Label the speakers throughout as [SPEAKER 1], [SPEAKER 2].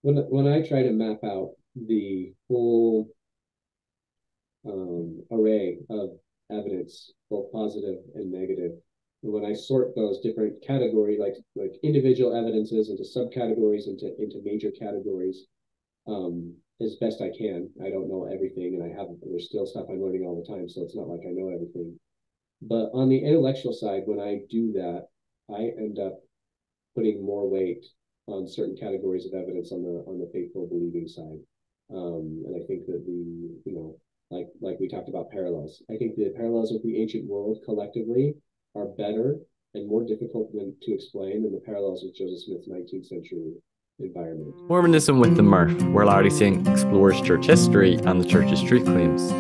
[SPEAKER 1] when I try to map out the full array of evidence, both positive and negative, and when I sort those different categories, like individual evidences into subcategories, into major categories, as best I can. I don't know everything, and there's still stuff I'm learning all the time, so it's not like I know everything. But on the intellectual side, when I do that, I end up putting more weight on certain categories of evidence on the faithful believing side. And I think that like we talked about parallels. I think the parallels with the ancient world collectively are better and more difficult to explain than the parallels with Joseph Smith's 19th century environment.
[SPEAKER 2] Mormonism with the Murph, where Larry Singh explores church history and the church's truth claims.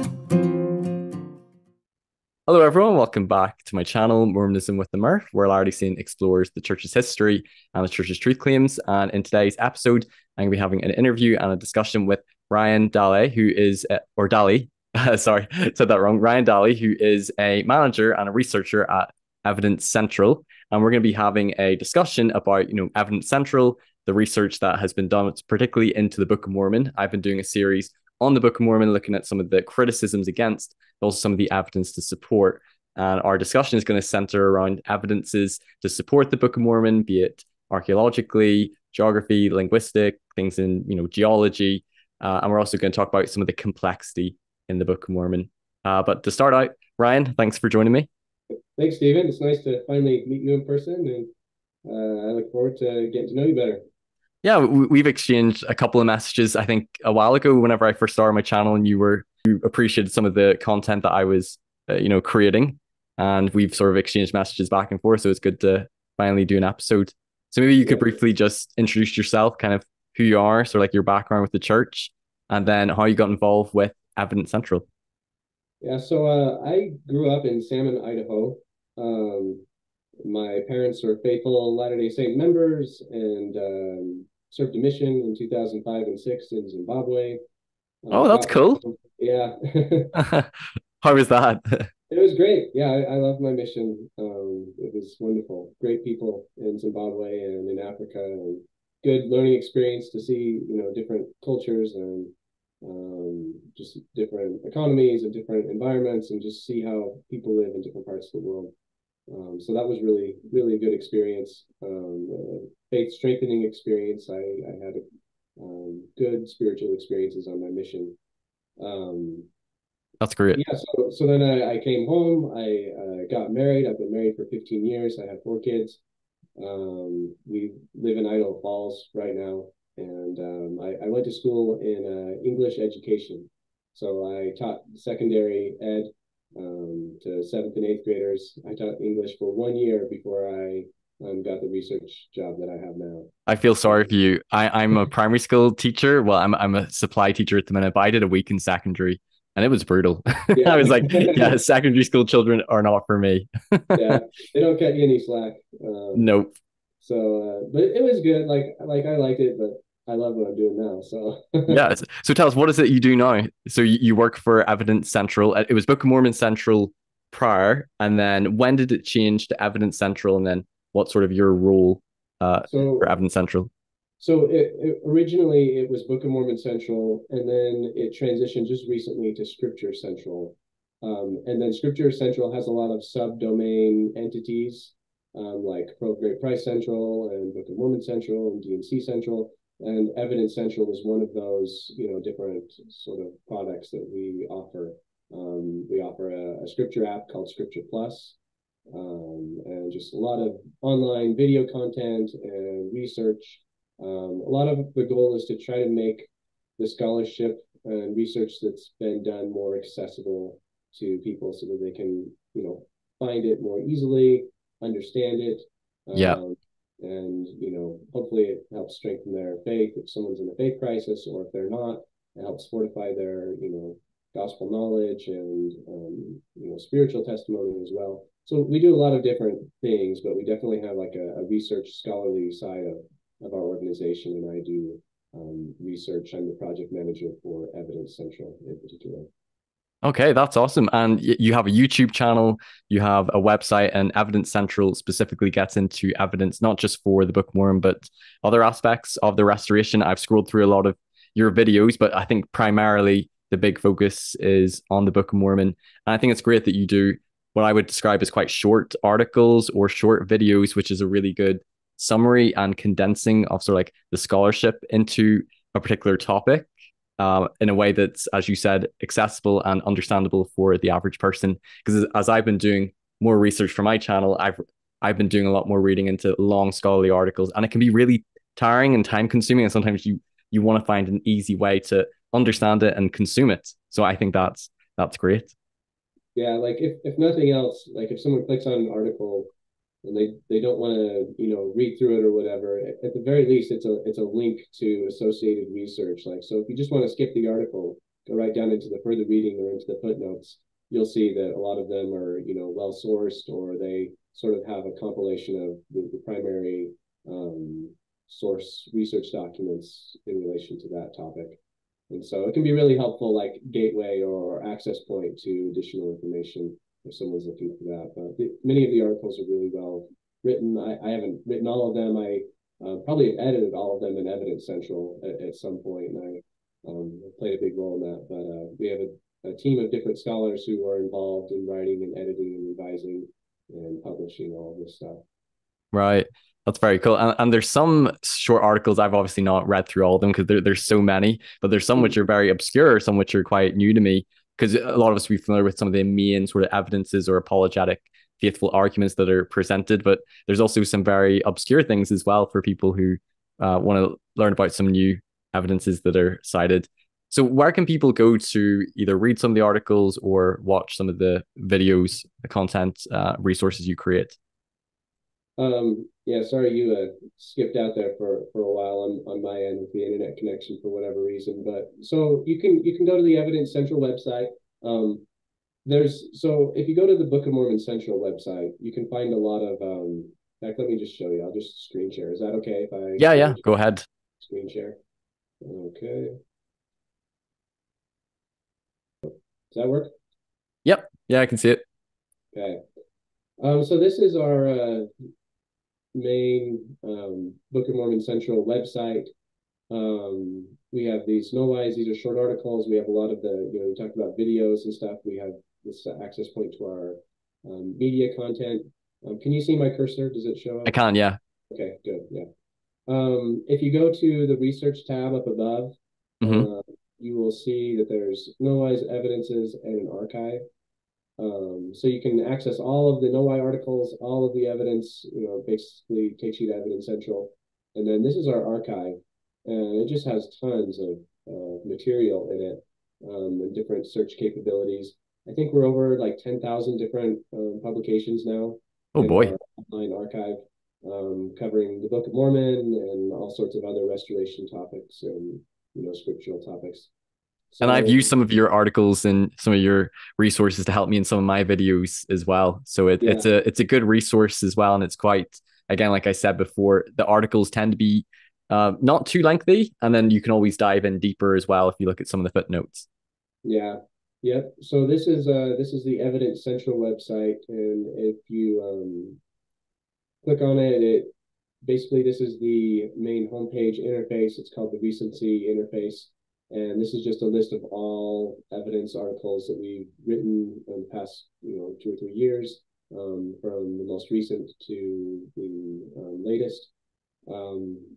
[SPEAKER 2] Hello, everyone. Welcome back to my channel, Mormonism with the Murph, where Larry Singh explores the church's history and the church's truth claims. And in today's episode, I'm going to be having an interview and a discussion with Ryan Dahle, who is, or Dahle, sorry, said that wrong. Ryan Dahle, who is a manager and a researcher at Evidence Central. And we're going to be having a discussion about, Evidence Central, the research that has been done, particularly into the Book of Mormon. I've been doing a series on the Book of Mormon, looking at some of the criticisms against, but also some of the evidence to support. And our discussion is going to center around evidences to support the Book of Mormon, be it archaeologically, geography, linguistic, things in geology. And we're also going to talk about some of the complexity in the Book of Mormon. But to start out, Ryan, thanks for joining me.
[SPEAKER 1] Thanks, Stephen. It's nice to finally meet you in person, and I look forward to getting to know you better.
[SPEAKER 2] Yeah, we've exchanged a couple of messages, I think, a while ago whenever I first started my channel, and you appreciated some of the content that I was, creating. And we've sort of exchanged messages back and forth. So it's good to finally do an episode. So maybe you could
[SPEAKER 1] Yeah.
[SPEAKER 2] briefly just introduce yourself, kind of who you are, sort of like your background with the church, and then how you got involved with Evidence Central.
[SPEAKER 1] Yeah, so I grew up in Salmon, Idaho. Um, my parents are faithful Latter-day Saint members and served a mission in 2005 and 6 in Zimbabwe.
[SPEAKER 2] Oh, that's
[SPEAKER 1] Got back
[SPEAKER 2] cool.
[SPEAKER 1] home. Yeah,
[SPEAKER 2] How was that?
[SPEAKER 1] it was great. Yeah, I loved my mission. It was wonderful. Great people in Zimbabwe and in Africa, and good learning experience to see, different cultures and just different economies and different environments, and just see how people live in different parts of the world. So that was really, really a good experience. Faith strengthening experience. I had good spiritual experiences on my mission. Um,
[SPEAKER 2] That's great.
[SPEAKER 1] yeah, so then I came home. I got married. I've been married for 15 years. I have 4 kids. We live in Idaho Falls right now, and I went to school in English education. So I taught secondary ed to seventh and eighth graders. I taught English for 1 year before I got the research job that I have now.
[SPEAKER 2] I feel sorry for you. I'm a primary school teacher. Well, I'm a supply teacher at the minute, but I did a week in secondary and it was brutal. I
[SPEAKER 1] Yeah.
[SPEAKER 2] was like, yeah, secondary school children are not for me.
[SPEAKER 1] Yeah, they don't cut you any slack.
[SPEAKER 2] Nope.
[SPEAKER 1] But it was good. Like I liked it, but I love what I'm doing now. So
[SPEAKER 2] Yeah. So tell us, what is it you do now? So you work for Evidence Central. It was Book of Mormon Central prior, and then when did it change to Evidence Central? And then what sort of your role for
[SPEAKER 1] so
[SPEAKER 2] Evidence Central?
[SPEAKER 1] originally it was Book of Mormon Central, and then it transitioned just recently to Scripture Central. And then Scripture Central has a lot of subdomain entities, like Pro Great Price Central and Book of Mormon Central and D&C Central. And Evidence Central is one of those, different sort of products that we offer. We offer a scripture app called Scripture Plus, and just a lot of online video content and research. A lot of the goal is to try to make the scholarship and research that's been done more accessible to people so that they can, find it more easily, understand it,
[SPEAKER 2] Yeah.
[SPEAKER 1] and hopefully it helps strengthen their faith if someone's in a faith crisis, or if they're not, it helps fortify their, gospel knowledge and spiritual testimony as well. So we do a lot of different things, but we definitely have like a research scholarly side of our organization, and I do research. I'm the project manager for Evidence Central in particular.
[SPEAKER 2] Okay, that's awesome. And you have a YouTube channel, you have a website, and Evidence Central specifically gets into evidence, not just for the Book of Mormon, but other aspects of the restoration. I've scrolled through a lot of your videos, but I think primarily the big focus is on the Book of Mormon. And I think it's great that you do what I would describe as quite short articles or short videos, which is a really good summary and condensing of sort of like the scholarship into a particular topic in a way that's, as you said, accessible and understandable for the average person. Because as I've been doing more research for my channel, I've been doing a lot more reading into long scholarly articles, and it can be really tiring and time consuming. And sometimes you want to find an easy way to understand it and consume it. So I think that's great.
[SPEAKER 1] Yeah, like if nothing else, like if someone clicks on an article and they don't want to read through it or whatever, at the very least it's a link to associated research. Like, so if you just want to skip the article, go right down into the further reading or into the footnotes, you'll see that a lot of them are well sourced, or they sort of have a compilation of the primary source research documents in relation to that topic. And so it can be really helpful, like gateway or access point to additional information if someone's looking for that. But many of the articles are really well written. I haven't written all of them. I probably edited all of them in Evidence Central at some point, and I played a big role in that. But we have a team of different scholars who are involved in writing and editing and revising and publishing all of this stuff.
[SPEAKER 2] Right. That's very cool. And there's some short articles I've obviously not read through all of them because there's so many, but there's some which are very obscure, some which are quite new to me because a lot of us will be familiar with some of the main sort of evidences or apologetic faithful arguments that are presented, but there's also some very obscure things as well for people who want to learn about some new evidences that are cited. So where can people go to either read some of the articles or watch some of the videos, the content resources you create?
[SPEAKER 1] Yeah, sorry you skipped out there for a while on my end with the internet connection for whatever reason. But so you can go to the Evidence Central website. So if you go to the Book of Mormon Central website, you can find a lot of in fact, let me just show you. I'll just screen share. Is that okay if I
[SPEAKER 2] Yeah,
[SPEAKER 1] go
[SPEAKER 2] yeah,
[SPEAKER 1] to
[SPEAKER 2] go ahead.
[SPEAKER 1] screen share? Okay. Does that work?
[SPEAKER 2] Yep, yeah, I can see it.
[SPEAKER 1] Okay. So this is our main Book of Mormon Central website. We have these no lies, these are short articles. We have a lot of we talked about videos and stuff. We have this access point to our media content. Can you see my cursor? Does it show
[SPEAKER 2] I
[SPEAKER 1] up?
[SPEAKER 2] can, yeah.
[SPEAKER 1] Okay, good. Yeah. If you go to the research tab up above,
[SPEAKER 2] Hmm.
[SPEAKER 1] you will see that there's no lies, evidences, and an archive. So you can access all of the no lie articles, all of the evidence, basically takes you to Evidence Central. And then this is our archive, and it just has tons of material in it, and different search capabilities. I think we're over like 10,000 different publications now
[SPEAKER 2] Oh
[SPEAKER 1] in
[SPEAKER 2] boy.
[SPEAKER 1] our online archive, covering the Book of Mormon and all sorts of other restoration topics and scriptural topics.
[SPEAKER 2] And I've
[SPEAKER 1] So
[SPEAKER 2] used some of your articles and some of your resources to help me in some of my videos as well. So
[SPEAKER 1] yeah,
[SPEAKER 2] it's a good resource as well. And it's quite, again, like I said before, the articles tend to be not too lengthy. And then you can always dive in deeper as well if you look at some of the footnotes.
[SPEAKER 1] yeah. Yep. So this is the Evidence Central website, and if you click on it, it basically this is the main homepage interface. It's called the recency interface, and this is just a list of all evidence articles that we've written in the past 2 or 3 years, from the most recent to the latest.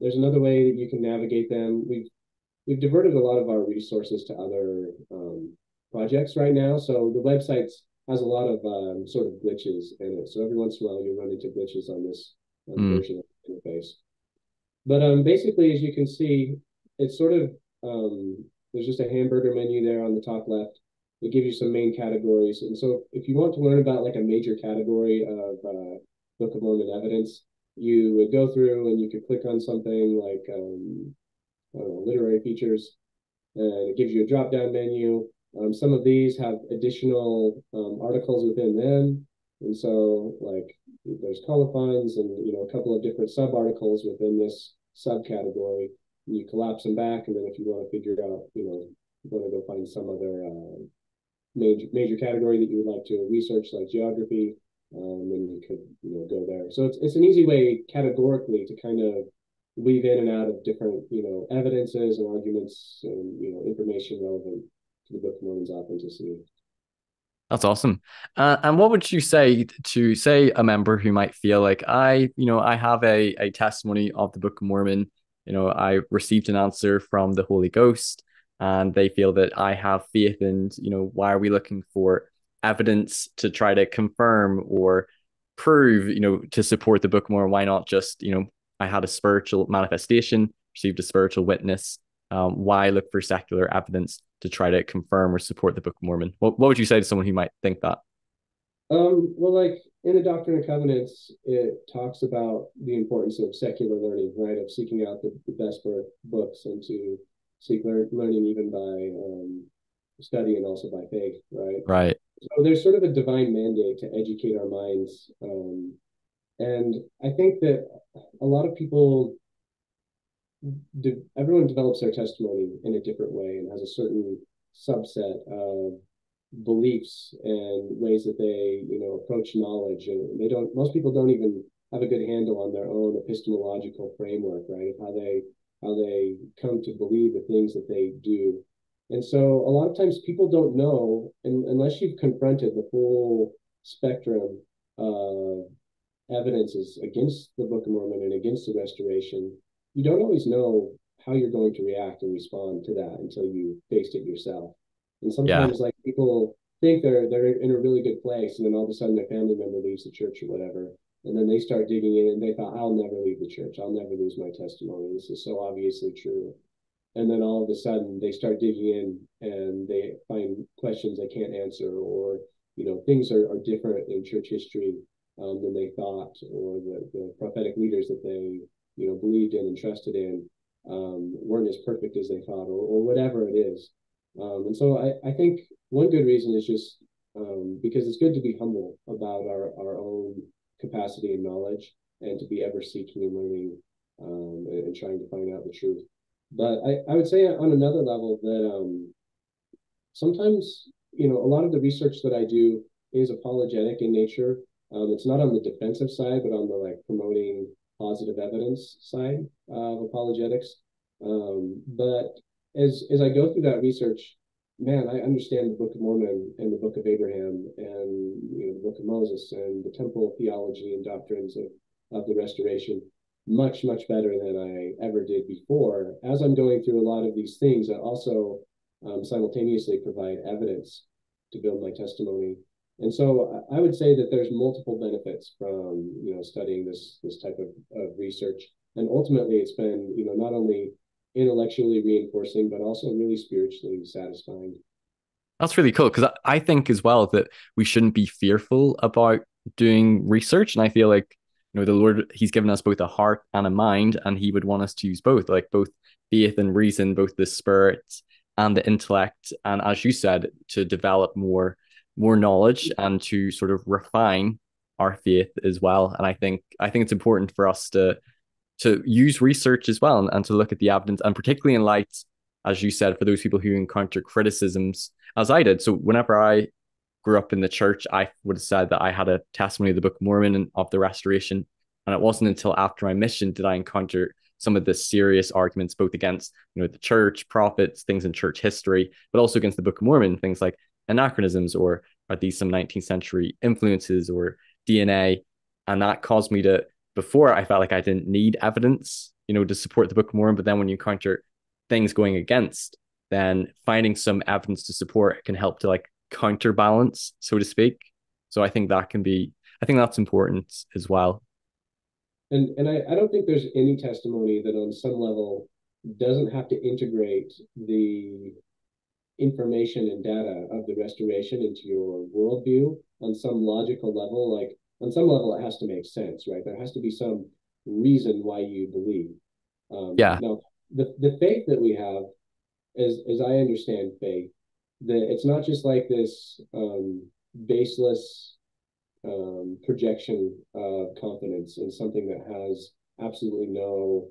[SPEAKER 1] There's another way that you can navigate them. We've diverted a lot of our resources to other projects right now. So the website has a lot of sort of glitches in it. So every once in a while you run into glitches on this
[SPEAKER 2] Mm.
[SPEAKER 1] version of the interface. But basically, as you can see, it's sort of there's just a hamburger menu there on the top left. It gives you some main categories. And so if you want to learn about like a major category of Book of Mormon evidence, you would go through and you could click on something like I don't know, literary features, and it gives you a drop down menu. Some of these have additional articles within them. And so, like, there's colophons and, a couple of different sub articles within this subcategory. You collapse them back. And then if you want to figure out, you want to go find some other major category that you would like to research, like geography, then you could go there. So it's an easy way categorically to kind of weave in and out of different evidences and arguments and information relevant to the Book of Mormon's authenticity.
[SPEAKER 2] That's awesome. And what would you say to, say, a member who might feel like I have a testimony of the Book of Mormon. I received an answer from the Holy Ghost, and they feel that I have faith, and why are we looking for evidence to try to confirm or prove, to support the Book of Mormon? Why not just, I had a spiritual manifestation, received a spiritual witness. Why look for secular evidence to try to confirm or support the Book of Mormon? What would you say to someone who might think that?
[SPEAKER 1] Well, like in the Doctrine and Covenants, it talks about the importance of secular learning, right? Of seeking out the best books and to seek learning even by study and also by faith, right?
[SPEAKER 2] Right.
[SPEAKER 1] So there's sort of a divine mandate to educate our minds. And I think that a lot of people, everyone develops their testimony in a different way and has a certain subset of beliefs and ways that they approach knowledge, and most people don't even have a good handle on their own epistemological framework, right, of how they come to believe the things that they do. And so a lot of times people don't know, unless you've confronted the full spectrum of evidences against the Book of Mormon and against the Restoration, you don't always know how you're going to react and respond to that until you faced it yourself. And
[SPEAKER 2] Yeah.
[SPEAKER 1] sometimes, like, people think they're in a really good place, and then all of a sudden their family member leaves the church or whatever, and then they start digging in, and they thought, I'll never leave the church. I'll never lose my testimony. This is so obviously true. And then all of a sudden they start digging in, and they find questions they can't answer, or things are different in church history than they thought, or the prophetic leaders that they believed in and trusted in weren't as perfect as they thought, or whatever it is. And so I think one good reason is just because it's good to be humble about our own capacity and knowledge, and to be ever seeking and learning, and trying to find out the truth. But I would say on another level that sometimes a lot of the research that I do is apologetic in nature. It's not on the defensive side, but on the like promoting positive evidence side of apologetics. But as I go through that research, man, I understand the Book of Mormon and the Book of Abraham and the Book of Moses and the temple theology and doctrines of the Restoration much better than I ever did before. As I'm going through a lot of these things, I also simultaneously provide evidence to build my testimony. And so I would say that there's multiple benefits from studying this type of research. And ultimately, it's been not only intellectually reinforcing, but also really spiritually satisfying.
[SPEAKER 2] That's really cool, because I think as well that we shouldn't be fearful about doing research. And I feel like, the Lord, He's given us both a heart and a mind, and He would want us to use both, like both faith and reason, both the spirit and the intellect. And as you said, to develop more knowledge and to sort of refine our faith as well. And I think it's important for us to use research as well, and to look at the evidence, and particularly in light, as you said, for those people who encounter criticisms, as I did. So whenever I grew up in the church, I would have said that I had a testimony of the Book of Mormon and of the Restoration. And it wasn't until after my mission did I encounter some of the serious arguments, both against the church, prophets, things in church history, but also against the Book of Mormon, things like anachronisms, or are these some 19th century influences, or DNA. And that caused me to, before, I felt like I didn't need evidence, to support the Book of Mormon. But then when you encounter things going against, then finding some evidence to support can help to like counterbalance, so to speak. So I think that's important as well.
[SPEAKER 1] And I don't think there's any testimony that on some level doesn't have to integrate the information and data of the Restoration into your worldview on some logical level. Like, on some level, it has to make sense, right? There has to be some reason why you believe.
[SPEAKER 2] Yeah.
[SPEAKER 1] Now, the faith that we have, as I understand faith, that it's not just like this baseless projection of confidence in something that has absolutely no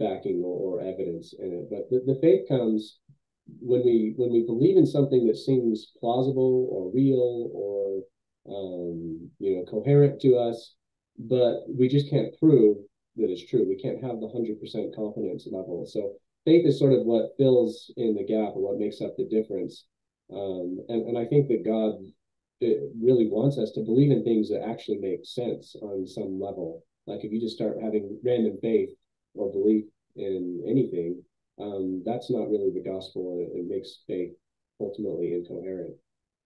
[SPEAKER 1] backing or evidence in it. But the faith comes when we believe in something that seems plausible or real or coherent to us, but we just can't prove that it's true. We can't have the 100% confidence level. So faith is sort of what fills in the gap or what makes up the difference. And I think that God really wants us to believe in things that actually make sense on some level. Like if you just start having random faith or belief in anything, that's not really the gospel. It makes faith ultimately incoherent.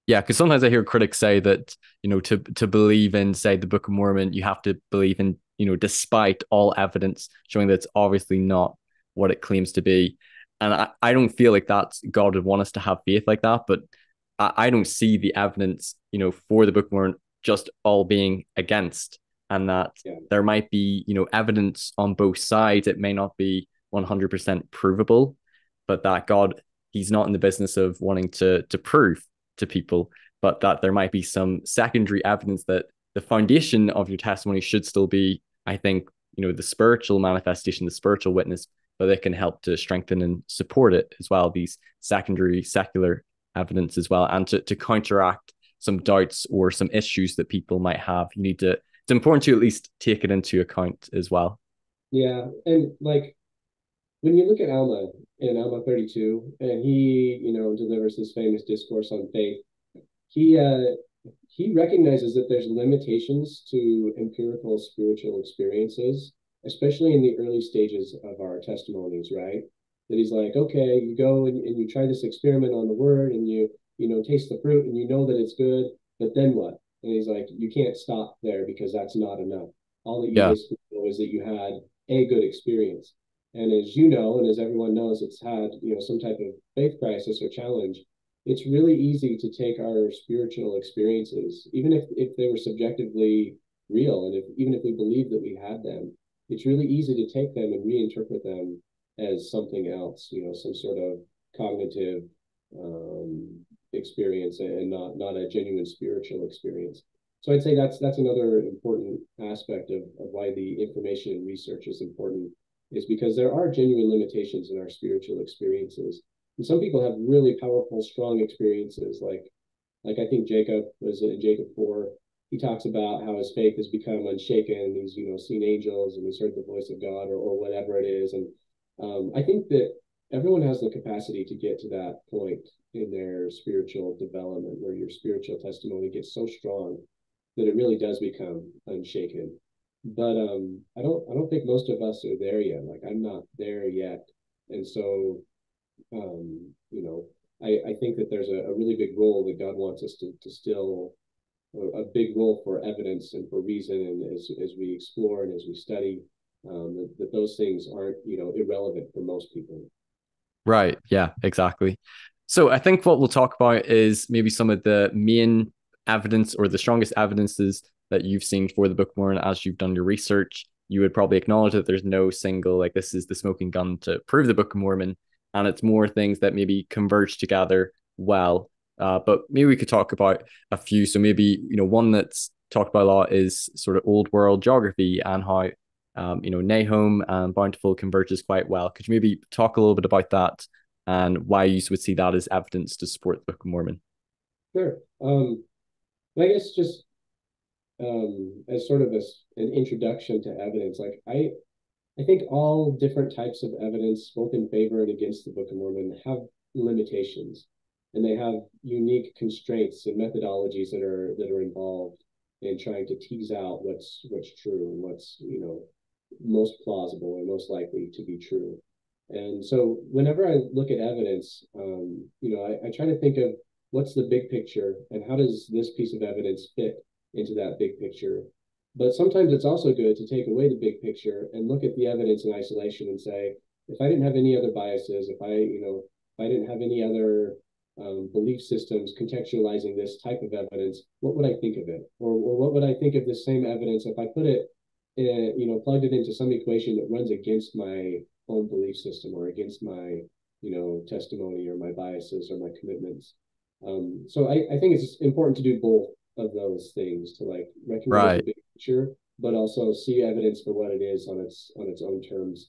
[SPEAKER 2] Yeah, because sometimes I hear critics say that, to believe in, say, the Book of Mormon, you have to believe in, despite all evidence showing that it's obviously not what it claims to be. And I don't feel like that's God would want us to have faith like that, but I don't see the evidence, for the Book of Mormon just all being against, and that
[SPEAKER 1] Yeah,
[SPEAKER 2] there might be, evidence on both sides. It may not be 100% provable, but that God, he's not in the business of wanting to prove to people, but that there might be some secondary evidence that the foundation of your testimony should still be, I think, the spiritual manifestation, the spiritual witness, but it can help to strengthen and support it as well, these secondary secular evidence as well, and to counteract some doubts or some issues that people might have. It's important to at least take it into account as well.
[SPEAKER 1] yeah, and like when you look at Alma in Alma 32, and he delivers his famous discourse on faith, he he recognizes that there's limitations to empirical spiritual experiences, especially in the early stages of our testimonies, right? That he's like, okay, you go and you try this experiment on the word and you taste the fruit and you know that it's good, but then what? And he's like, you can't stop there because that's not enough. All that you
[SPEAKER 2] Yeah.
[SPEAKER 1] basically know is that you had a good experience. And as you know, and as everyone knows, it's had, some type of faith crisis or challenge. It's really easy to take our spiritual experiences, even if they were subjectively real, and even if we believe that we had them, it's really easy to take them and reinterpret them as something else, some sort of cognitive experience and not a genuine spiritual experience. So I'd say that's another important aspect of why the information and research is important, is because there are genuine limitations in our spiritual experiences. And some people have really powerful, strong experiences, like I think Jacob was in Jacob 4. He talks about how his faith has become unshaken. He's seen angels and he's heard the voice of God or whatever it is. And I think that everyone has the capacity to get to that point in their spiritual development where your spiritual testimony gets so strong that it really does become unshaken. But I don't think most of us are there yet. Like I'm not there yet, and so I think that there's a really big role that God wants us to still a big role for evidence and for reason, and as we explore and as we study, that those things aren't irrelevant for most people.
[SPEAKER 2] Right. Yeah, exactly. So I think what we'll talk about is maybe some of the main evidence or the strongest evidences that you've seen for the Book of Mormon as you've done your research. You would probably acknowledge that there's no single, like, this is the smoking gun to prove the Book of Mormon. And it's more things that maybe converge together well. But maybe we could talk about a few. So maybe, one that's talked about a lot is sort of old world geography and how Nahum and Bountiful converges quite well. Could you maybe talk a little bit about that and why you would see that as evidence to support the Book of Mormon?
[SPEAKER 1] Sure. I guess just as sort of an introduction to evidence, like I think all different types of evidence, both in favor and against the Book of Mormon, have limitations, and they have unique constraints and methodologies that are involved in trying to tease out what's true and what's most plausible and most likely to be true. And so whenever I look at evidence, I try to think of what's the big picture and how does this piece of evidence fit into that big picture. But sometimes it's also good to take away the big picture and look at the evidence in isolation and say, if I didn't have any other biases, if I didn't have any other belief systems contextualizing this type of evidence, what would I think of it? Or what would I think of this same evidence if I put it, plugged it into some equation that runs against my own belief system or against my, testimony or my biases or my commitments. So I think it's important to do both of those things, to like recognize the
[SPEAKER 2] Right.
[SPEAKER 1] big picture, but also see evidence for what it is on its own terms.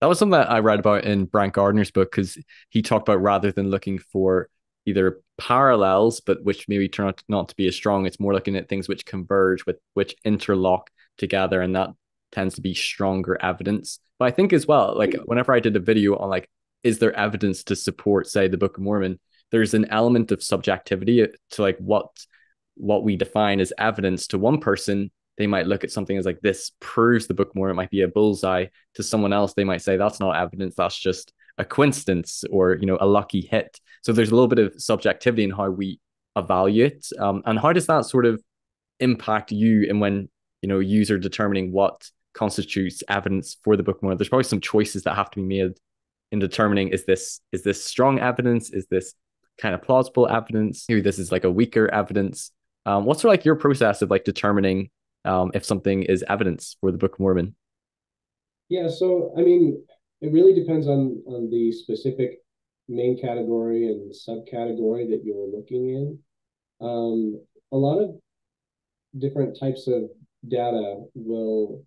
[SPEAKER 2] That was something that I read about in Brant Gardner's book because he talked about rather than looking for either parallels, but which maybe turn out not to be as strong, it's more looking at things which converge with which interlock together, and that tends to be stronger evidence. But I think as well, like whenever I did a video on like, is there evidence to support, say, the Book of Mormon, there's an element of subjectivity to like what we define as evidence. To one person, they might look at something as like, this proves the Book of Mormon, it might be a bullseye. To someone else, they might say that's not evidence, that's just a coincidence or a lucky hit. So there's a little bit of subjectivity in how we evaluate. And how does that sort of impact you and when yous are determining what constitutes evidence for the Book of Mormon? There's probably some choices that have to be made in determining, is this strong evidence, is this kind of plausible evidence, maybe this is like a weaker evidence. What's sort of like your process of like determining if something is evidence for the Book of Mormon?
[SPEAKER 1] Yeah, so I mean, it really depends on the specific main category and subcategory that you're looking in. A lot of different types of data will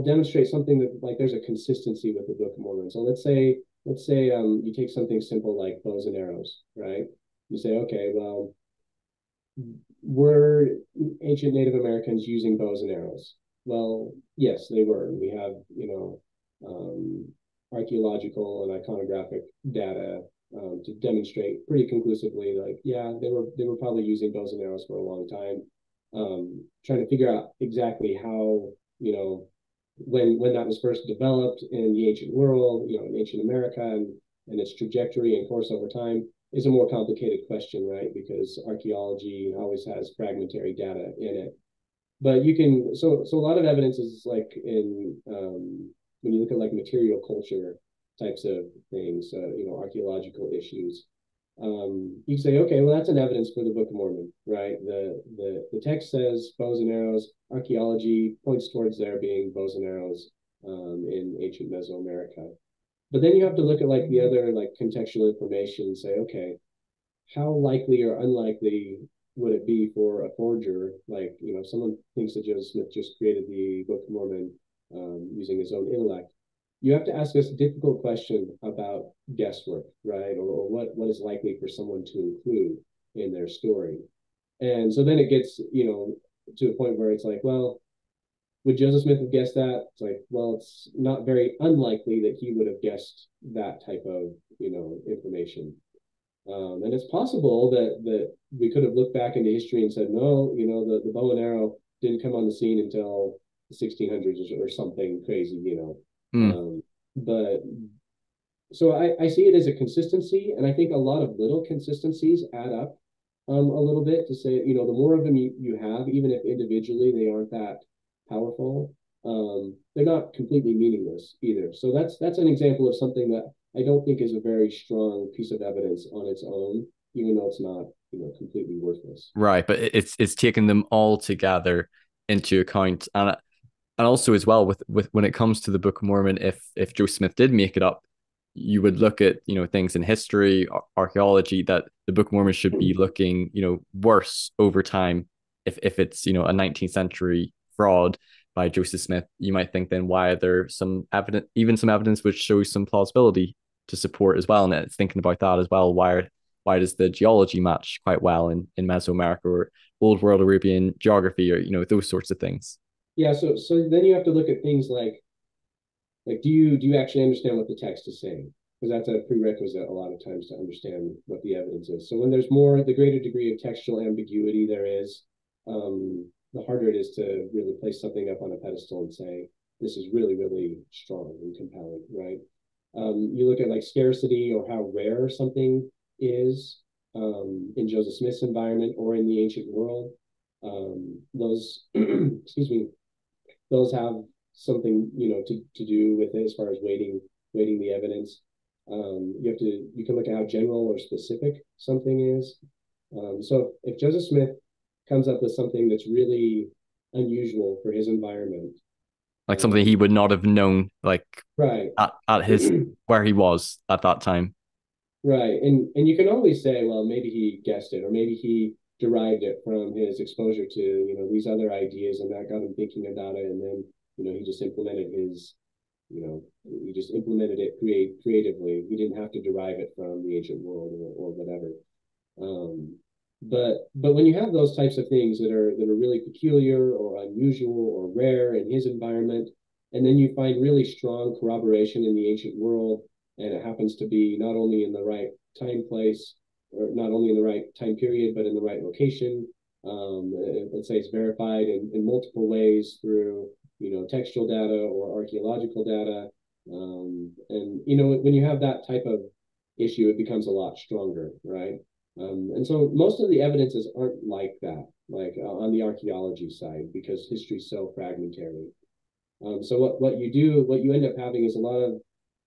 [SPEAKER 1] demonstrate something that, like, there's a consistency with the Book of Mormon. So let's say you take something simple like bows and arrows, right? You say, okay, well, were ancient Native Americans using bows and arrows? Well, yes, they were. We have, archaeological and iconographic data to demonstrate pretty conclusively, like, yeah, they were probably using bows and arrows for a long time. Trying to figure out exactly how, when that was first developed in the ancient world, in ancient America, and its trajectory and course over time is a more complicated question, right? Because archaeology always has fragmentary data in it. But you can, so a lot of evidence is like in, when you look at like material culture types of things, archaeological issues. You can say, okay, well, that's an evidence for the Book of Mormon, right? The text says bows and arrows. Archaeology points towards there being bows and arrows in ancient Mesoamerica. But then you have to look at like the other like contextual information and say, okay, how likely or unlikely would it be for a forger, like, if someone thinks that Joseph Smith just created the Book of Mormon using his own intellect? You have to ask us a difficult question about guesswork, right? Or what is likely for someone to include in their story. And so then it gets, to a point where it's like, well, would Joseph Smith have guessed that? It's like, well, it's not very unlikely that he would have guessed that type of, information. And it's possible that we could have looked back into history and said, no, the bow and arrow didn't come on the scene until the 1600s or something crazy.
[SPEAKER 2] Mm.
[SPEAKER 1] But so I see it as a consistency, and I think a lot of little consistencies add up a little bit to say, the more of them you have, even if individually they aren't that powerful, they're not completely meaningless either. So that's an example of something that I don't think is a very strong piece of evidence on its own, even though it's not, completely worthless.
[SPEAKER 2] Right, but it's taking them all together into account, and also as well with when it comes to the Book of Mormon, if Joe Smith did make it up, you would look at things in history, archaeology, that the Book of Mormon should be looking worse over time. If it's a 19th century fraud by Joseph Smith, you might think, then why are there some evidence which shows some plausibility to support as well? And it's thinking about that as well. Why does the geology match quite well in Mesoamerica or Old World Arabian geography, or those sorts of things?
[SPEAKER 1] Yeah, so then you have to look at things like, do you actually understand what the text is saying? Because that's a prerequisite a lot of times to understand what the evidence is. So when there's the greater degree of textual ambiguity there is, the harder it is to really place something up on a pedestal and say, this is really, really strong and compelling, right? You look at like scarcity or how rare something is in Joseph Smith's environment or in the ancient world. Those, excuse me, those have something to do with it as far as weighting the evidence. You can look at how general or specific something is. So if Joseph Smith comes up with something that's really unusual for his environment,
[SPEAKER 2] Like something he would not have known, like
[SPEAKER 1] right,
[SPEAKER 2] at his where he was at that time.
[SPEAKER 1] right, and you can always say, well, maybe he guessed it, or maybe he derived it from his exposure to these other ideas, and that got him thinking about it, and then he just implemented He just implemented it creatively. He didn't have to derive it from the ancient world or whatever. But when you have those types of things that are really peculiar or unusual or rare in his environment, and then you find really strong corroboration in the ancient world, and it happens to be not only in the right time place, or not only in the right time period, but in the right location. Let's say it's verified in multiple ways through textual data or archaeological data. And when you have that type of issue, it becomes a lot stronger, right? And so most of the evidences aren't like that, like on the archaeology side, because history's so fragmentary. So what you end up having is a lot of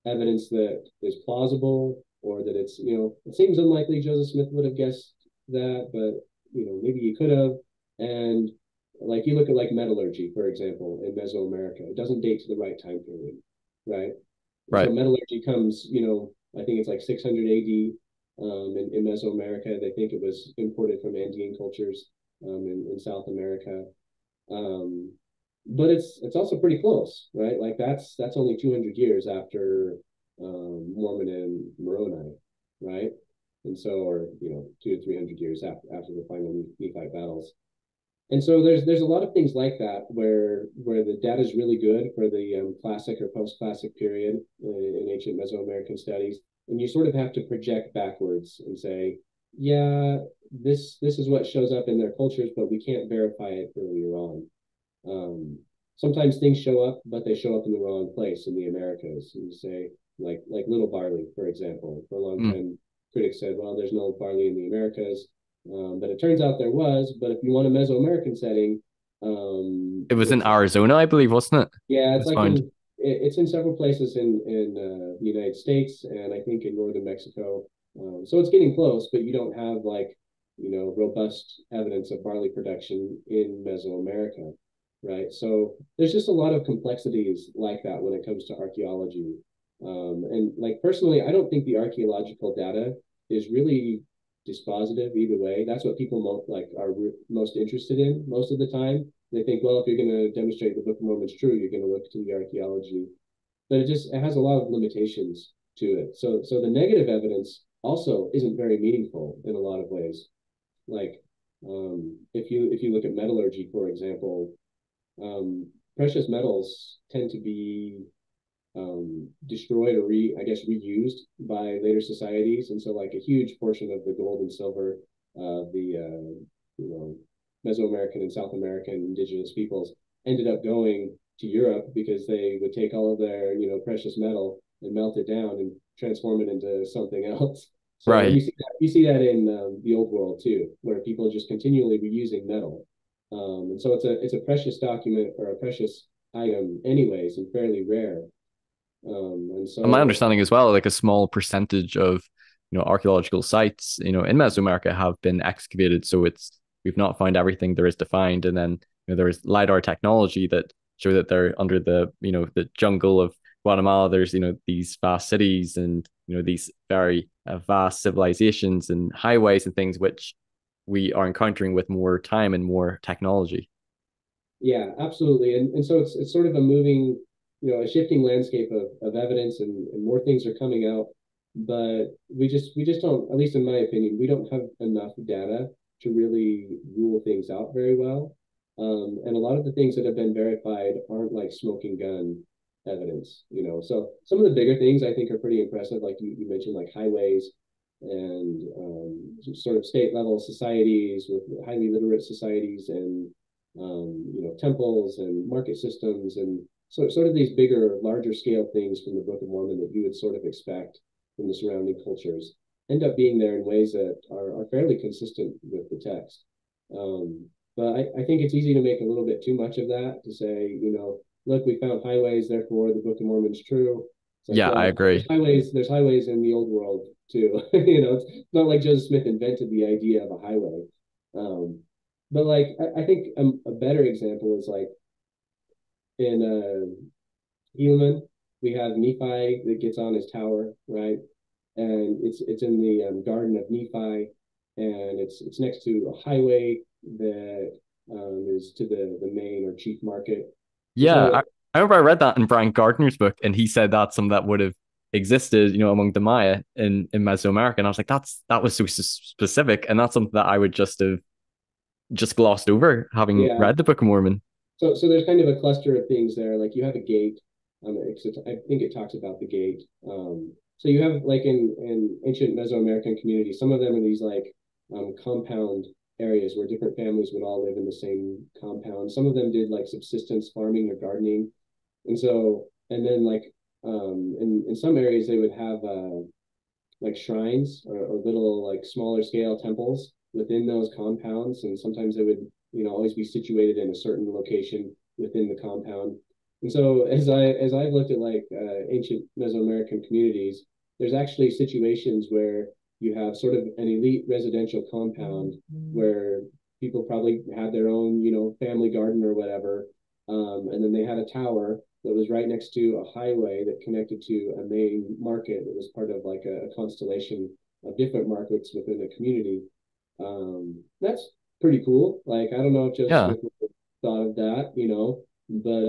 [SPEAKER 1] evidence that is plausible, or that it seems unlikely Joseph Smith would have guessed that, but maybe he could have. And like you look at like metallurgy, for example, in Mesoamerica, it doesn't date to the right time period, right? So
[SPEAKER 2] Right.
[SPEAKER 1] metallurgy comes, I think it's like 600 AD in Mesoamerica. They think it was imported from Andean cultures in South America. Um, but it's also pretty close, right? Like that's only 200 years after Mormon and Moroni, right? And so, or 200 to 300 years after the final Nephite battles. And so there's a lot of things like that where the data is really good for the classic or post-classic period in ancient Mesoamerican studies, and you sort of have to project backwards and say, yeah, this is what shows up in their cultures, but we can't verify it earlier on. Sometimes things show up, but they show up in the wrong place in the Americas. And you say, like little barley, for example. For a long
[SPEAKER 2] Mm.
[SPEAKER 1] time, critics said, well, there's no barley in the Americas. But it turns out there was. But if you want a Mesoamerican setting,
[SPEAKER 2] It was in
[SPEAKER 1] it's
[SPEAKER 2] Arizona, I believe, wasn't it?
[SPEAKER 1] yeah,
[SPEAKER 2] It
[SPEAKER 1] it's
[SPEAKER 2] was
[SPEAKER 1] like
[SPEAKER 2] found.
[SPEAKER 1] it's in several places in the United States, and I think in northern Mexico. So it's getting close, but you don't have like robust evidence of barley production in Mesoamerica, right? So there's just a lot of complexities like that when it comes to archaeology. And like personally, I don't think the archaeological data is really dispositive either way. That's what people are most interested in most of the time. They think, well, if you're going to demonstrate the Book of Mormon's true, you're going to look to the archaeology, but it has a lot of limitations to it. So the negative evidence also isn't very meaningful in a lot of ways. Like if you look at metallurgy, for example, precious metals tend to be destroyed or I guess reused by later societies, and so like a huge portion of the gold and silver of the you know Mesoamerican and South American indigenous peoples ended up going to Europe because they would take all of their precious metal and melt it down and transform it into something else. So
[SPEAKER 2] Right.
[SPEAKER 1] you see that in the old world too, where people are just continually reusing metal, and so it's a precious document or a precious item anyways, and fairly rare. And
[SPEAKER 2] And my
[SPEAKER 1] so,
[SPEAKER 2] understanding as well, like a small percentage of archaeological sites, in Mesoamerica have been excavated. So we've not found everything there is to find. And then there's LiDAR technology that show that they're under the jungle of Guatemala. There's these vast cities and these very vast civilizations and highways and things which we are encountering with more time and more technology.
[SPEAKER 1] yeah, absolutely. And so it's sort of a moving, a shifting landscape of evidence, and more things are coming out, but we just don't, at least in my opinion, we don't have enough data to really rule things out very well. And a lot of the things that have been verified aren't like smoking gun evidence. So some of the bigger things I think are pretty impressive, like you mentioned, like highways and sort of state level societies with highly literate societies, and temples and market systems, and sort of these bigger, larger scale things from the Book of Mormon that you would sort of expect from the surrounding cultures end up being there in ways that are fairly consistent with the text. But I think it's easy to make a little bit too much of that, to say, look, we found highways, therefore the Book of Mormon's true. It's like,
[SPEAKER 2] Yeah,
[SPEAKER 1] well,
[SPEAKER 2] I agree.
[SPEAKER 1] there's highways in the old world too. It's not like Joseph Smith invented the idea of a highway. Um, but like I think a better example is like in Helaman, we have Nephi that gets on his tower, right? And it's in the Garden of Nephi, and it's next to a highway that is to the main or chief market. And
[SPEAKER 2] Yeah,
[SPEAKER 1] so
[SPEAKER 2] I remember I read that in Brian Gardner's book, and he said that's something that would have existed, among the Maya in Mesoamerica. And I was like, that was so specific, and that's something that I would just have just glossed over having
[SPEAKER 1] Yeah.
[SPEAKER 2] read the Book of Mormon.
[SPEAKER 1] So there's kind of a cluster of things there. Like you have a gate. I think it talks about the gate. So you have like in ancient Mesoamerican communities, some of them are these like compound areas where different families would all live in the same compound. Some of them did like subsistence farming or gardening, and then like in some areas they would have like shrines or little like smaller scale temples within those compounds, and sometimes they would always be situated in a certain location within the compound. And so as I've looked at like ancient Mesoamerican communities, there's actually situations where you have sort of an elite residential compound where people probably had their own family garden or whatever, and then they had a tower that was right next to a highway that connected to a main market that was part of like a constellation of different markets within the community. That's pretty cool. Like I don't know if Joseph
[SPEAKER 2] Yeah.
[SPEAKER 1] Smith would have thought of that, but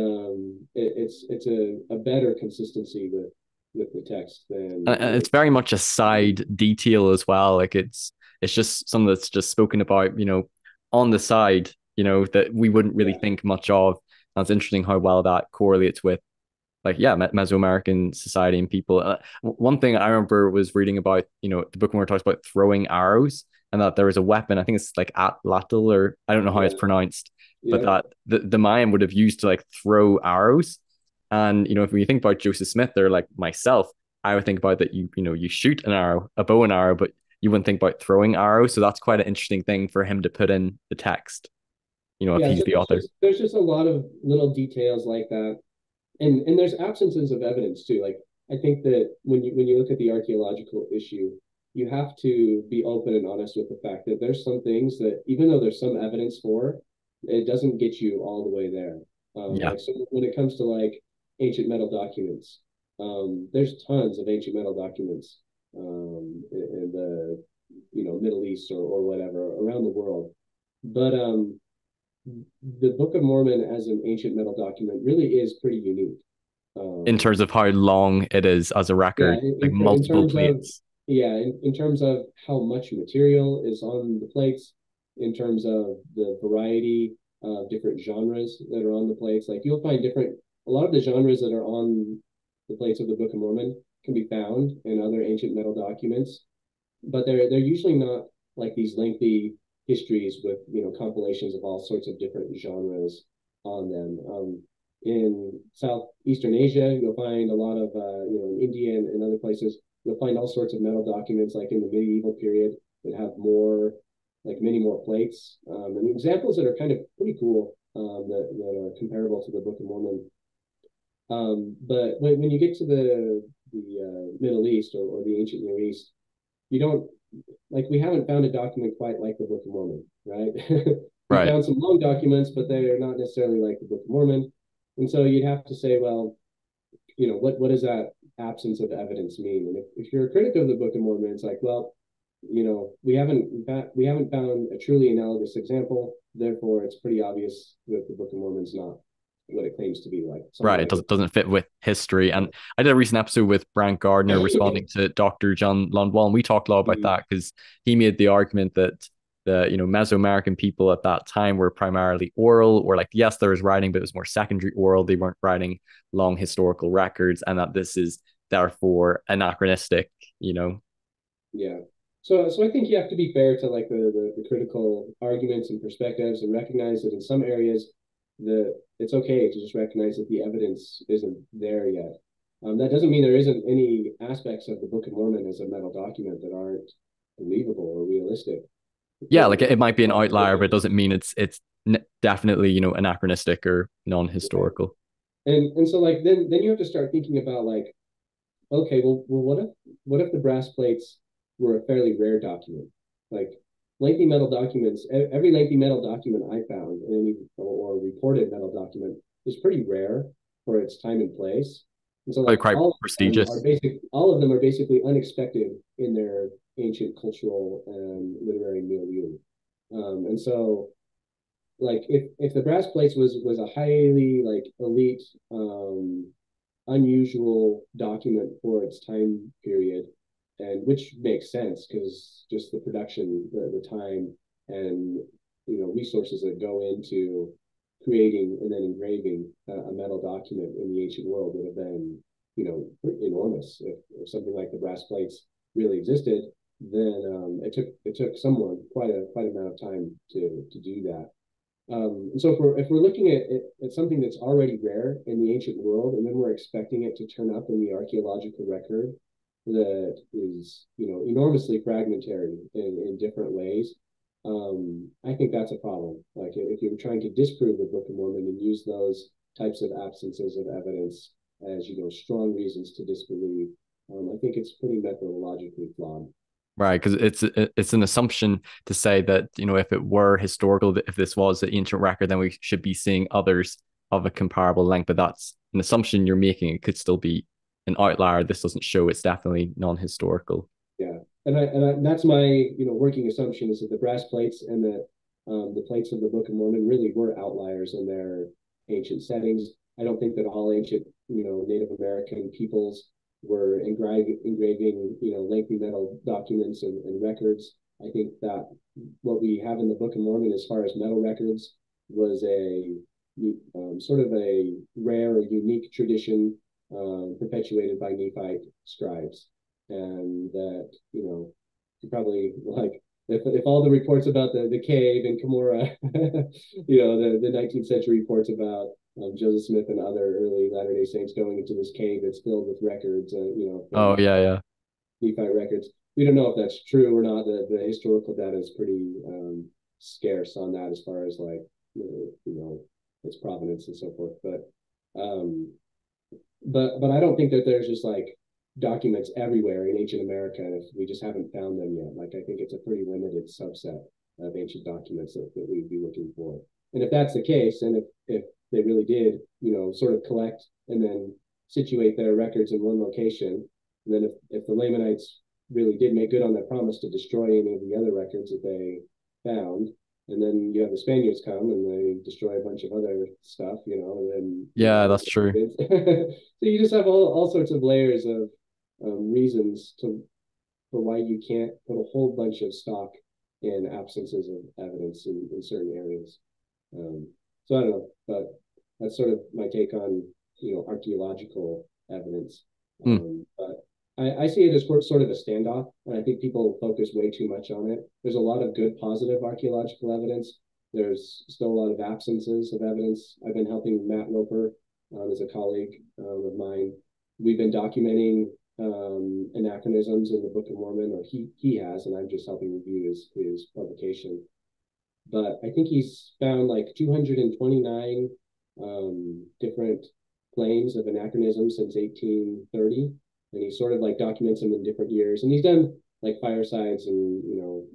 [SPEAKER 1] it's a better consistency with the text than
[SPEAKER 2] And it's very much a side detail as well. Like it's just something that's just spoken about, on the side, that we wouldn't really
[SPEAKER 1] yeah,
[SPEAKER 2] think much of. And it's interesting how well that correlates with like yeah, Mesoamerican society and people. One thing I remember was reading about, the book where it talks about throwing arrows, and that there was a weapon. I think it's like atlatl, or I don't know how it's
[SPEAKER 1] yeah,
[SPEAKER 2] pronounced, but
[SPEAKER 1] yeah,
[SPEAKER 2] that the Mayan would have used to like throw arrows. And if you think about Joseph Smith, or like myself, I would think about that you shoot an arrow, a bow and arrow, but you wouldn't think about throwing arrows. So that's quite an interesting thing for him to put in the text. If
[SPEAKER 1] yeah.
[SPEAKER 2] he's
[SPEAKER 1] So
[SPEAKER 2] the author.
[SPEAKER 1] there's just a lot of little details like that, and there's absences of evidence too. Like I think that when you look at the archaeological issue, you have to be open and honest with the fact that there's some things that even though there's some evidence for, it doesn't get you all the way there.
[SPEAKER 2] Yeah.
[SPEAKER 1] Like so when it comes to like ancient metal documents, there's tons of ancient metal documents in the Middle East or whatever around the world, but the Book of Mormon as an ancient metal document really is pretty unique.
[SPEAKER 2] In terms
[SPEAKER 1] Um,
[SPEAKER 2] of how long it is as a
[SPEAKER 1] yeah,
[SPEAKER 2] record, like
[SPEAKER 1] in
[SPEAKER 2] multiple
[SPEAKER 1] terms of
[SPEAKER 2] plates.
[SPEAKER 1] in terms of how much material is on the plates, in terms of the variety of different genres that are on the plates, like you'll find different. A lot of the genres that are on the plates of the Book of Mormon can be found in other ancient metal documents, but they're usually not like these lengthy histories with compilations of all sorts of different genres on them. In Southeastern Asia, you'll find a lot of in India and other places, you'll find all sorts of metal documents like in the medieval period that have more like many more plates and examples that are kind of pretty cool that are comparable to the Book of Mormon. But when you get to the Middle East or the ancient Near East, you don't like we haven't found a document quite like the Book of Mormon, right? We
[SPEAKER 2] Right.
[SPEAKER 1] found some long documents, but they're not necessarily like the Book of Mormon. And so you'd have to say, well, what does that absence of evidence mean? And if you're a critic of the Book of Mormon, it's like, well, we haven't found a truly analogous example. Therefore, it's pretty obvious that the Book of Mormon's not what it claims to be like. Something
[SPEAKER 2] Right. It
[SPEAKER 1] like
[SPEAKER 2] doesn't fit with history. And I did a recent episode with Brian Gardner responding
[SPEAKER 1] it.
[SPEAKER 2] to Dr. John Lundwall, and we talked a lot about that because he made the argument that the Mesoamerican people at that time were primarily oral, or like yes, there was writing, but it was more secondary oral. They weren't writing long historical records, and that this is therefore anachronistic. You know.
[SPEAKER 1] Yeah. So I think you have to be fair to like the critical arguments and perspectives and recognize that in some areas the it's okay to just recognize that the evidence isn't there yet. That doesn't mean there isn't any aspects of the Book of Mormon as a metal document that aren't believable or realistic.
[SPEAKER 2] Yeah, like it
[SPEAKER 1] There's
[SPEAKER 2] might be
[SPEAKER 1] a
[SPEAKER 2] an
[SPEAKER 1] lot of
[SPEAKER 2] outlier, but it
[SPEAKER 1] different,
[SPEAKER 2] doesn't mean it's definitely anachronistic or
[SPEAKER 1] right?
[SPEAKER 2] non-historical.
[SPEAKER 1] And so like then you have to start thinking about like okay, well, what if the brass plates were a fairly rare document? Like lengthy metal documents, every lengthy metal document I found, or reported metal document, is pretty rare for its time and place. And so,
[SPEAKER 2] Probably
[SPEAKER 1] like
[SPEAKER 2] quite prestigious.
[SPEAKER 1] all of them are basically unexpected in their ancient cultural and literary milieu. And so like if the brass plates was a highly like elite, unusual document for its time period, and which makes sense because just the production, the time, and resources that go into creating and then engraving a metal document in the ancient world would have been enormous. If something like the brass plates really existed, then it took someone quite amount of time to do that. And so if we're looking at something that's already rare in the ancient world, and then we're expecting it to turn up in the archaeological record that is enormously fragmentary in different ways, I think that's a problem. Like if you're trying to disprove the Book of Mormon and use those types of absences of evidence as strong reasons to disbelieve, I think it's pretty methodologically flawed.
[SPEAKER 2] Right, because it's an assumption to say that, if it were historical, if this was the ancient record, then we should be seeing others of a comparable length. But that's an assumption you're making. It could still be an outlier. This doesn't show it's definitely non-historical.
[SPEAKER 1] Yeah, and that's my working assumption is that the brass plates and the plates of the Book of Mormon really were outliers in their ancient settings. I don't think that all ancient Native American peoples were engraving lengthy metal documents and records. I think that what we have in the Book of Mormon as far as metal records was a sort of a rare or unique tradition perpetuated by Nephite scribes, and that you probably like if all the reports about the cave in Cumorah, the 19th century reports about Joseph Smith and other early Latter Day Saints going into this cave that's filled with records,
[SPEAKER 2] Oh,
[SPEAKER 1] from
[SPEAKER 2] yeah, yeah.
[SPEAKER 1] Nephite records. We don't know if that's true or not. The historical data is pretty scarce on that as far as like its provenance and so forth. Um, but I don't think that there's just like documents everywhere in ancient America if we just haven't found them yet. Like I think it's a pretty limited subset of ancient documents that we'd be looking for. And if that's the case, and if they really did, sort of collect and then situate their records in one location, and then if the Lamanites really did make good on their promise to destroy any of the other records that they found, and then you have the Spaniards come and they destroy a bunch of other stuff, and then
[SPEAKER 2] Yeah, that's true.
[SPEAKER 1] so you just have all sorts of layers of reasons for why you can't put a whole bunch of stock in absences of evidence in certain areas. So I don't know, but that's sort of my take on archaeological evidence.
[SPEAKER 2] Hmm.
[SPEAKER 1] But I see it as sort of a standoff, and I think people focus way too much on it. There's a lot of good, positive archaeological evidence. There's still a lot of absences of evidence. I've been helping Matt Roper as a colleague of mine. We've been documenting anachronisms in the Book of Mormon, or he has, and I'm just helping review his publication. But I think he's found like 229 different claims of anachronism since 1830, and he sort of like documents them in different years. And he's done like firesides and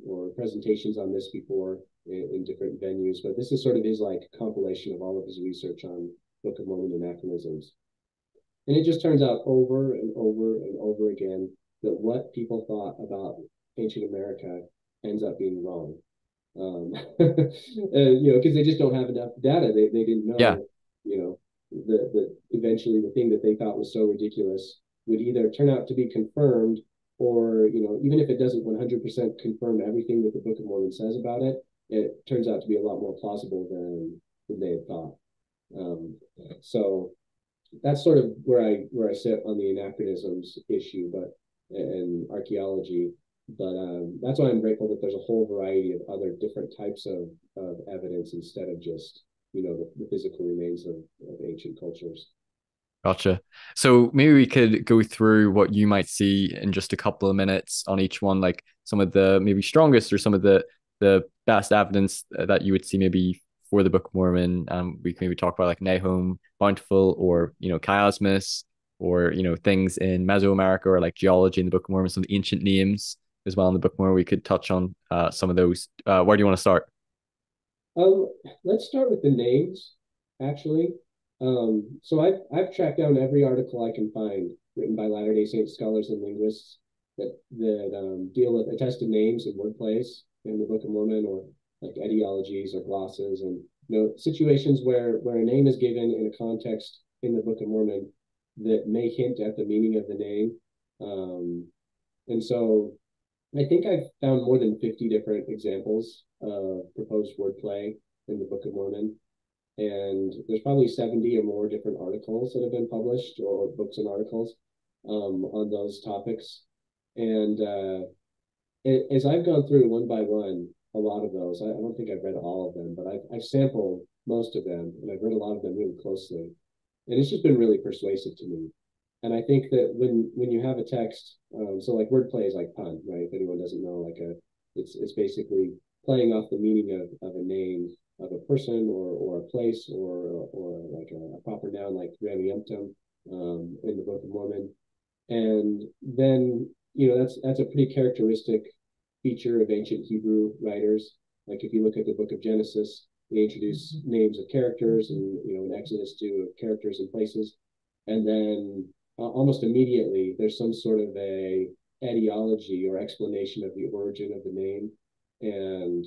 [SPEAKER 1] or presentations on this before in different venues. But this is sort of his like compilation of all of his research on Book of Mormon anachronisms. And it just turns out over and over and over again that what people thought about ancient America ends up being wrong. Because they just don't have enough data. They didn't
[SPEAKER 2] Yeah.
[SPEAKER 1] know, the eventually the thing that they thought was so ridiculous would either turn out to be confirmed, or even if it doesn't 100% confirm everything that the Book of Mormon says about it, it turns out to be a lot more plausible than they had thought. So that's sort of where I sit on the anachronisms issue, but and archaeology. But that's why I'm grateful that there's a whole variety of other different types of evidence instead of just the physical remains of ancient cultures.
[SPEAKER 2] Gotcha. So maybe we could go through what you might see in just a couple of minutes on each one, like some of the maybe strongest or some of the best evidence that you would see maybe for the Book of Mormon. We can maybe talk about like Nahum, Bountiful, or Chiasmus, or things in Mesoamerica, or like geology in the Book of Mormon, some of the ancient names as well in the Book of Mormon. We could touch on some of those. Where do you want to start?
[SPEAKER 1] Um, let's start with the names, actually. So I've tracked down every article I can find written by Latter Day Saint scholars and linguists that deal with attested names and wordplays in the Book of Mormon, or like etiologies or glosses. And situations where a name is given in a context in the Book of Mormon that may hint at the meaning of the name. And so I think I've found more than 50 different examples of proposed wordplay in the Book of Mormon. And there's probably 70 or more different articles that have been published, or books and articles on those topics. And as I've gone through one by one, a lot of those, I don't think I've read all of them, but I've sampled most of them, and I've read a lot of them really closely. And it's just been really persuasive to me. And I think that when you have a text, so like wordplay is like pun, right? If anyone doesn't know, it's basically playing off the meaning of a name of a person or a place or like a proper noun like Ramiumptum in the Book of Mormon. And then that's a pretty characteristic feature of ancient Hebrew writers. Like if you look at the Book of Genesis, they introduce names of characters, and in Exodus too, of characters and places, and then almost immediately there's some sort of a etiology or explanation of the origin of the name, and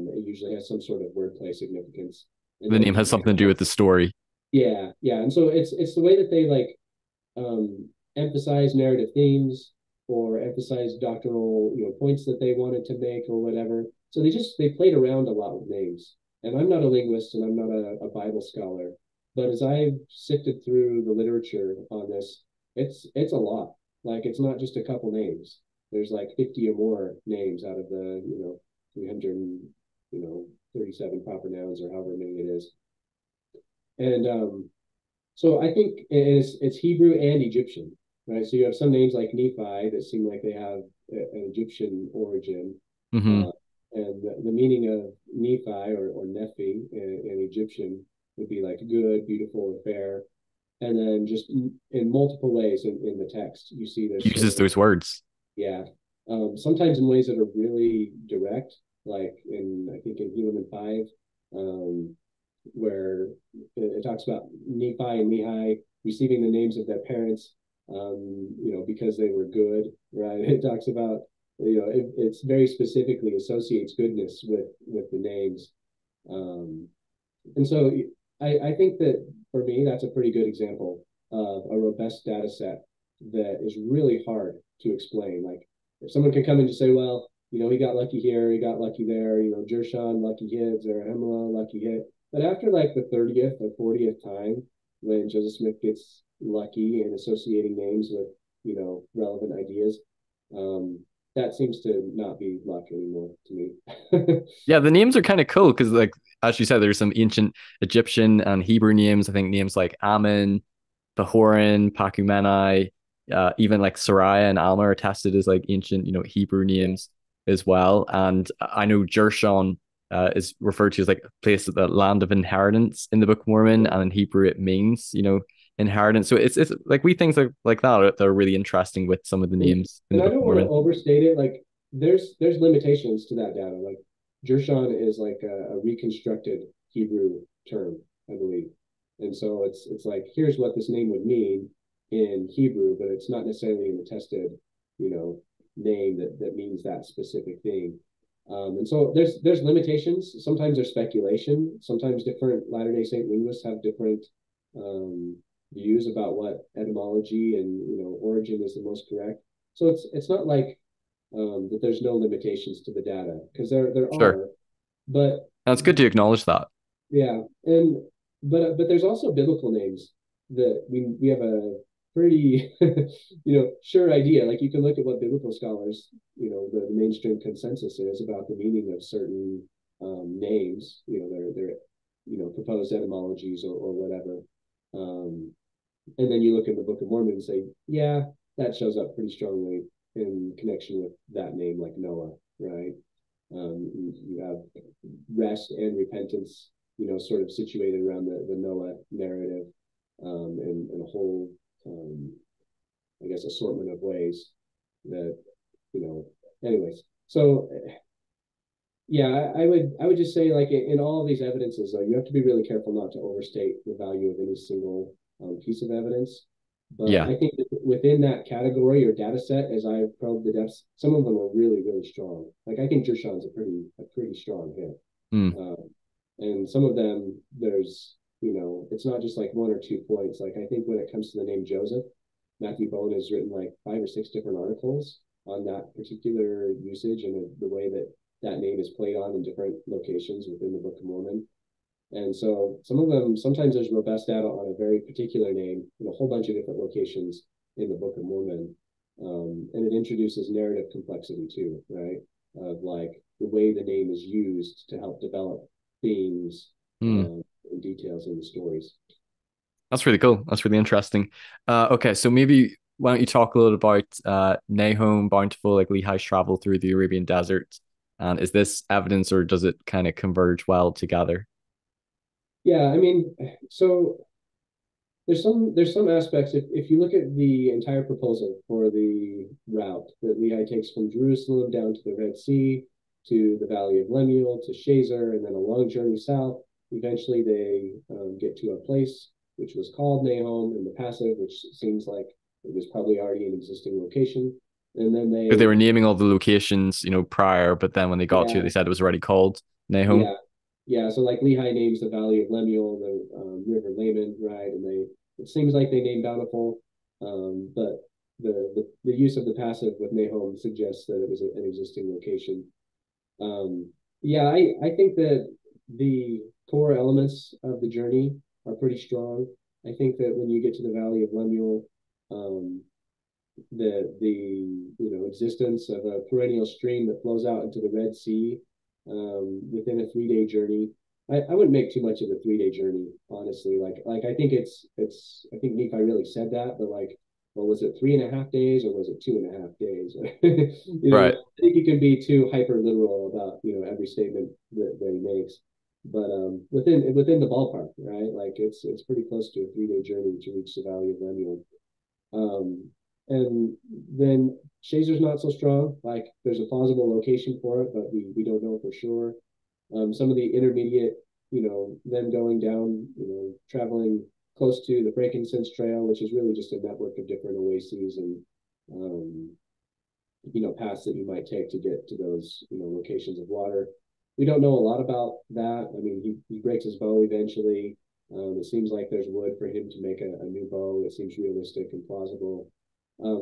[SPEAKER 1] it usually has some sort of wordplay significance. And
[SPEAKER 2] The name
[SPEAKER 1] then
[SPEAKER 2] has something to do with the story.
[SPEAKER 1] yeah, and so it's the way that they like emphasize narrative themes or emphasize doctrinal points that they wanted to make or whatever. So they played around a lot with names. And I'm not a linguist and I'm not a Bible scholar, but as I've sifted through the literature on this, it's a lot. Like it's not just a couple names. There's like 50 or more names out of the 300 37 proper nouns or however many it is. And so I think it's Hebrew and Egyptian, right? So you have some names like Nephi that seem like they have an Egyptian origin,
[SPEAKER 2] Mm-hmm.
[SPEAKER 1] uh, and the meaning of Nephi or Nephi in Egyptian would be like good, beautiful, or fair. And then just in multiple ways in the text, you see there's sort
[SPEAKER 2] Uses
[SPEAKER 1] of,
[SPEAKER 2] those words.
[SPEAKER 1] yeah, sometimes in ways that are really direct, like I think in Helaman 5, um, where it talks about Nephi and Lehi receiving the names of their parents, because they were good, right? It talks about, it's very specifically associates goodness with the names. Um, and so I think that for me, that's a pretty good example of a robust data set that is really hard to explain. Like if someone can come and just say, well, he got lucky here, he got lucky there, Jershon, lucky hit, Zarahemla, lucky hit. But after like the 30th or 40th time, when Joseph Smith gets lucky and associating names with, relevant ideas, um, that seems to not be luck anymore to me.
[SPEAKER 2] Yeah, the names are kind of cool because, like, as you said, there's some ancient Egyptian and Hebrew names. I think names like Ammon, Pahoran, Pakumenai, even like Sariah and Alma are tested as like ancient, Hebrew
[SPEAKER 1] Yeah.
[SPEAKER 2] names as well. And I know Jershon is referred to as like a place of the land of inheritance in the Book of Mormon, and in Hebrew it means, inheritance. So it's like we things like that are really interesting with some of the
[SPEAKER 1] And,
[SPEAKER 2] names in the
[SPEAKER 1] and I
[SPEAKER 2] Book of
[SPEAKER 1] don't want to
[SPEAKER 2] Mormon.
[SPEAKER 1] overstate it. Like there's limitations to that data. Like Jershon is like a reconstructed Hebrew term, I believe. And so it's like here's what this name would mean in Hebrew, but it's not necessarily an attested, name that means that specific thing. And so there's limitations. Sometimes there's speculation. Sometimes different Latter-day Saint linguists have different um, views about what etymology and origin is the most correct. So it's not like that there's no limitations to the data, because there
[SPEAKER 2] Sure.
[SPEAKER 1] are, but
[SPEAKER 2] And it's good to acknowledge that.
[SPEAKER 1] yeah, and but there's also biblical names that we have a pretty sure idea. Like you can look at what biblical scholars, the mainstream consensus is about the meaning of certain names, their proposed etymologies or whatever. Um, and then you look in the Book of Mormon and say, yeah, that shows up pretty strongly in connection with that name, like Noah, right? You have rest and repentance, sort of situated around the Noah narrative, in a whole, I guess, assortment of ways that, anyways. So yeah, I would just say like in all of these evidences, though, you have to be really careful not to overstate the value of any single piece of evidence. But
[SPEAKER 2] Yeah.
[SPEAKER 1] I think that within that category or data set, as I've probed the depths, some of them are really, really strong. Like I think Jershon's a pretty strong hit.
[SPEAKER 2] Mm.
[SPEAKER 1] Um, And some of them, there's, it's not just like one or 2 points. Like I think when it comes to the name Joseph, Matthew Bowen has written like 5 or 6 different articles on that particular usage and the way that that name is played on in different locations within the Book of Mormon. And so some of them, sometimes there's robust data on a very particular name in a whole bunch of different locations in the Book of Mormon. And it introduces narrative complexity too, right? Of like the way the name is used to help develop themes
[SPEAKER 2] Hmm.
[SPEAKER 1] and details in the stories.
[SPEAKER 2] That's really cool. That's really interesting. Okay, so maybe why don't you talk a little about Nahum, Bountiful, like Lehi's travel through the Arabian desert, and is this evidence or does it kind of converge well together?
[SPEAKER 1] Yeah, I mean, so there's some aspects. If you look at the entire proposal for the route that Lehi takes from Jerusalem down to the Red Sea, to the Valley of Lemuel, to Shazer, and then a long journey south, eventually they get to a place which was called Nahom in the passive, which seems like it was probably already an existing location. And then
[SPEAKER 2] Because they
[SPEAKER 1] they,
[SPEAKER 2] were naming all the locations, prior, but then when they got to it,
[SPEAKER 1] yeah,
[SPEAKER 2] they said it was already called Nahum.
[SPEAKER 1] yeah, yeah. So like Lehi names the Valley of Lemuel, the River Laman, right? And it seems like they named Bountiful, but the use of the passive with Nahom suggests that it was an existing location. Yeah, I think that the core elements of the journey are pretty strong. I think that when you get to the Valley of Lemuel, um, the existence of a perennial stream that flows out into the Red Sea within a 3 day journey. I wouldn't make too much of a 3 day journey, honestly. Like I think it's I think Nephi really said that, but like, well, was it 3.5 days or was it 2.5 days?
[SPEAKER 2] Right.
[SPEAKER 1] I think you can be too hyper literal about every statement that he makes. But within the ballpark, right? Like it's pretty close to a 3 day journey to reach the Valley of Lemuel. Um, and then Shazer's not so strong. Like there's a plausible location for it, but we don't know for sure. Some of the intermediate, them going down, traveling close to the frankincense trail, which is really just a network of different oases and um, paths that you might take to get to those, locations of water. We don't know a lot about that. I mean, he breaks his bow eventually. It seems like there's wood for him to make a new bow. It seems realistic and plausible.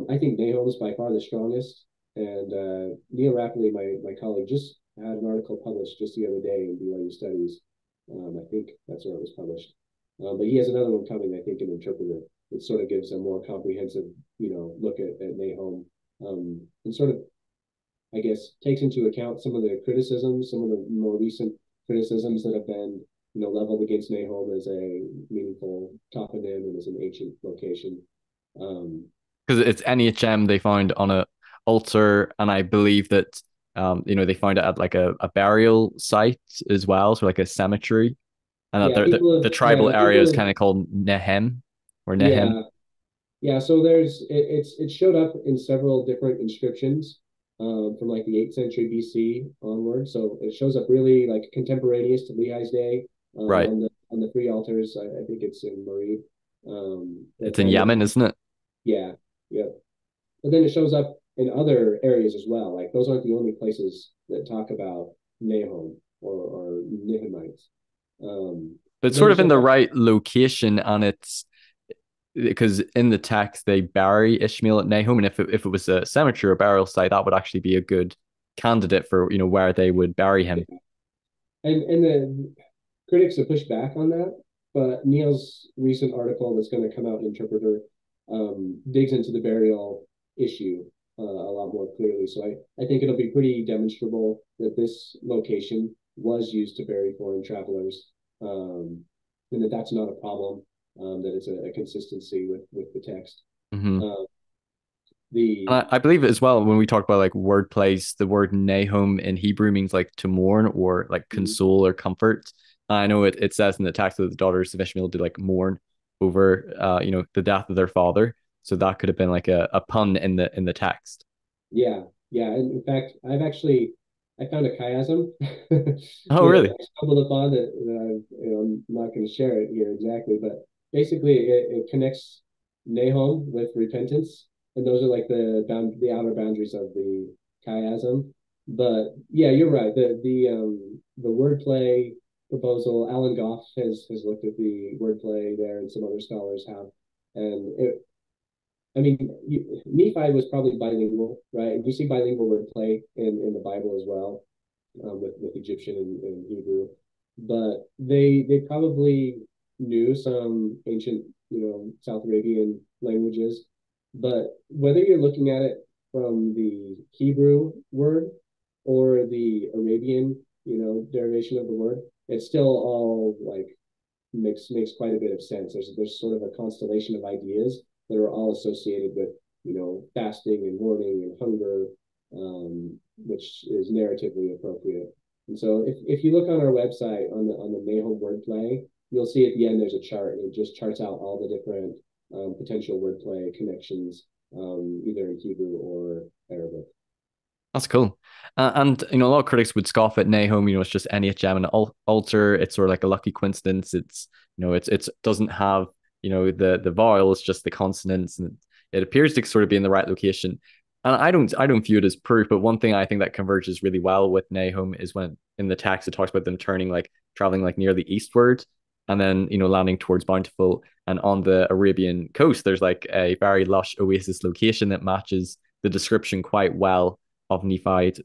[SPEAKER 1] I think Nahom's by far the strongest. And Neil Rapley, my colleague, just had an article published just the other day in BYU Studies. I think that's where it was published. But he has another one coming, I think, in Interpreter. It sort of gives a more comprehensive, look at Nahom and sort of, I guess, takes into account some of the criticisms, some of the more recent criticisms that have been, leveled against Nahom as a meaningful toponym and as an ancient location. Um,
[SPEAKER 2] Because it's NHM they found on a altar, and I believe that they found it at like a burial site as well, so like a cemetery, and that
[SPEAKER 1] yeah,
[SPEAKER 2] the tribal area is kind of called Nehem or Nehem.
[SPEAKER 1] yeah, yeah. So it showed up in several different inscriptions from like the 8th century BC onward. So it shows up really like contemporaneous to Lehi's day
[SPEAKER 2] Right.
[SPEAKER 1] on the three altars. I think it's in Marib.
[SPEAKER 2] It's in
[SPEAKER 1] And
[SPEAKER 2] Yemen, isn't it?
[SPEAKER 1] yeah, yeah. But then it shows up in other areas as well. Like those aren't the only places that talk about Nahom or Nihamites. Um,
[SPEAKER 2] But it's
[SPEAKER 1] then
[SPEAKER 2] sort
[SPEAKER 1] it
[SPEAKER 2] of in
[SPEAKER 1] shows
[SPEAKER 2] the
[SPEAKER 1] up,
[SPEAKER 2] right location, and it's because in the text they bury Ishmael at Nahum, and if it was a cemetery or burial site, that would actually be a good candidate for where they would bury him.
[SPEAKER 1] and the critics have pushed back on that. But Neil's recent article that's going to come out in Interpreter digs into the burial issue a lot more clearly. So I think it'll be pretty demonstrable that this location was used to bury foreign travelers, and that that's not a problem. That it's a consistency with the text.
[SPEAKER 2] Mm-hmm.
[SPEAKER 1] Uh, the
[SPEAKER 2] And I believe as well when we talk about like word plays, the word Nahum in Hebrew means like to mourn or like console or comfort. I know it says in the text that the daughters of Ishmael did like mourn over the death of their father. So that could have been like a pun in the text.
[SPEAKER 1] Yeah, yeah. And in fact, I found a chiasm
[SPEAKER 2] Oh,
[SPEAKER 1] that
[SPEAKER 2] really?
[SPEAKER 1] I stumbled upon that I'm not going to share it here exactly, but basically it connects Nahum with repentance, and those are like the outer boundaries of the chiasm. But yeah, you're right. The wordplay proposal. Alan Goff has looked at the wordplay there, and some other scholars have. And I mean, Nephi was probably bilingual, right? We see bilingual wordplay in the Bible as well, with Egyptian and Hebrew, but they probably knew some ancient, South Arabian languages. But whether you're looking at it from the Hebrew word or the Arabian, derivation of the word, it's still all like makes quite a bit of sense. There's sort of a constellation of ideas that are all associated with fasting and mourning and hunger, which is narratively appropriate. And so if you look on our website on the Nahum wordplay, you'll see at the end there's a chart, and it just charts out all the different potential wordplay connections, either in Hebrew or Arabic.
[SPEAKER 2] That's cool. And a lot of critics would scoff at Nahum. It's just NHM and altar. It's sort of like a lucky coincidence. It's doesn't have the vowels, just the consonants, and it appears to sort of be in the right location. And I don't view it as proof, but one thing I think that converges really well with Nahum is when in the text it talks about them traveling like near the eastward, and then landing towards Bountiful, and on the Arabian coast there's like a very lush oasis location that matches the description quite well of Nephite,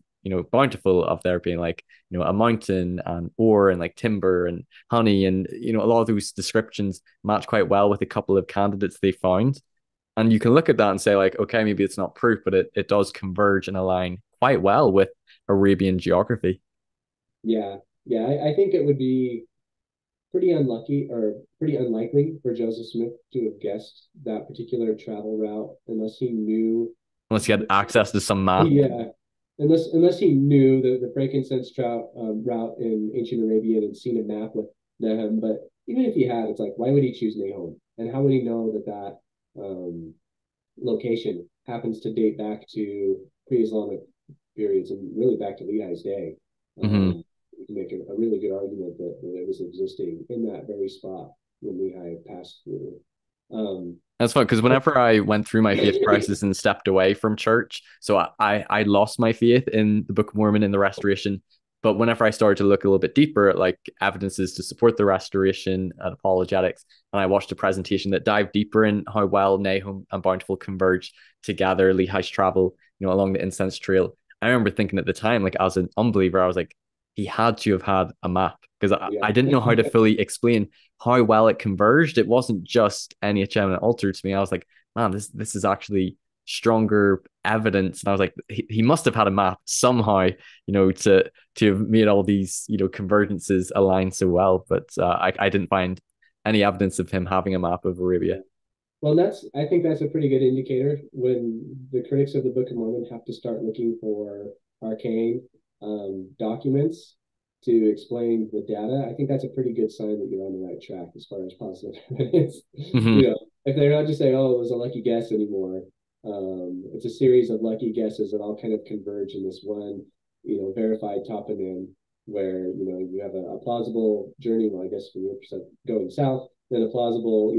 [SPEAKER 2] Bountiful, of there being like, a mountain and ore and like timber and honey. And, a lot of those descriptions match quite well with a couple of candidates they found. And you can look at that and say, like, okay, maybe it's not proof, but it does converge and align quite well with Arabian geography.
[SPEAKER 1] Yeah, yeah, I think it would be pretty unlucky or pretty unlikely for Joseph Smith to have guessed that particular travel route unless he knew.
[SPEAKER 2] Unless you had access to some map.
[SPEAKER 1] Yeah, unless he knew the frankincense trout route in ancient Arabia and seen a map with Nahum. But even if he had, it's like, why would he choose Nahum? And how would he know that location happens to date back to pre-Islamic periods and really back to Lehi's day?
[SPEAKER 2] Mm-hmm.
[SPEAKER 1] You can make a really good argument that it was existing in that very spot when Lehi passed through.
[SPEAKER 2] That's fun because whenever I went through my faith crisis and stepped away from church, so I lost my faith in the Book of Mormon in the Restoration. But whenever I started to look a little bit deeper at like evidences to support the Restoration and apologetics, and I watched a presentation that dived deeper in how well Nahum and Bountiful converge together, Lehi's travel, along the incense trail. I remember thinking at the time, like as an unbeliever, I was like, he had to have had a map because
[SPEAKER 1] Yeah.
[SPEAKER 2] I didn't know how to fully explain how well it converged. It wasn't just NHM and Alter to me. I was like, man, this is actually stronger evidence. And I was like, he must have had a map somehow, to have made all these, convergences align so well. But I didn't find any evidence of him having a map of Arabia.
[SPEAKER 1] Well, I think that's a pretty good indicator when the critics of the Book of Mormon have to start looking for arcane documents to explain the data. I think that's a pretty good sign that you're on the right track as far as positive evidence.
[SPEAKER 2] Mm-hmm.
[SPEAKER 1] If they're not just saying, "Oh, it was a lucky guess" anymore, it's a series of lucky guesses that all kind of converge in this one, verified toponym where you have a plausible journey. Well, I guess from your perspective, going south, then a plausible,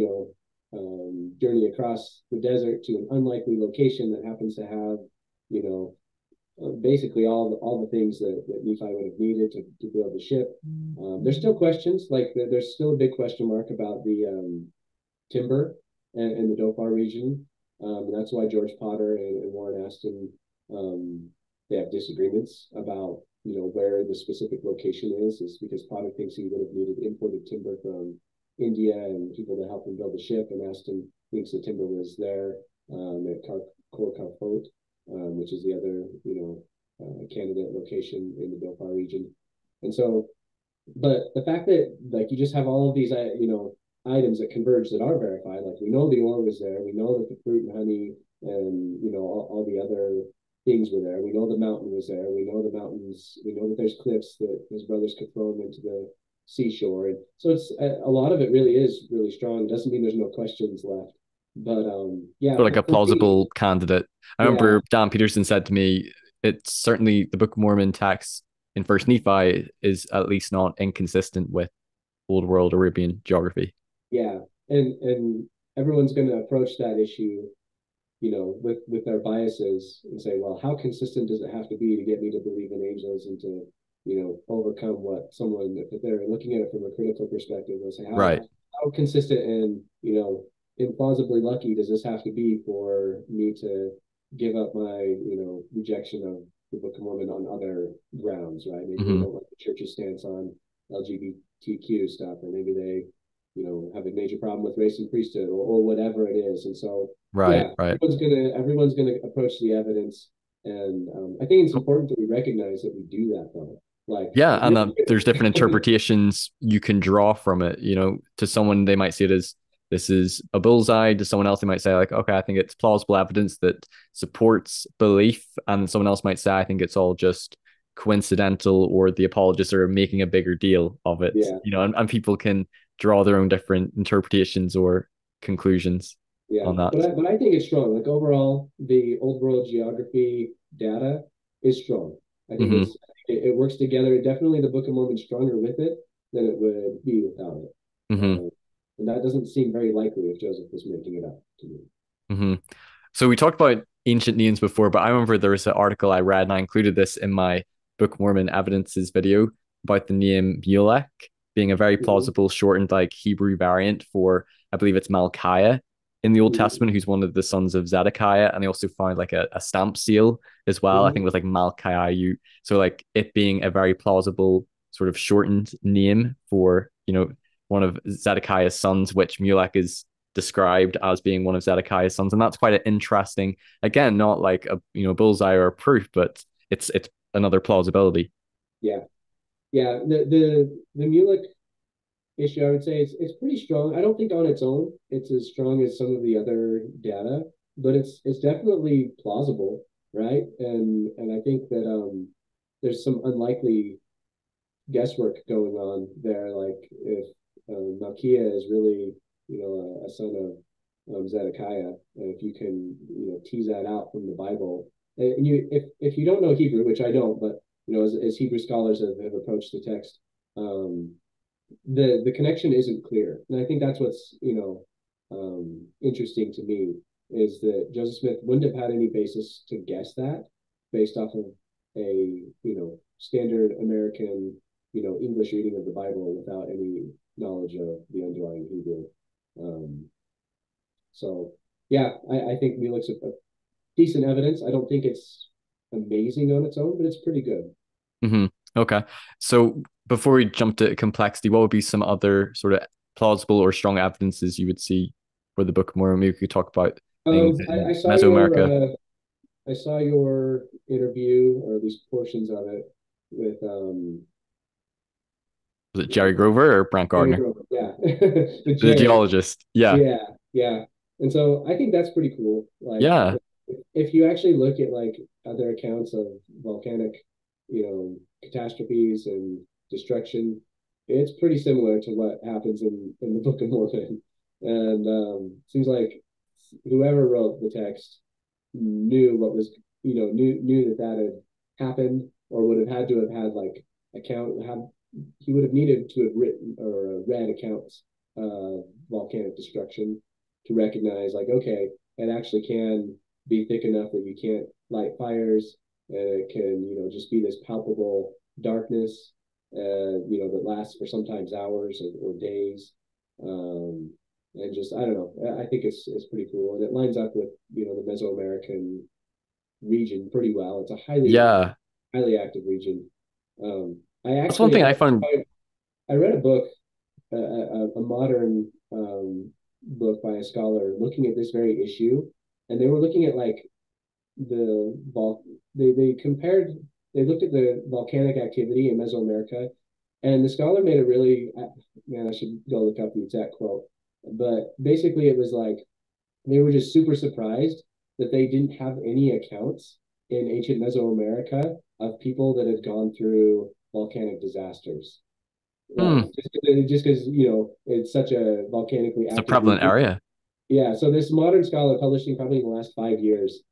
[SPEAKER 1] journey across the desert to an unlikely location that happens to have, you know, basically all the things that Nephi would have needed to build the ship. There's still questions, like there's still a big question mark about the timber and the Dhofar region. And that's why George Potter and Warren Aston, they have disagreements about where the specific location is because Potter thinks he would have needed imported timber from India and people to help him build the ship, and Aston thinks the timber was there at Kor Karfot, which is the other candidate location in the Dhofar region. And so, but the fact that like you just have all of these items that converge that are verified, like we know the ore was there, we know that the fruit and honey and all the other things were there, we know the mountain was there, we know the mountains, we know that there's cliffs that his brothers could throw him into the seashore. And so it's a lot of it really is really strong. It doesn't mean there's no questions left, but yeah,
[SPEAKER 2] For like a
[SPEAKER 1] for me,
[SPEAKER 2] plausible candidate. I
[SPEAKER 1] yeah,
[SPEAKER 2] remember Dan Peterson said to me, it's certainly the Book of Mormon text in First Nephi is at least not inconsistent with Old World Arabian geography.
[SPEAKER 1] yeah, and everyone's going to approach that issue with their biases and say, well, how consistent does it have to be to get me to believe in angels and to overcome what someone, if they're looking at it from a critical perspective, they'll say,
[SPEAKER 2] Right.
[SPEAKER 1] how consistent and, implausibly lucky does this have to be for me to give up my, rejection of the Book of Mormon on other grounds, right? Maybe they
[SPEAKER 2] Hmm.
[SPEAKER 1] don't like the church's stance on LGBTQ stuff, or maybe they, have a major problem with race and priesthood, or whatever it is. And so,
[SPEAKER 2] Right.
[SPEAKER 1] yeah,
[SPEAKER 2] Right.
[SPEAKER 1] everyone's gonna approach the evidence, and I think it's important that we recognize that we do that though. Like,
[SPEAKER 2] Yeah,
[SPEAKER 1] if
[SPEAKER 2] and
[SPEAKER 1] you're
[SPEAKER 2] there's different interpretations you can draw from it. To someone they might see it as this is a bullseye. To someone else, they might say like, okay, I think it's plausible evidence that supports belief, and someone else might say, I think it's all just coincidental, or the apologists are making a bigger deal of it.
[SPEAKER 1] yeah,
[SPEAKER 2] And people can draw their own different interpretations or conclusions
[SPEAKER 1] yeah,
[SPEAKER 2] on that.
[SPEAKER 1] but I think it's strong. Like overall, the old world geography data is strong. I think
[SPEAKER 2] Hmm.
[SPEAKER 1] it works together. Definitely, the Book of Mormon stronger with it than it would be without it.
[SPEAKER 2] Hmm.
[SPEAKER 1] And that doesn't seem very likely if Joseph was making it up to me.
[SPEAKER 2] Hmm. So we talked about ancient names before, but I remember there was an article I read, and I included this in my Book of Mormon Evidences video about the name Mulek being a very
[SPEAKER 1] Mm-hmm.
[SPEAKER 2] plausible shortened like Hebrew variant for, I believe it's Malchiah in the Old
[SPEAKER 1] Mm-hmm.
[SPEAKER 2] Testament, who's one of the sons of Zedekiah, and they also found like a stamp seal as well. I think
[SPEAKER 1] Mm-hmm.
[SPEAKER 2] with like Malchiah. So like it being a very plausible sort of shortened name for one of Zedekiah's sons, which Mulek is described as being one of Zedekiah's sons, and that's quite an interesting. Again, not like a bullseye or a proof, but it's another plausibility.
[SPEAKER 1] Yeah, yeah. The Mulek issue, I would say it's pretty strong. I don't think on its own it's as strong as some of the other data, but it's definitely plausible, right? And I think that there's some unlikely guesswork going on there. Like if Malkia is really a son of Zedekiah, and if you can tease that out from the Bible, and you if you don't know Hebrew, which I don't, but as Hebrew scholars have approached the text, um, the connection isn't clear, and I think that's what's interesting to me is that Joseph Smith wouldn't have had any basis to guess that based off of a standard American English reading of the Bible without any knowledge of the underlying Hebrew. Um, so yeah, I think Neelix a decent evidence. I don't think it's amazing on its own, but it's pretty good.
[SPEAKER 2] Hmm. Okay, so before we jump to complexity, what would be some other sort of plausible or strong evidences you would see for the Book of Mormon? Maybe we could talk about things
[SPEAKER 1] I
[SPEAKER 2] in
[SPEAKER 1] saw
[SPEAKER 2] Mesoamerica.
[SPEAKER 1] I saw your interview, or at least portions of it, with
[SPEAKER 2] Was it Jerry Grover or Brant
[SPEAKER 1] Jerry
[SPEAKER 2] Gardner?
[SPEAKER 1] Grover. Yeah, with
[SPEAKER 2] The
[SPEAKER 1] Jerry.
[SPEAKER 2] geologist. Yeah.
[SPEAKER 1] Yeah, yeah. And so I think that's pretty cool. Like
[SPEAKER 2] Yeah.
[SPEAKER 1] if you actually look at like other accounts of volcanic, catastrophes and destruction, it's pretty similar to what happens in the Book of Mormon. And seems like whoever wrote the text knew what was, knew that that had happened, or would have had to have had like account have he would have needed to have written or read accounts of volcanic destruction to recognize like, okay, it actually can be thick enough that you can't light fires, and it can just be this palpable darkness that lasts for sometimes hours or days. And just I don't know, I think it's pretty cool, and it lines up with the Mesoamerican region pretty well. It's a
[SPEAKER 2] Yeah.
[SPEAKER 1] highly active region. I
[SPEAKER 2] That's one
[SPEAKER 1] actually
[SPEAKER 2] thing I found.
[SPEAKER 1] I read a book, a modern book by a scholar looking at this very issue, and they were looking at like the vol they compared they looked at the volcanic activity in Mesoamerica, and the scholar made a really man, I should go look up the exact quote, but basically it was like they were just super surprised that they didn't have any accounts in ancient Mesoamerica of people that had gone through volcanic disasters. Like
[SPEAKER 2] Hmm,
[SPEAKER 1] just because it's such a volcanically
[SPEAKER 2] it's a
[SPEAKER 1] active
[SPEAKER 2] prevalent
[SPEAKER 1] region.
[SPEAKER 2] area.
[SPEAKER 1] Yeah, so this modern scholar published in probably in the last 5 years,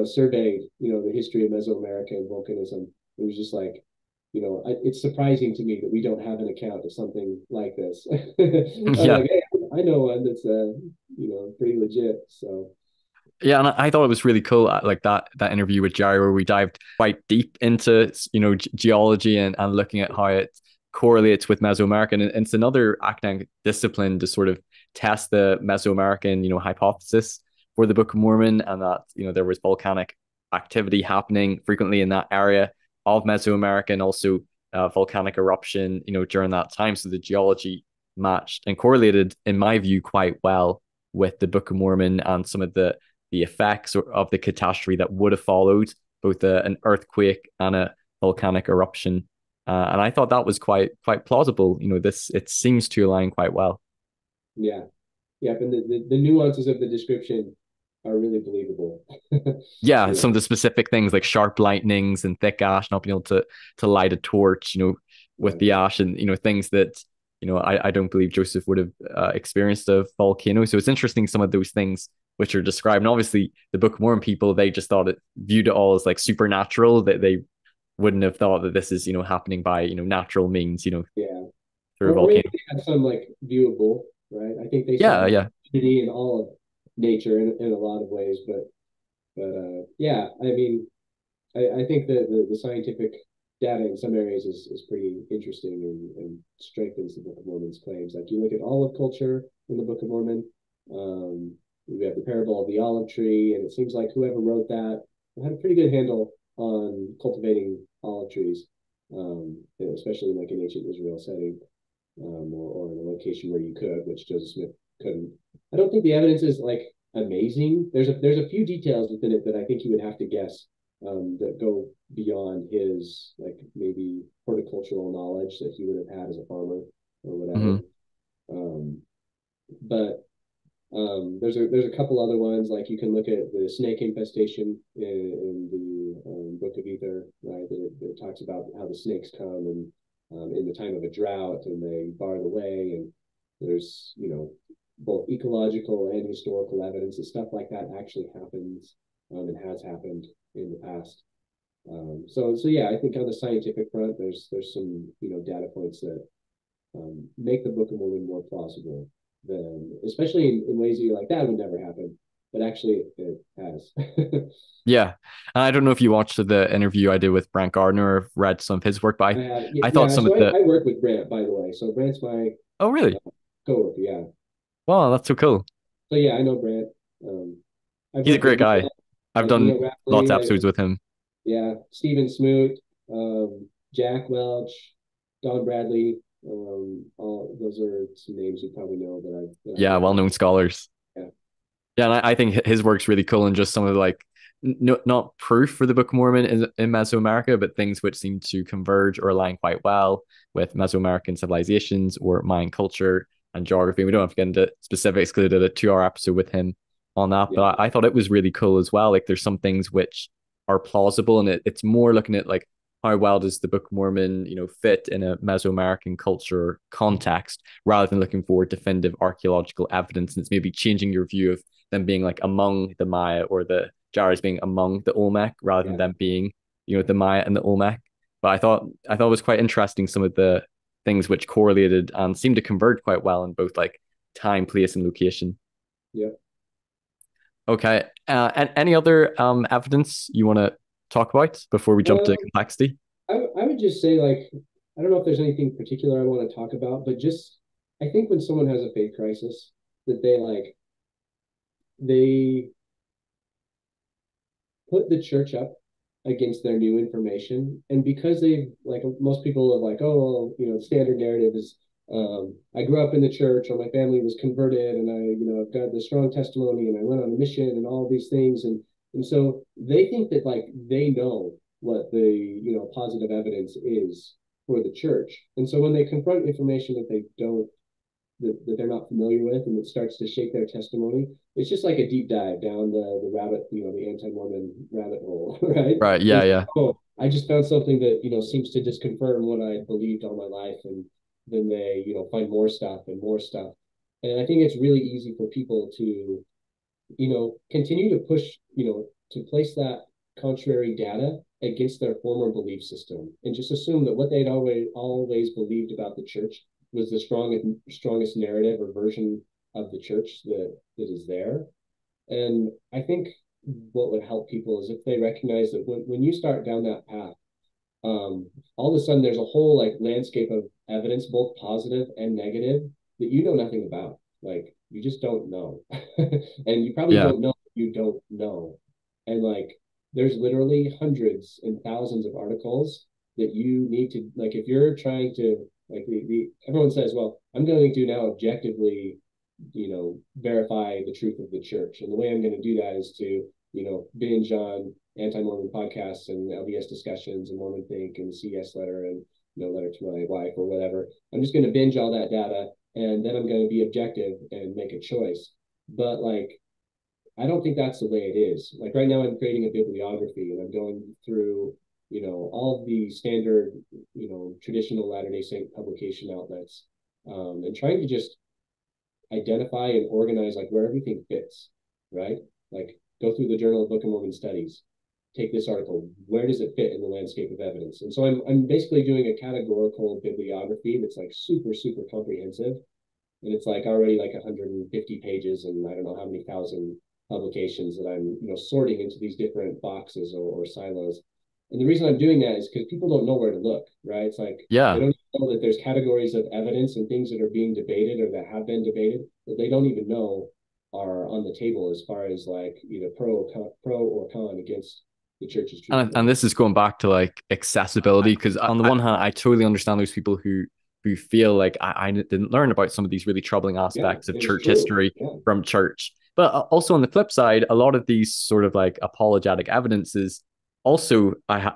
[SPEAKER 1] surveyed the history of Mesoamerica and volcanism. It was just like, it's surprising to me that we don't have an account of something like this. I was
[SPEAKER 2] Yeah.
[SPEAKER 1] like, hey, I know one that's pretty legit. So
[SPEAKER 2] Yeah, and I thought it was really cool, like that interview with Jerry, where we dived quite deep into geology and looking at how it correlates with Mesoamerican, and it's another academic discipline to sort of test the Mesoamerican hypothesis for the Book of Mormon, and that there was volcanic activity happening frequently in that area of Mesoamerica, and also volcanic eruption during that time. So the geology matched and correlated, in my view, quite well with the Book of Mormon and some of the effects of the catastrophe that would have followed, both an earthquake and a volcanic eruption. And I thought that was quite plausible. This it seems to align quite well.
[SPEAKER 1] Yeah, yeah, and the nuances of the description are really believable.
[SPEAKER 2] Yeah,
[SPEAKER 1] Yeah,
[SPEAKER 2] some of the specific things like sharp lightnings and thick ash, not being able to light a torch, with
[SPEAKER 1] yeah,
[SPEAKER 2] the ash, and things that I don't believe Joseph would have experienced a volcano. So it's interesting some of those things which are described. And obviously, the Book of Mormon people, they just viewed it all as like supernatural. That they wouldn't have thought that this is happening by natural means,
[SPEAKER 1] yeah.
[SPEAKER 2] through a
[SPEAKER 1] Or maybe
[SPEAKER 2] volcano.
[SPEAKER 1] they had some like viewable, right? I think they saw
[SPEAKER 2] Yeah, yeah,
[SPEAKER 1] beauty in all of nature in a lot of ways, but yeah, I mean, I think that the scientific data in some areas is pretty interesting and strengthens the Book of Mormon's claims. Like you look at olive culture in the Book of Mormon, um, we have the parable of the olive tree, and it seems like whoever wrote that had a pretty good handle on cultivating olive trees, especially in like an ancient Israel setting, or in a location where you could, which Joseph Smith couldn't. I don't think the evidence is like amazing. There's a few details within it that I think you would have to guess, that go beyond his like maybe horticultural knowledge that he would have had as a farmer or whatever.
[SPEAKER 2] hmm
[SPEAKER 1] Um, but there's a couple other ones, like you can look at the snake infestation in the Book of Ether, right? That talks about how the snakes come and in the time of a drought and they bar the way, and there's both ecological and historical evidence that stuff like that actually happens, and has happened in the past. So yeah, I think on the scientific front, there's some data points that make the Book of Mormon more plausible than, especially in ways that you're like that would never happen, but actually it has.
[SPEAKER 2] yeah. And I don't know if you watched the interview I did with Brent Gardner or read some of his work, but I thought
[SPEAKER 1] Yeah.
[SPEAKER 2] some of
[SPEAKER 1] So
[SPEAKER 2] the
[SPEAKER 1] I work with Brant, by the way. So Brant's my
[SPEAKER 2] oh really?
[SPEAKER 1] coworker. Yeah.
[SPEAKER 2] Wow, that's so cool.
[SPEAKER 1] So yeah, I know Brant. Um, I've
[SPEAKER 2] He's a
[SPEAKER 1] worked with
[SPEAKER 2] great guy. I've done
[SPEAKER 1] Neil
[SPEAKER 2] lots
[SPEAKER 1] Rapley.
[SPEAKER 2] of episodes with him.
[SPEAKER 1] Yeah, Stephen Smoot, Jack Welch, Don Bradley. All those are some names you probably know that I've
[SPEAKER 2] Yeah,
[SPEAKER 1] worked with.
[SPEAKER 2] well-known scholars.
[SPEAKER 1] Yeah.
[SPEAKER 2] Yeah, and I think his work's really cool, and just some of the, like not proof for the Book of Mormon in Mesoamerica, but things which seem to converge or align quite well with Mesoamerican civilizations or Mayan culture and geography. We don't have to get into specifics because I did a 2 hour episode with him on that,
[SPEAKER 1] Yeah.
[SPEAKER 2] but I thought it was really cool as well. Like there's some things which are plausible, and it's more looking at like how well does the Book of Mormon, fit in a Mesoamerican culture context, rather than looking for definitive archaeological evidence. And it's maybe changing your view of them being like among the Maya, or the Jaras being among the Olmec, rather than
[SPEAKER 1] Yeah.
[SPEAKER 2] them being, the Maya and the Olmec. But I thought it was quite interesting some of the things which correlated and seemed to converge quite well in both like time, place, and location.
[SPEAKER 1] Yeah.
[SPEAKER 2] Okay. And any other evidence you want to talk about before we jump to
[SPEAKER 1] Um,
[SPEAKER 2] complexity?
[SPEAKER 1] I would just say, like, I don't know if there's anything particular I want to talk about, but just I think when someone has a faith crisis, that they put the church up against their new information, and because they, like, most people are like, oh well, standard narrative is, I grew up in the church, or my family was converted, and I've got this strong testimony, and I went on a mission, and all these things, and so they think that like they know what the positive evidence is for the church, and so when they confront information that they don't that they're not familiar with, and it starts to shake their testimony, it's just like a deep dive down the rabbit, the anti-Mormon rabbit hole, right?
[SPEAKER 2] Right. Yeah.
[SPEAKER 1] It's
[SPEAKER 2] Yeah.
[SPEAKER 1] like, oh, I just found something that seems to just confirm what I believed all my life, and then they find more stuff and more stuff, and I think it's really easy for people to continue to push, to place that contrary data against their former belief system, and just assume that what they'd always believed about the church was the strongest narrative or version of the church that is there. And I think what would help people is if they recognize that when you start down that path, all of a sudden there's a whole like landscape of evidence, both positive and negative, that you know nothing about. Like you just don't know. And you probably
[SPEAKER 2] Yeah.
[SPEAKER 1] don't know you don't know. And like there's literally hundreds and thousands of articles that you need to like if you're trying to like the everyone says, well, I'm going to now objectively, verify the truth of the church. And the way I'm going to do that is to, binge on anti-Mormon podcasts and LDS discussions and Mormon Think and the CS letter and letter to my wife or whatever. I'm just going to binge all that data and then I'm going to be objective and make a choice. But like, I don't think that's the way it is. Like right now, I'm creating a bibliography and I'm going through, all of the standard, traditional Latter-day Saint publication outlets, and trying to just identify and organize like where everything fits, right? Like go through the Journal of Book of Mormon Studies, take this article, where does it fit in the landscape of evidence? And so I'm basically doing a categorical bibliography that's like super, super comprehensive. And it's like already like 150 pages and I don't know how many thousand publications that I'm, sorting into these different boxes or silos. And the reason I'm doing that is because people don't know where to look, right? It's like they
[SPEAKER 2] Yeah.
[SPEAKER 1] don't know that there's categories of evidence and things that are being debated or that have been debated that they don't even know are on the table as far as like either pro or con against the church's truth
[SPEAKER 2] And
[SPEAKER 1] claim.
[SPEAKER 2] this is going back to like accessibility, because on the one hand, I totally understand those people who feel like I didn't learn about some of these really troubling
[SPEAKER 1] Yeah,
[SPEAKER 2] aspects of
[SPEAKER 1] it's
[SPEAKER 2] church
[SPEAKER 1] true.
[SPEAKER 2] history
[SPEAKER 1] Yeah,
[SPEAKER 2] from church. But also on the flip side, a lot of these sort of like apologetic evidences also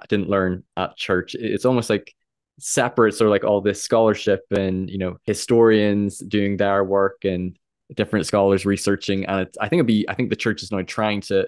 [SPEAKER 2] didn't learn at church. It's almost like separate, sort of like all this scholarship and historians doing their work and different scholars researching. And I think the church is now trying to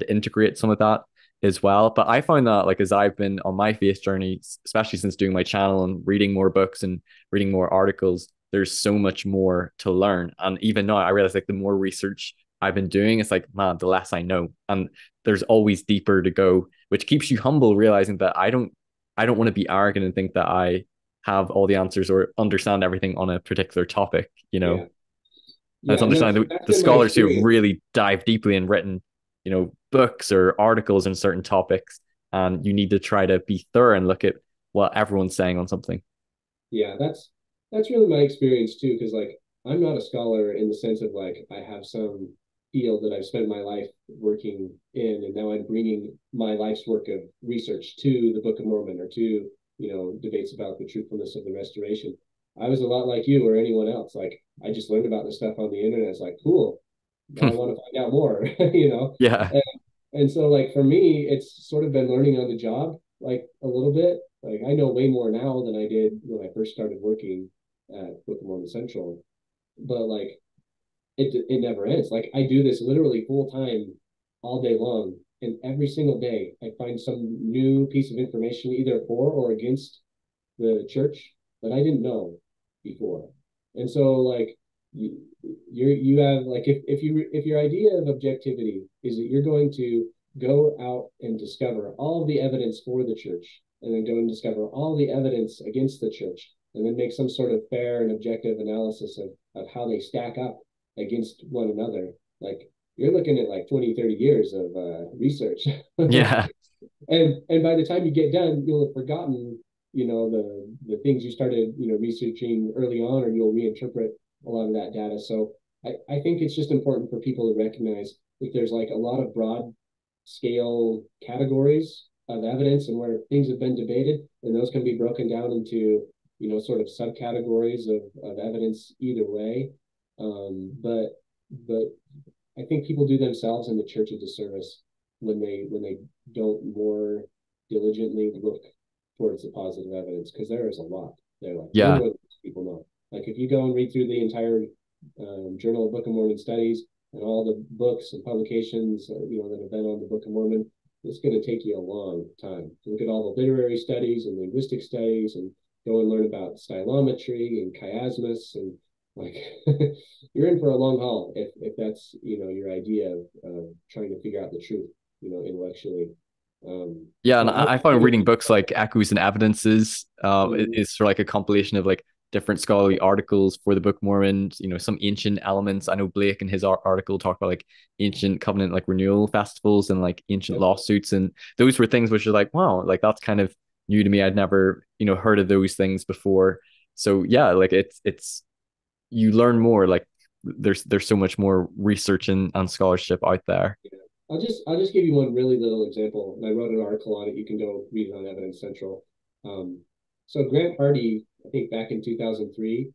[SPEAKER 2] integrate some of that as well. But I found that like as I've been on my faith journey, especially since doing my channel and reading more books and reading more articles, there's so much more to learn. And even now I realize like the more research I've been doing, it's like, man, the less I know. And there's always deeper to go, which keeps you humble, realizing that I don't want to be arrogant and think that I have all the answers or understand everything on a particular topic, you
[SPEAKER 1] yeah,
[SPEAKER 2] know. And it's
[SPEAKER 1] yeah. And
[SPEAKER 2] understanding
[SPEAKER 1] that's
[SPEAKER 2] the
[SPEAKER 1] been my
[SPEAKER 2] scholars who have
[SPEAKER 1] experience.
[SPEAKER 2] really dived deeply and written, books or articles in certain topics. And you need to try to be thorough and look at what everyone's saying on something.
[SPEAKER 1] Yeah, that's really my experience too, because like I'm not a scholar in the sense of like I have some field that I've spent my life working in, and now I'm bringing my life's work of research to the Book of Mormon or to debates about the truthfulness of the Restoration. I was a lot like you or anyone else. Like I just learned about this stuff on the internet. It's like cool. Now I want to find out more,
[SPEAKER 2] Yeah.
[SPEAKER 1] And, and so like for me, it's sort of been learning on the job, like a little bit. Like I know way more now than I did when I first started working at Book of Mormon Central. But like it never ends. Like I do this literally full time all day long. And every single day I find some new piece of information either for or against the church that I didn't know before. And so like you have like if your idea of objectivity is that you're going to go out and discover all the evidence for the church and then go and discover all the evidence against the church and then make some sort of fair and objective analysis of how they stack up against one another, like you're looking at like 20, 30 years of research.
[SPEAKER 2] Yeah.
[SPEAKER 1] And by the time you get done, you'll have forgotten, the things you started, researching early on, or you'll reinterpret a lot of that data. So I think it's just important for people to recognize that there's like a lot of broad scale categories of evidence and where things have been debated, and those can be broken down into, sort of subcategories of evidence either way. But I think people do themselves and the church a disservice when they don't more diligently look towards the positive evidence, because there is a lot there, like way
[SPEAKER 2] Yeah.
[SPEAKER 1] more than people know. Like if you go and read through the entire Journal of Book of Mormon Studies and all the books and publications that have been on the Book of Mormon, it's going to take you a long time to look at all the literary studies and linguistic studies and go and learn about stylometry and chiasmus and like you're in for a long haul if that's your idea of trying to figure out the truth intellectually.
[SPEAKER 2] Yeah,
[SPEAKER 1] So
[SPEAKER 2] and
[SPEAKER 1] I
[SPEAKER 2] I
[SPEAKER 1] try
[SPEAKER 2] found
[SPEAKER 1] to
[SPEAKER 2] reading books like Echoes and Evidences
[SPEAKER 1] mm,
[SPEAKER 2] is sort of like a compilation of like different scholarly articles for the Book of Mormon, some ancient elements. I know Blake in his article talked about like ancient covenant like renewal festivals and like ancient
[SPEAKER 1] Yep.
[SPEAKER 2] lawsuits. And those were things which are like, wow, like that's kind of new to me. I'd never, heard of those things before. So yeah, like it's you learn more. Like there's so much more research and scholarship out there.
[SPEAKER 1] Yeah. I'll just give you one really little example. And I wrote an article on it. You can go read it on Evidence Central. Um, so Grant Hardy, I think back in 2003,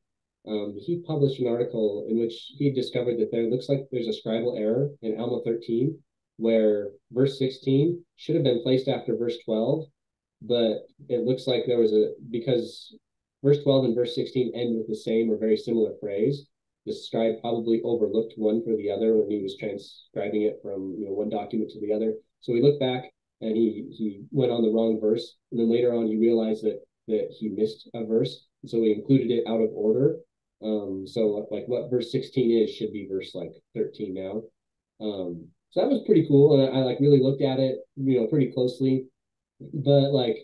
[SPEAKER 1] he published an article in which he discovered that there looks like there's a scribal error in Alma 13, where verse 16 should have been placed after verse 12, but it looks like there was because verse 12 and verse 16 end with the same or very similar phrase. The scribe probably overlooked one for the other when he was transcribing it from one document to the other. So he looked back and he went on the wrong verse, and then later on he realized that he missed a verse, so he included it out of order. So like what verse 16 is should be verse like 13 now. So that was pretty cool, and I like really looked at it pretty closely. But like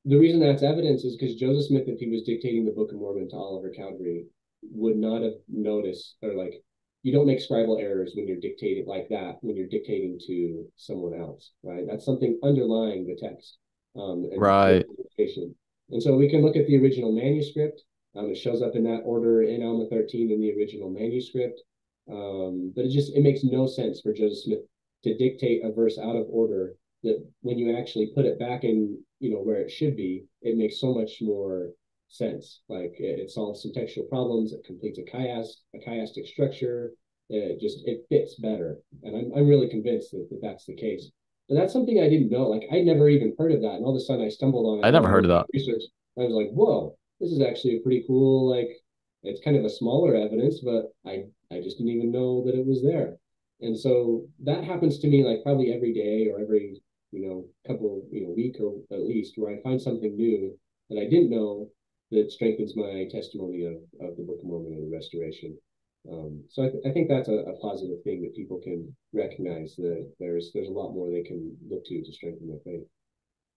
[SPEAKER 1] the reason that's evidence is because Joseph Smith, if he was dictating the Book of Mormon to Oliver Cowdery, would not have noticed, or like you don't make scribal errors when you're dictating like that when you're dictating to someone else, right? That's something underlying the text, and
[SPEAKER 2] Right.
[SPEAKER 1] and so we can look at the original manuscript. It shows up in that order in Alma 13 in the original manuscript, but it makes no sense for Joseph Smith to dictate a verse out of order that when you actually put it back in where it should be, it makes so much more sense. Like it solves some textual problems, it completes a chiastic structure, it fits better, and I'm really convinced that that's the case. And that's something I didn't know. Like I'd never even heard of that, and all of a sudden I stumbled on it
[SPEAKER 2] I
[SPEAKER 1] while
[SPEAKER 2] never
[SPEAKER 1] I
[SPEAKER 2] heard
[SPEAKER 1] was
[SPEAKER 2] of
[SPEAKER 1] doing
[SPEAKER 2] that.
[SPEAKER 1] research. I was like, whoa, this is actually a pretty cool. Like it's kind of a smaller evidence, but I just didn't even know that it was there. And so that happens to me like probably every day or every couple week or at least, where I find something new that I didn't know that strengthens my testimony of the Book of Mormon and the restoration. So I think that's a positive thing that people can recognize, that there's a lot more they can look to strengthen their faith.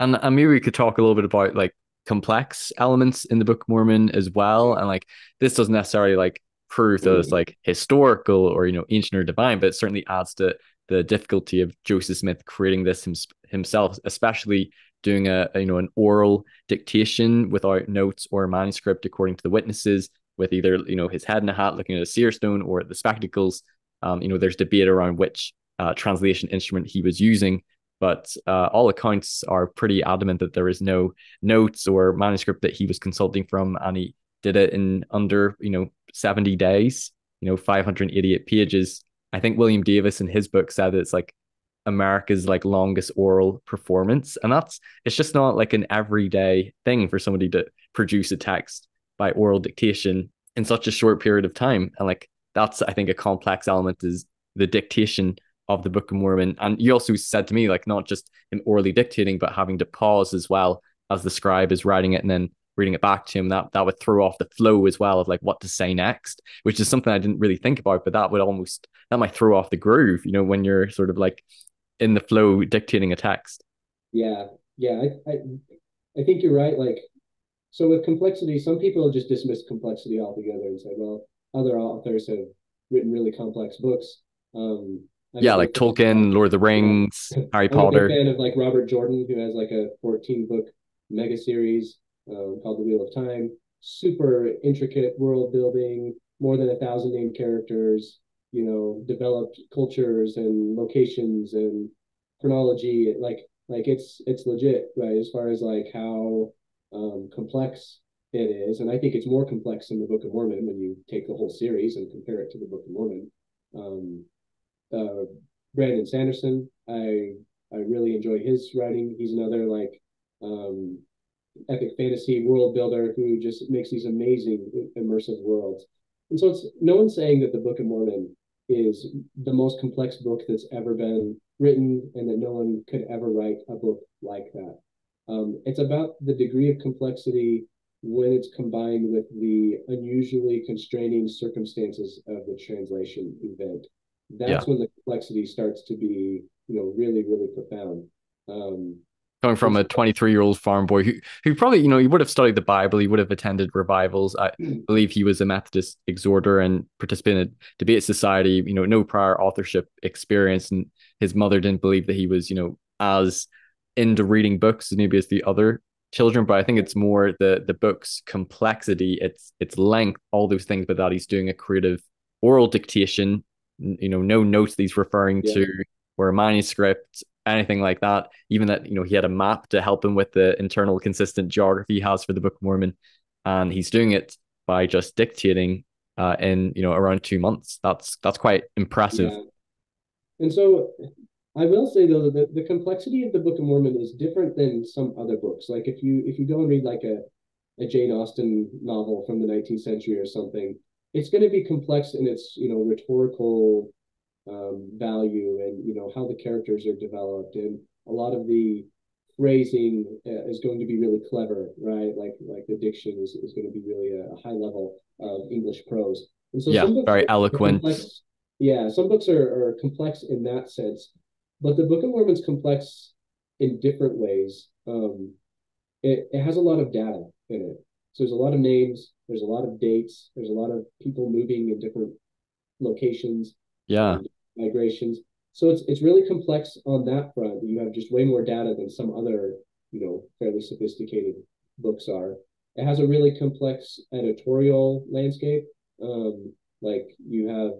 [SPEAKER 2] And maybe we could talk a little bit about like complex elements in the Book of Mormon as well.
[SPEAKER 1] Yeah.
[SPEAKER 2] And like this doesn't necessarily like prove that it's like historical or ancient or divine, but it certainly adds to the difficulty of Joseph Smith creating this himself, especially doing an oral dictation without notes or manuscript according to the witnesses, with either his head in a hat looking at a seer stone or the spectacles. There's debate around which translation instrument he was using, but all accounts are pretty adamant that there is no notes or manuscript that he was consulting from, and he did it in under 70 days, 588 pages. I think William Davis in his book said that it's like America's like longest oral performance, and it's just not like an everyday thing for somebody to produce a text by oral dictation in such a short period of time. And like that's, I think, a complex element is the dictation of the Book of Mormon. And you also said to me, like, not just him orally dictating, but having to pause as well as the scribe is writing it and then reading it back to him. That would throw off the flow as well of like what to say next, which is something I didn't really think about, but that might throw off the groove, when you're sort of like in the flow dictating a text.
[SPEAKER 1] Yeah, yeah, I think you're right. Like so with complexity, some people just dismiss complexity altogether and say, well, other authors have written really complex books. I'm a
[SPEAKER 2] Yeah,
[SPEAKER 1] big
[SPEAKER 2] like
[SPEAKER 1] fan of
[SPEAKER 2] Tolkien, Lord of the Rings,
[SPEAKER 1] like
[SPEAKER 2] Harry
[SPEAKER 1] I'm a big
[SPEAKER 2] Potter.
[SPEAKER 1] fan of like Robert Jordan, who has like a 14 book mega series called The Wheel of Time. Super intricate world building, more than 1,000 named characters. Developed cultures and locations and chronology. Like it's legit, right? As far as like how complex it is, and I think it's more complex than the Book of Mormon when you take the whole series and compare it to the Book of Mormon. Um, uh, Brandon Sanderson, I really enjoy his writing. He's another like um, epic fantasy world builder who just makes these amazing immersive worlds. And so it's no one's saying that the Book of Mormon is the most complex book that's ever been written, and that no one could ever write a book like that. It's about the degree of complexity when it's combined with the unusually constraining circumstances of the translation event.
[SPEAKER 2] Yeah.
[SPEAKER 1] That's when the complexity starts to be, really, really profound. Um,
[SPEAKER 2] Coming from a 23-year-old farm boy who probably, he would have studied the Bible, he would have attended revivals. I believe he was a Methodist exhorter and participated in a debate society, no prior authorship experience. And his mother didn't believe that he was, as into reading books maybe as the other children. But I think it's more the book's complexity, its length, all those things, but that he's doing a creative oral dictation, no notes that he's referring
[SPEAKER 1] Yeah.
[SPEAKER 2] to or a manuscript, anything like that. Even that, he had a map to help him with the internal consistent geography he has for the Book of Mormon. And he's doing it by just dictating in, around 2 months. That's quite impressive.
[SPEAKER 1] Yeah. And so I will say though that the complexity of the Book of Mormon is different than some other books. Like if you go and read like a Jane Austen novel from the 19th century or something, it's going to be complex in its rhetorical value, and how the characters are developed, and a lot of the phrasing is going to be really clever, right? Like the diction is going to be really a high level of English prose. And so
[SPEAKER 2] Yeah,
[SPEAKER 1] some books
[SPEAKER 2] very
[SPEAKER 1] are
[SPEAKER 2] eloquent.
[SPEAKER 1] complex. Yeah, some books are complex in that sense, but the Book of Mormon's complex in different ways. It has a lot of data in it. So there's a lot of names, there's a lot of dates, there's a lot of people moving in different locations
[SPEAKER 2] Yeah.
[SPEAKER 1] and migrations. So it's really complex on that front. You have just way more data than some other, fairly sophisticated books are. It has a really complex editorial landscape. Like you have,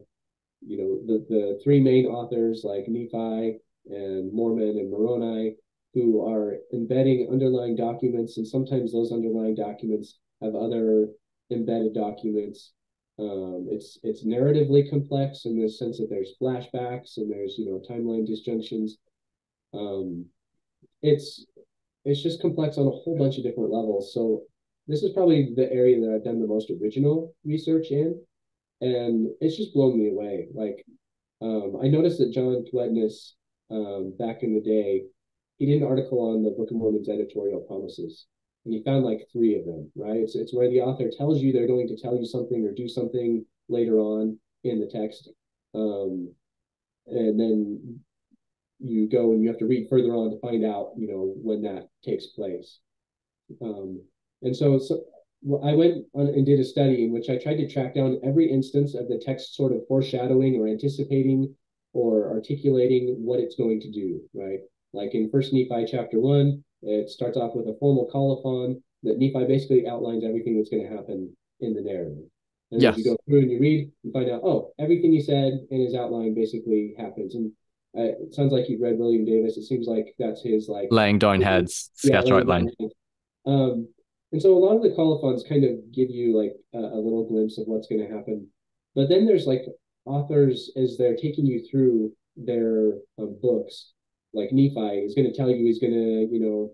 [SPEAKER 1] the three main authors like Nephi and Mormon and Moroni, who are embedding underlying documents, and sometimes those underlying documents have other embedded documents. It's narratively complex in the sense that there's flashbacks and there's timeline disjunctions. Um, it's it's just complex on a whole bunch of different levels. So this is probably the area that I've done the most original research in, and it's just blown me away. Like I noticed that John Tvednis, back in the day, he did an article on the Book of Mormon's editorial promises, and he found like three of them. Right? It's where the author tells you they're going to tell you something or do something later on in the text, and then you go and you have to read further on to find out, when that takes place. Um, and so well, I went on and did a study in which I tried to track down every instance of the text sort of foreshadowing or anticipating or articulating what it's going to do, right? Like in First Nephi chapter 1, it starts off with a formal colophon that Nephi basically outlines everything that's going to happen in the narrative. And as you
[SPEAKER 2] Yes.
[SPEAKER 1] go through and you read, you find out, oh, everything he said in his outline basically happens. And it sounds like you've read William Davis. It seems like that's his like,
[SPEAKER 2] Laying down heads,
[SPEAKER 1] yeah,
[SPEAKER 2] sketch
[SPEAKER 1] laying
[SPEAKER 2] outline.
[SPEAKER 1] down. Um, and so a lot of the colophons kind of give you like a little glimpse of what's going to happen. But then there's like authors as they're taking you through their books, like Nephi is going to tell you he's going to,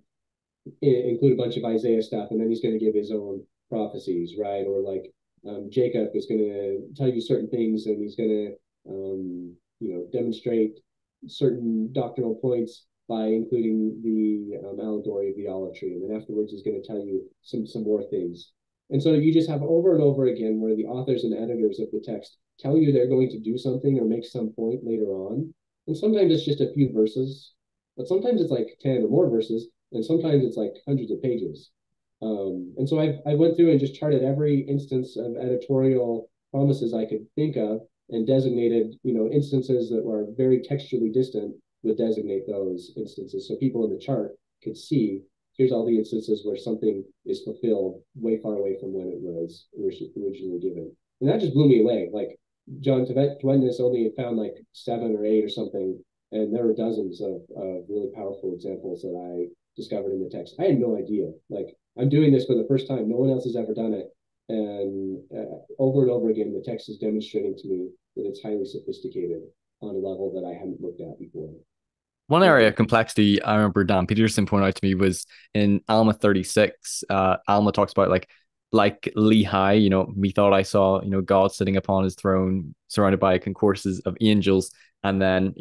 [SPEAKER 1] include a bunch of Isaiah stuff, and then he's going to give his own prophecies, right? Or like Jacob is going to tell you certain things, and he's going to, demonstrate certain doctrinal points by including the allegory of the olive tree, and then afterwards he's going to tell you some more things. And so you just have over and over again where the authors and editors of the text tell you they're going to do something or make some point later on, and sometimes it's just a few verses, but sometimes it's like 10 or more verses, and sometimes it's like hundreds of pages. And so I went through and just charted every instance of editorial promises I could think of and designated, instances that were very textually distant would designate those instances. So people in the chart could see, here's all the instances where something is fulfilled way far away from when it was originally given. And that just blew me away. Like John Tvednis only found like 7 or 8 or something, and there were dozens of really powerful examples that I discovered in the text. I had no idea. Like I'm doing this for the first time. No one else has ever done it. And over and over again, the text is demonstrating to me that it's highly sophisticated on a level that I hadn't looked at before.
[SPEAKER 2] One area of complexity I remember Dan Peterson pointed out to me was in Alma 36. Alma talks about like Lehi, methought I saw, God sitting upon his throne, surrounded by concourses of angels. And then,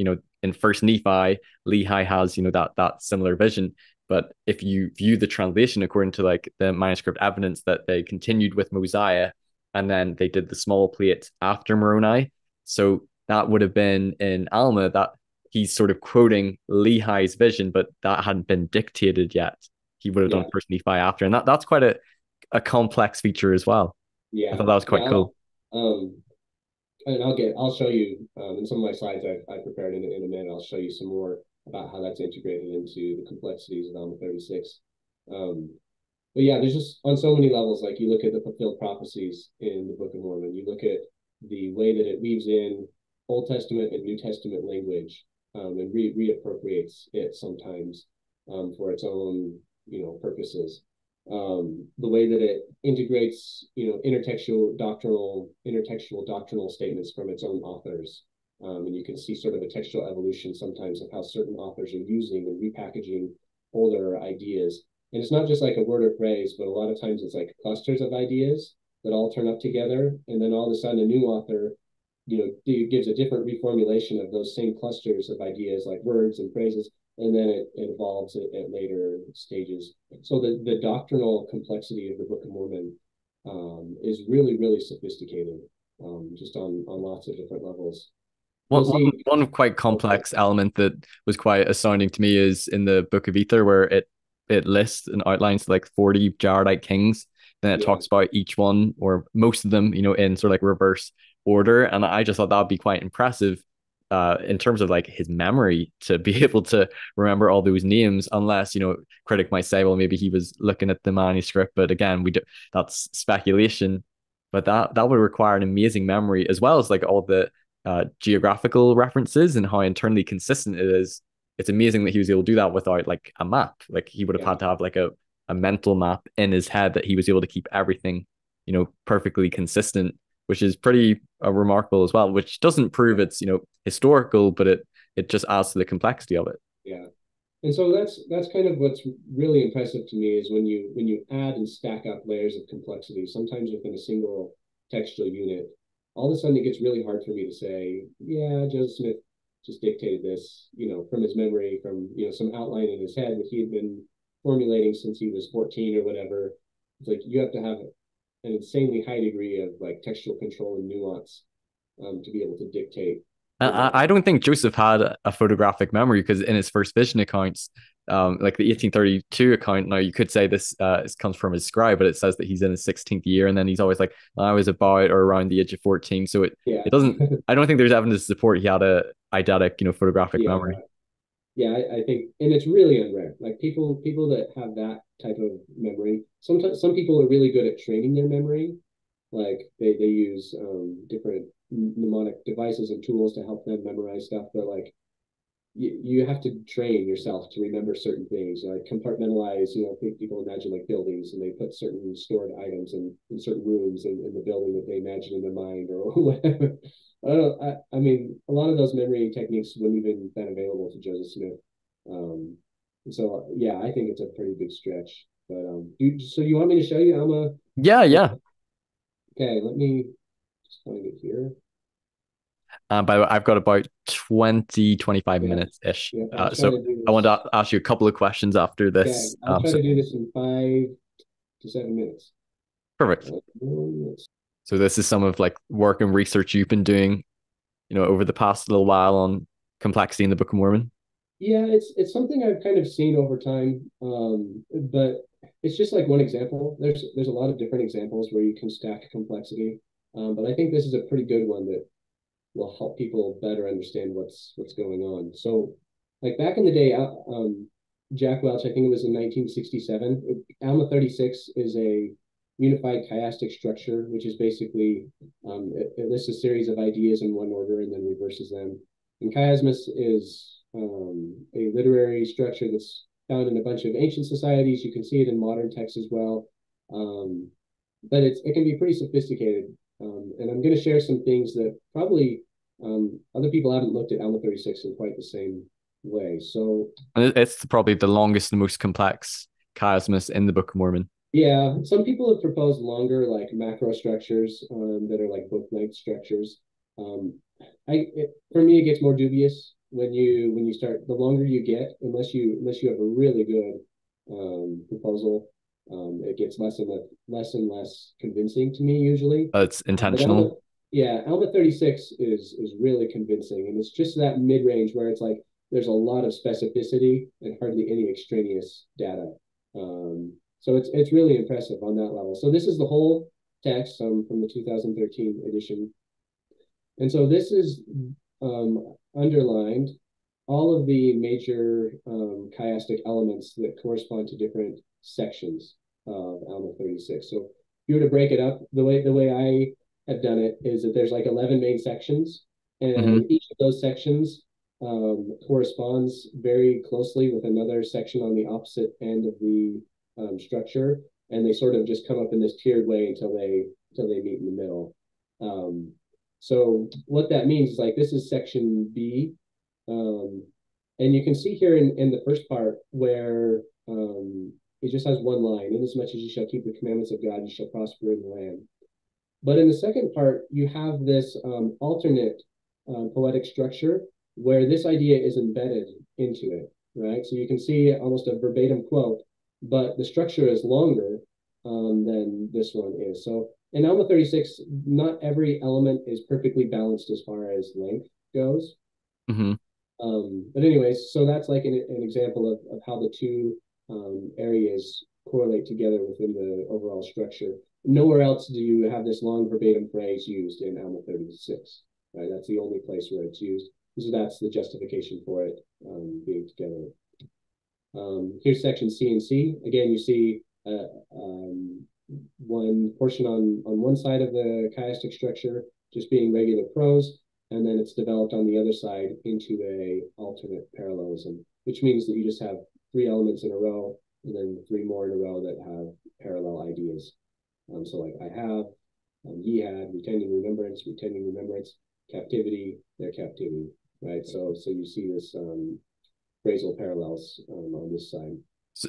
[SPEAKER 2] in First Nephi, Lehi has, that similar vision. But if you view the translation according to like the manuscript evidence that they continued with Mosiah, and then they did the small plate after Moroni. So that would have been in Alma that he's sort of quoting Lehi's vision, but that hadn't been dictated yet. He would have done
[SPEAKER 1] Yeah,
[SPEAKER 2] First Nephi after, and that's quite a complex feature as well. I
[SPEAKER 1] yeah,
[SPEAKER 2] thought that was
[SPEAKER 1] yeah.
[SPEAKER 2] quite cool.
[SPEAKER 1] And I'll show you in some of my slides I prepared in a minute. I'll show you some more about how that's integrated into the complexities of Alma 36. Um, but yeah, there's just on so many levels. Like you look at the fulfilled prophecies in the Book of Mormon, you look at the way that it weaves in Old Testament and New Testament language, and reappropriates it sometimes for its own purposes. The way that it integrates intertextual doctrinal statements from its own authors, and you can see sort of a textual evolution sometimes of how certain authors are using and repackaging older ideas. And it's not just like a word or phrase, but a lot of times it's like clusters of ideas that all turn up together, and then all of a sudden a new author gives a different reformulation of those same clusters of ideas like words and phrases, and then it evolves at later stages. So the doctrinal complexity of the Book of Mormon is really, really sophisticated, just on lots of different levels.
[SPEAKER 2] One,
[SPEAKER 1] You'll
[SPEAKER 2] one,
[SPEAKER 1] see.
[SPEAKER 2] one quite complex element that was quite astounding to me is in the Book of Ether, where it lists and outlines like 40 Jaredite kings. Then it
[SPEAKER 1] Yeah,
[SPEAKER 2] talks about each one or most of them, in sort of like reverse order. And I just thought that would be quite impressive in terms of like his memory to be able to remember all those names, unless, critic might say, well, maybe he was looking at the manuscript. But again, that's speculation. But that would require an amazing memory, as well as like all the geographical references and how internally consistent it is. It's amazing that he was able to do that without like a map. Like he would have
[SPEAKER 1] yeah,
[SPEAKER 2] had to have like a mental map in his head that he was able to keep everything, perfectly consistent, which is pretty remarkable as well, which doesn't prove
[SPEAKER 1] yeah,
[SPEAKER 2] it's, historical, but it just adds to the complexity of it.
[SPEAKER 1] yeah. And so that's kind of what's really impressive to me is when you add and stack up layers of complexity, sometimes within a single textual unit, all of a sudden it gets really hard for me to say, yeah, Joseph Smith just dictated this, from his memory, from some outline in his head that he had been formulating since he was 14 or whatever. It's like you have to have an insanely high degree of like textual control and nuance to be able to dictate, you know.
[SPEAKER 2] I don't think Joseph had a photographic memory, because in his first vision accounts, like the 1832 account, now you could say this comes from his scribe, but it says that he's in his 16th year, and then he's always like, I was about or around the age of 14. So
[SPEAKER 1] Yeah,
[SPEAKER 2] it doesn't. I don't think there's evidence to support he had a eidetic, photographic
[SPEAKER 1] yeah.
[SPEAKER 2] memory.
[SPEAKER 1] Yeah, I think, and it's really unrare. Like people that have that type of memory. Sometimes some people are really good at training their memory. Like they use different mnemonic devices and tools to help them memorize stuff. But like you have to train yourself to remember certain things, like compartmentalize. People imagine like buildings, and they put certain stored items in certain rooms in the building that they imagine in their mind or whatever. I don't know. I mean, a lot of those memory techniques wouldn't even been available to Joseph Smith. Um, so yeah, I think it's a pretty big stretch. But so you want me to show you Alma?
[SPEAKER 2] Yeah, yeah.
[SPEAKER 1] Okay, let me just find it here.
[SPEAKER 2] But I've got about 20, 25
[SPEAKER 1] Yeah,
[SPEAKER 2] minutes ish.
[SPEAKER 1] yeah. I'll try
[SPEAKER 2] So
[SPEAKER 1] to do
[SPEAKER 2] I want
[SPEAKER 1] this.
[SPEAKER 2] to ask you a couple of questions after
[SPEAKER 1] Okay,
[SPEAKER 2] this.
[SPEAKER 1] I'll try
[SPEAKER 2] So
[SPEAKER 1] to do this in 5 to 7 minutes.
[SPEAKER 2] perfect.
[SPEAKER 1] Let's
[SPEAKER 2] So this is some of like work and research you've been doing, over the past little while on complexity in the Book of Mormon.
[SPEAKER 1] Yeah, it's something I've kind of seen over time, but it's just like one example. There's a lot of different examples where you can stack complexity, but I think this is a pretty good one that will help people better understand what's going on. So, like back in the day, Jack Welch, I think it was in 1967. Alma 36 is a unified chiastic structure, which is basically it lists a series of ideas in one order and then reverses them. And chiasmus is a literary structure that's found in a bunch of ancient societies. You can see it in modern texts as well. Um, but it can be pretty sophisticated. And I'm going to share some things that probably other people haven't looked at Alma 36 in quite the same way. So
[SPEAKER 2] And it's probably the longest and most complex chiasmus in the Book of Mormon.
[SPEAKER 1] yeah, some people have proposed longer like macro structures that are like book length structures. Um, for me, it gets more dubious when you start. The longer you get, unless you have a really good proposal, it gets less and less convincing to me usually.
[SPEAKER 2] It's
[SPEAKER 1] But Alma
[SPEAKER 2] intentional.
[SPEAKER 1] Yeah, Alma 36 is really convincing, and it's just that mid range where it's like there's a lot of specificity and hardly any extraneous data. So it's really impressive on that level. So this is the whole text from the 2013 edition, and so this is underlined all of the major chiastic elements that correspond to different sections of Alma 36. So if you were to break it up, the way I have done it is that there's like 11 main sections,
[SPEAKER 2] Mm-hmm.
[SPEAKER 1] and each of those sections corresponds very closely with another section on the opposite end of the structure, and they sort of just come up in this tiered way until they meet in the middle. Um, so what that means is like this is section B, um, and you can see here in the first part where it just has one line, inasmuch as you shall keep the commandments of God, you shall prosper in the land. But in the second part, you have this alternate poetic structure where this idea is embedded into it, right? So you can see almost a verbatim quote, but the structure is longer than this one is. So in Alma 36, not every element is perfectly balanced as far as length goes.
[SPEAKER 2] Mm-hmm.
[SPEAKER 1] But anyways, so that's like an example of how the two areas correlate together within the overall structure. Nowhere else do you have this long verbatim phrase used in Alma 36, right? That's the only place where it's used. So that's the justification for it being together. Here's section C and C. Again, you see one portion on one side of the chiastic structure just being regular prose, and then it's developed on the other side into a alternate parallelism, which means that you just have three elements in a row and then three more in a row that have parallel ideas. So like I have, ye had, retaining remembrance, captivity, their captivity, right? So you see this phrasal parallels on this side.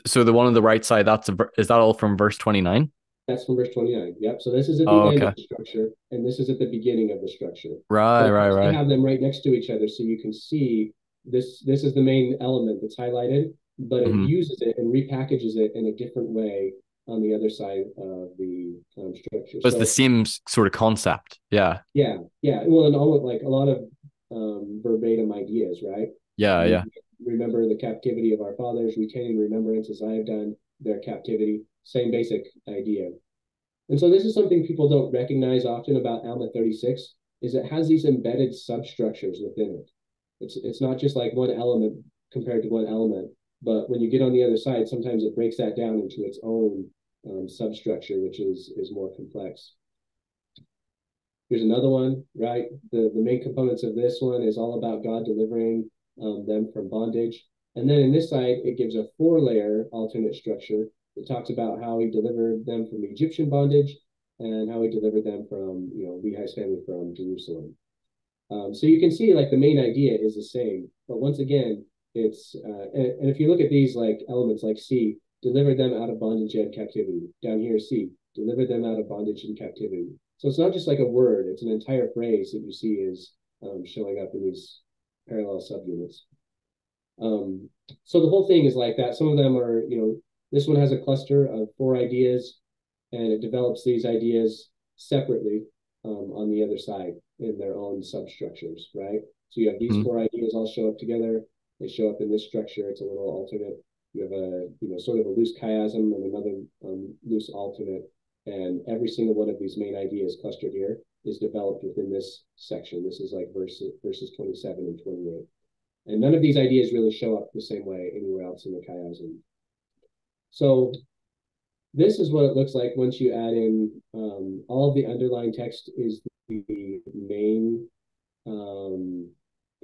[SPEAKER 2] So the one on the right side, is that all from verse 29?
[SPEAKER 1] That's from verse 29. Yep. So this is at the
[SPEAKER 2] Oh,
[SPEAKER 1] end of
[SPEAKER 2] okay.
[SPEAKER 1] the structure, and this is at the beginning of the structure. But
[SPEAKER 2] Right,
[SPEAKER 1] of
[SPEAKER 2] right,
[SPEAKER 1] course, they
[SPEAKER 2] right.
[SPEAKER 1] have them right next to each other, so you can see this. This is the main element that's highlighted, but it
[SPEAKER 2] Mm-hmm.
[SPEAKER 1] uses it and repackages it in a different way on the other side of the structure.
[SPEAKER 2] But it's the
[SPEAKER 1] So
[SPEAKER 2] same sort of concept. Yeah.
[SPEAKER 1] yeah, yeah. Well, and all like a lot of verbatim ideas, right?
[SPEAKER 2] Yeah,
[SPEAKER 1] You
[SPEAKER 2] yeah.
[SPEAKER 1] remember the captivity of our fathers, retaining remembrance as I have done their captivity. Same basic idea. And so this is something people don't recognize often about Alma 36 is it has these embedded substructures within it. It's not just like one element compared to one element, but when you get on the other side, sometimes it breaks that down into its own substructure, which is more complex. Here's another one, right? The main components of this one is all about God delivering them from bondage. And then in this side, it gives a four-layer alternate structure. It talks about how he delivered them from Egyptian bondage and how he delivered them from, Lehi's family from Jerusalem. So you can see like the main idea is the same, but once again, it's and if you look at these like elements like C, deliver them out of bondage and captivity. Down here, C, deliver them out of bondage and captivity. So it's not just like a word; it's an entire phrase that you see is showing up in these parallel subunits. Um, so the whole thing is like that. Some of them are, this one has a cluster of four ideas, and it develops these ideas separately on the other side in their own substructures, right? So you have these
[SPEAKER 2] Mm-hmm.
[SPEAKER 1] four ideas all show up together. They show up in this structure. It's a little alternate. You have sort of a loose chiasm and another loose alternate. And every single one of these main ideas clustered here is developed within this section. This is like verses 27 and 28. And none of these ideas really show up the same way anywhere else in the chiasm. So this is what it looks like once you add in all of the underlying text is the main um,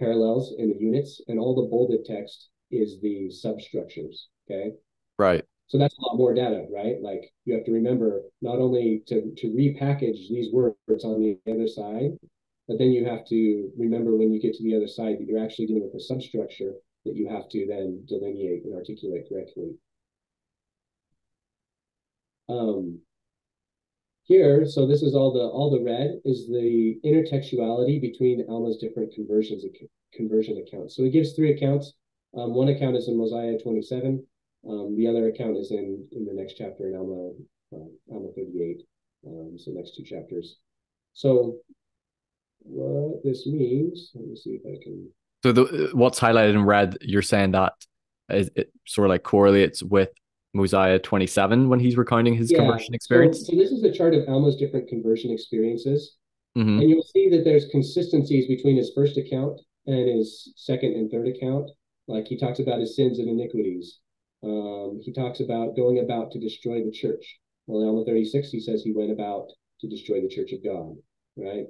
[SPEAKER 1] parallels in the units, and all the bolded text is the substructures. Okay,
[SPEAKER 2] Right.
[SPEAKER 1] so that's a lot more data, right? Like you have to remember not only to repackage these words on the other side, but then you have to remember when you get to the other side that you're actually dealing with a substructure that you have to then delineate and articulate correctly. Um, Here, so this is all the red is the intertextuality between Alma's different conversion accounts. So it gives three accounts. One account is in Mosiah 27. The other account is in the next chapter in Alma 38. So next two chapters. So what this means. Let me see if I can.
[SPEAKER 2] So the what's highlighted in red, you're saying that it sort of like correlates with Mosiah 27 when he's recounting his
[SPEAKER 1] Yeah.
[SPEAKER 2] conversion
[SPEAKER 1] So
[SPEAKER 2] experience.
[SPEAKER 1] so this is a chart of Alma's different conversion experiences.
[SPEAKER 2] Hmm.
[SPEAKER 1] And you'll see that there's consistencies between his first account and his second and third account. Like he talks about his sins and iniquities. He talks about going about to destroy the church. Well, in Alma 36, he says he went about to destroy the church of God, right?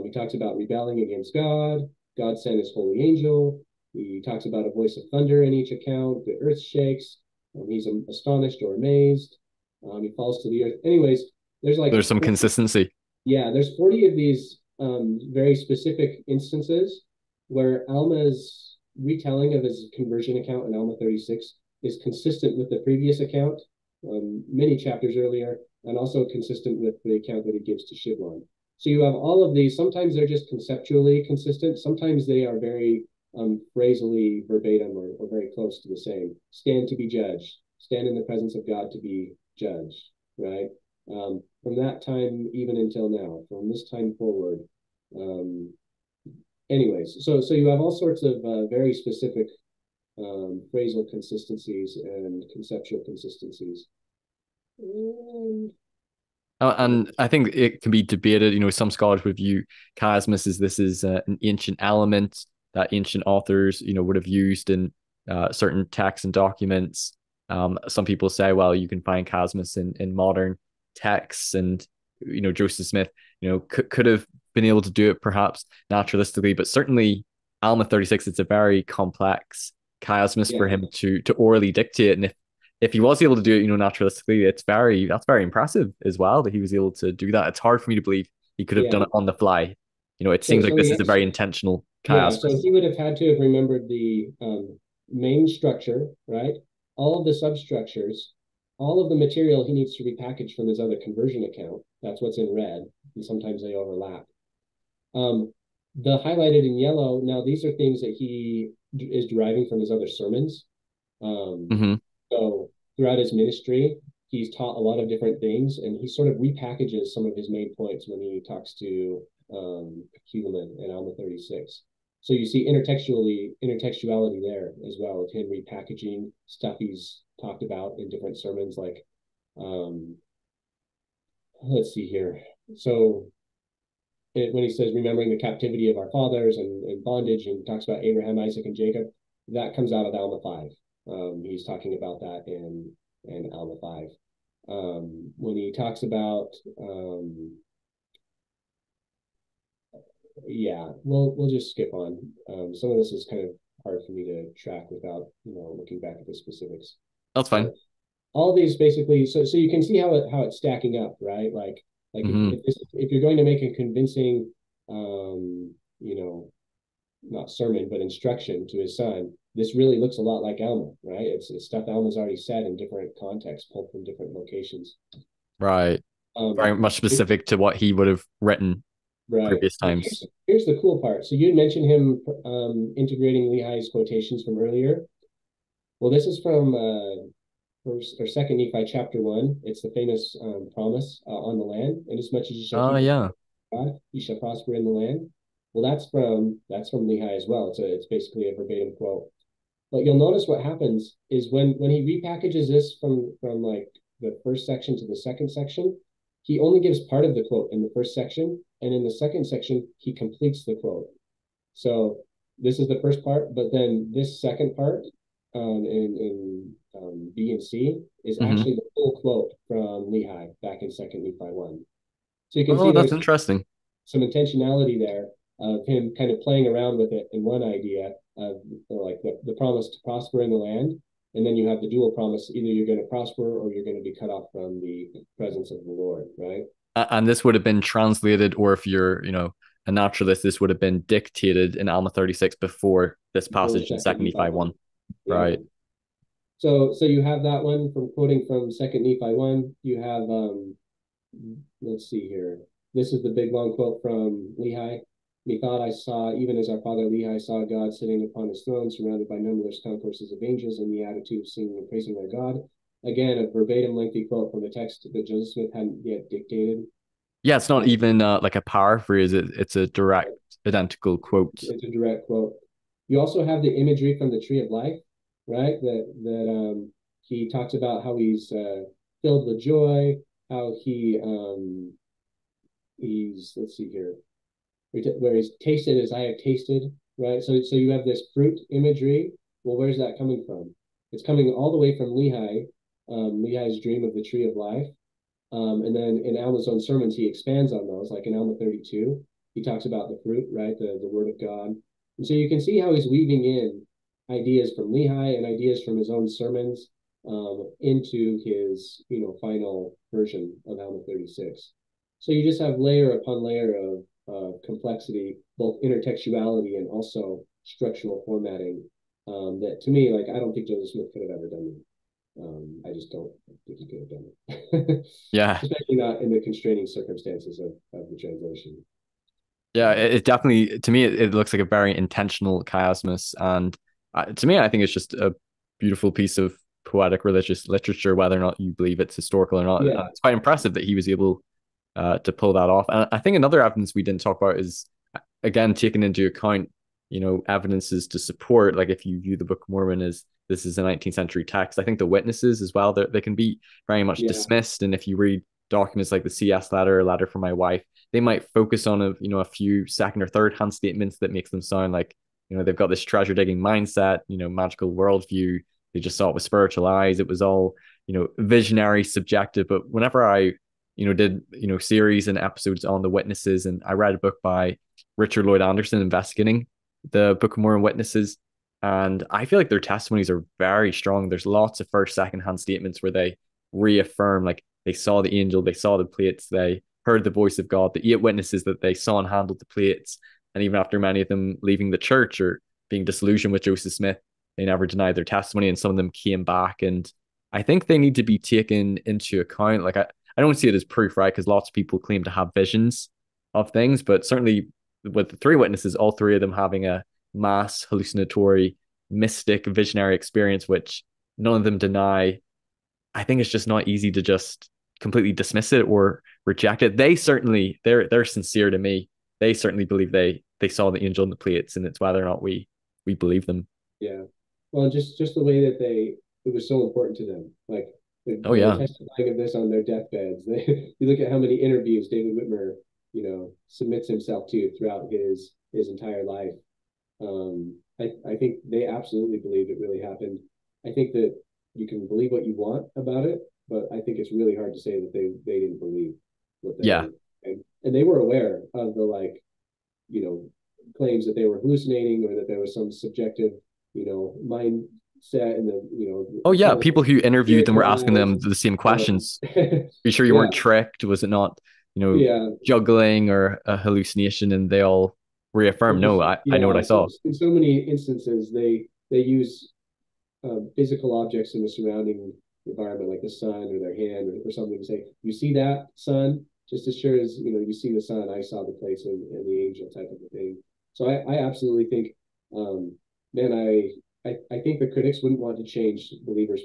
[SPEAKER 1] He talks about rebelling against God. God sent his holy angel. He talks about a voice of thunder in each account. The earth shakes. He's astonished or amazed. He falls to the earth. Anyways, there's like
[SPEAKER 2] There's some consistency.
[SPEAKER 1] yeah, there's 40 of these very specific instances where Alma's retelling of his conversion account in Alma 36 is consistent with the previous account, many chapters earlier, and also consistent with the account that he gives to Shiblon. So you have all of these. Sometimes they're just conceptually consistent. Sometimes they are very phrasally verbatim or very close to the same. Stand to be judged. Stand in the presence of God to be judged, right? From that time even until now, from this time forward. Um, anyways, so you have all sorts of very specific phrasal consistencies and conceptual consistencies. And,
[SPEAKER 2] And I think it can be debated. Some scholars would view chiasmus as this is an ancient element that ancient authors, would have used in certain texts and documents. Some people say, well, you can find chiasmus in modern texts, and Joseph Smith, could have been able to do it perhaps naturalistically, but certainly Alma 36, it's a very complex chiasmus for
[SPEAKER 1] yeah,
[SPEAKER 2] him to orally dictate, and if he was able to do it, naturalistically, that's very impressive as well that he was able to do that. It's hard for me to believe he could have done
[SPEAKER 1] yeah.
[SPEAKER 2] it on the fly. It
[SPEAKER 1] So
[SPEAKER 2] seems like
[SPEAKER 1] so
[SPEAKER 2] this
[SPEAKER 1] the
[SPEAKER 2] is a very
[SPEAKER 1] answer,
[SPEAKER 2] intentional
[SPEAKER 1] yeah. So
[SPEAKER 2] chiasmus.
[SPEAKER 1] he would have had to have remembered the main structure, right? All of the substructures, all of the material he needs to repackage from his other conversion account. That's what's in red, and sometimes they overlap. Um, the highlighted in yellow, now these are things that he is deriving from his other sermons. Um,
[SPEAKER 2] Hmm.
[SPEAKER 1] so throughout his ministry, he's taught a lot of different things, and he sort of repackages some of his main points when he talks to Helaman in Alma 36. So you see intertextuality there as well, with him repackaging stuff he's talked about in different sermons. Like, um, let's see here. So when he says remembering the captivity of our fathers and bondage and talks about Abraham, Isaac, and Jacob, that comes out of Alma 5. He's talking about that in Alma 5. When he talks about, yeah, we'll just skip on. Some of this is kind of hard for me to track without looking back at the specifics.
[SPEAKER 2] That's fine.
[SPEAKER 1] But all these basically, so you can see how it's stacking up, right? Like
[SPEAKER 2] Hmm.
[SPEAKER 1] if you're going to make a convincing you know not sermon, but instruction to his son, this really looks a lot like Alma, right? It's stuff Alma's already said in different contexts, pulled from different locations.
[SPEAKER 2] Right.
[SPEAKER 1] Um,
[SPEAKER 2] Very much specific to what he would have written
[SPEAKER 1] right.
[SPEAKER 2] previous
[SPEAKER 1] But
[SPEAKER 2] times.
[SPEAKER 1] here's the cool part. So you had mentioned him integrating Lehi's quotations from earlier. Well, this is from first or second Nephi chapter 1. It's the famous promise on the land. Inasmuch as you shall
[SPEAKER 2] Oh
[SPEAKER 1] keep the
[SPEAKER 2] yeah.
[SPEAKER 1] God, you shall prosper in the land. Well, that's from Lehi as well. It's basically a verbatim quote. But you'll notice what happens is when he repackages this from like the first section to the second section, he only gives part of the quote in the first section, and in the second section he completes the quote. So this is the first part, but then this second part in B and C is
[SPEAKER 2] Hmm.
[SPEAKER 1] actually the full quote from Lehi back in Second Nephi 1. So you can see
[SPEAKER 2] Oh, that's
[SPEAKER 1] there's
[SPEAKER 2] interesting.
[SPEAKER 1] some intentionality there of him kind of playing around with it in one idea of like the promise to prosper in the land. And then you have the dual promise, either you're going to prosper or you're going to be cut off from the presence of the Lord, right?
[SPEAKER 2] And this would have been translated, or if you're, a naturalist, this would have been dictated in Alma 36 before this
[SPEAKER 1] Before
[SPEAKER 2] passage in
[SPEAKER 1] Second
[SPEAKER 2] Second
[SPEAKER 1] Nephi
[SPEAKER 2] Nephi
[SPEAKER 1] 1.
[SPEAKER 2] 1.
[SPEAKER 1] Yeah.
[SPEAKER 2] Right.
[SPEAKER 1] So you have that one from quoting from Second Nephi 1. You have let's see here. This is the big long quote from Lehi. Methought I saw, even as our father Lehi saw God sitting upon his throne, surrounded by numberless concourses of angels in the attitude of singing and praising their God. Again, a verbatim lengthy quote from the text that Joseph Smith hadn't yet dictated.
[SPEAKER 2] Yeah, it's not
[SPEAKER 1] Um,
[SPEAKER 2] even like a paraphrase. It's a direct, identical quote.
[SPEAKER 1] it's a direct quote. You also have the imagery from the tree of life, right? He talks about how he's filled with joy, how he's let's see here, where he's tasted as I have tasted, right? So you have this fruit imagery. Well, where's that coming from? It's coming all the way from Lehi, Lehi's dream of the tree of life. And then in Alma's own sermons, he expands on those. Like in Alma 32, he talks about the fruit, right? The word of God. And so you can see how he's weaving in ideas from Lehi and ideas from his own sermons into his, final version of Alma 36. So you just have layer upon layer of complexity, both intertextuality and also structural formatting. That to me, like, I don't think Joseph Smith could have ever done that. I just don't think he could have done it,
[SPEAKER 2] Yeah,
[SPEAKER 1] especially not in the constraining circumstances of the translation.
[SPEAKER 2] yeah. It definitely, to me, it looks like a very intentional chiasmus, and to me, I think it's just a beautiful piece of poetic religious literature, whether or not you believe it's historical or not. And
[SPEAKER 1] Yeah,
[SPEAKER 2] it's quite impressive that he was able to pull that off. And I think another evidence we didn't talk about is again taking into account, evidences to support. Like if you view the Book of Mormon as this is a 19th century text, I think the witnesses as well they can be very much
[SPEAKER 1] yeah,
[SPEAKER 2] dismissed. And if you read documents like the CS letter, letter from my wife, they might focus on a few second or third hand statements that makes them sound like they've got this treasure digging mindset, magical worldview. They just saw it with spiritual eyes. It was all visionary, subjective. But whenever I did series and episodes on the witnesses, and I read a book by Richard Lloyd Anderson investigating the Book of Mormon witnesses, and I feel like their testimonies are very strong. There's lots of first, second hand statements where they reaffirm, like they saw the angel, they saw the plates, they heard the voice of God. The 8 witnesses that they saw and handled the plates, and even after many of them leaving the church or being disillusioned with Joseph Smith, they never denied their testimony, and some of them came back. And I think they need to be taken into account. Like I don't see it as proof, right? Because lots of people claim to have visions of things, but certainly with the 3 witnesses, all 3 of them having a mass hallucinatory, mystic, visionary experience, which none of them deny. I think it's just not easy to just completely dismiss it or reject it. They're sincere to me. They certainly believe they saw the angel in the plates, and it's whether or not we believe them.
[SPEAKER 1] yeah. Well, just the way that it was so important to them. Like
[SPEAKER 2] Oh
[SPEAKER 1] they were
[SPEAKER 2] yeah.
[SPEAKER 1] testifying of this on their deathbeds. You look at how many interviews David Whitmer, submits himself to throughout his entire life. I think they absolutely believed it really happened. I think that you can believe what you want about it, but I think it's really hard to say that they didn't believe what
[SPEAKER 2] Yeah.
[SPEAKER 1] and they were aware of the you know claims that they were hallucinating or that there was some subjective mindset and
[SPEAKER 2] Oh
[SPEAKER 1] the
[SPEAKER 2] yeah.
[SPEAKER 1] tunnel
[SPEAKER 2] People who interviewed them were
[SPEAKER 1] spiritual
[SPEAKER 2] asking
[SPEAKER 1] eyes.
[SPEAKER 2] them the same
[SPEAKER 1] Um,
[SPEAKER 2] questions. Are you sure you
[SPEAKER 1] yeah,
[SPEAKER 2] weren't tricked? Was it not,
[SPEAKER 1] yeah.
[SPEAKER 2] juggling or a hallucination? And they all reaffirmed,
[SPEAKER 1] And
[SPEAKER 2] no, I know what
[SPEAKER 1] yeah,
[SPEAKER 2] I saw.
[SPEAKER 1] in so many instances, they use physical objects in the surrounding environment, like the sun or their hand or something, to say, "You see that sun? Just as sure as you see the sun, I saw the place and the angel," type of a thing. So I absolutely think, man, I think the critics wouldn't want to change believers'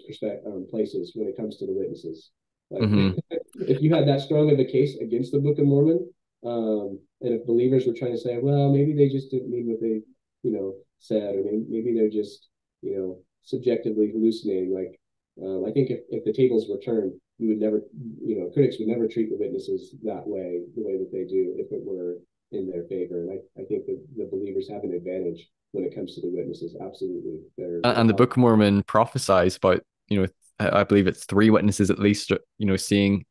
[SPEAKER 1] places when it comes to the witnesses. Like,
[SPEAKER 2] Hmm.
[SPEAKER 1] if you had that strong of a case against the Book of Mormon, and if believers were trying to say, well, maybe they just didn't mean what they, said, or maybe they're just, subjectively hallucinating. Like, I think if the tables were turned, you would never, critics would never treat the witnesses that way, the way that they do, if it were in their favor. And I think that the believers have an advantage when it comes to the witnesses. Absolutely, they're
[SPEAKER 2] And the Book of
[SPEAKER 1] powerful.
[SPEAKER 2] Mormon prophesies about, I believe it's 3 witnesses at least, seeing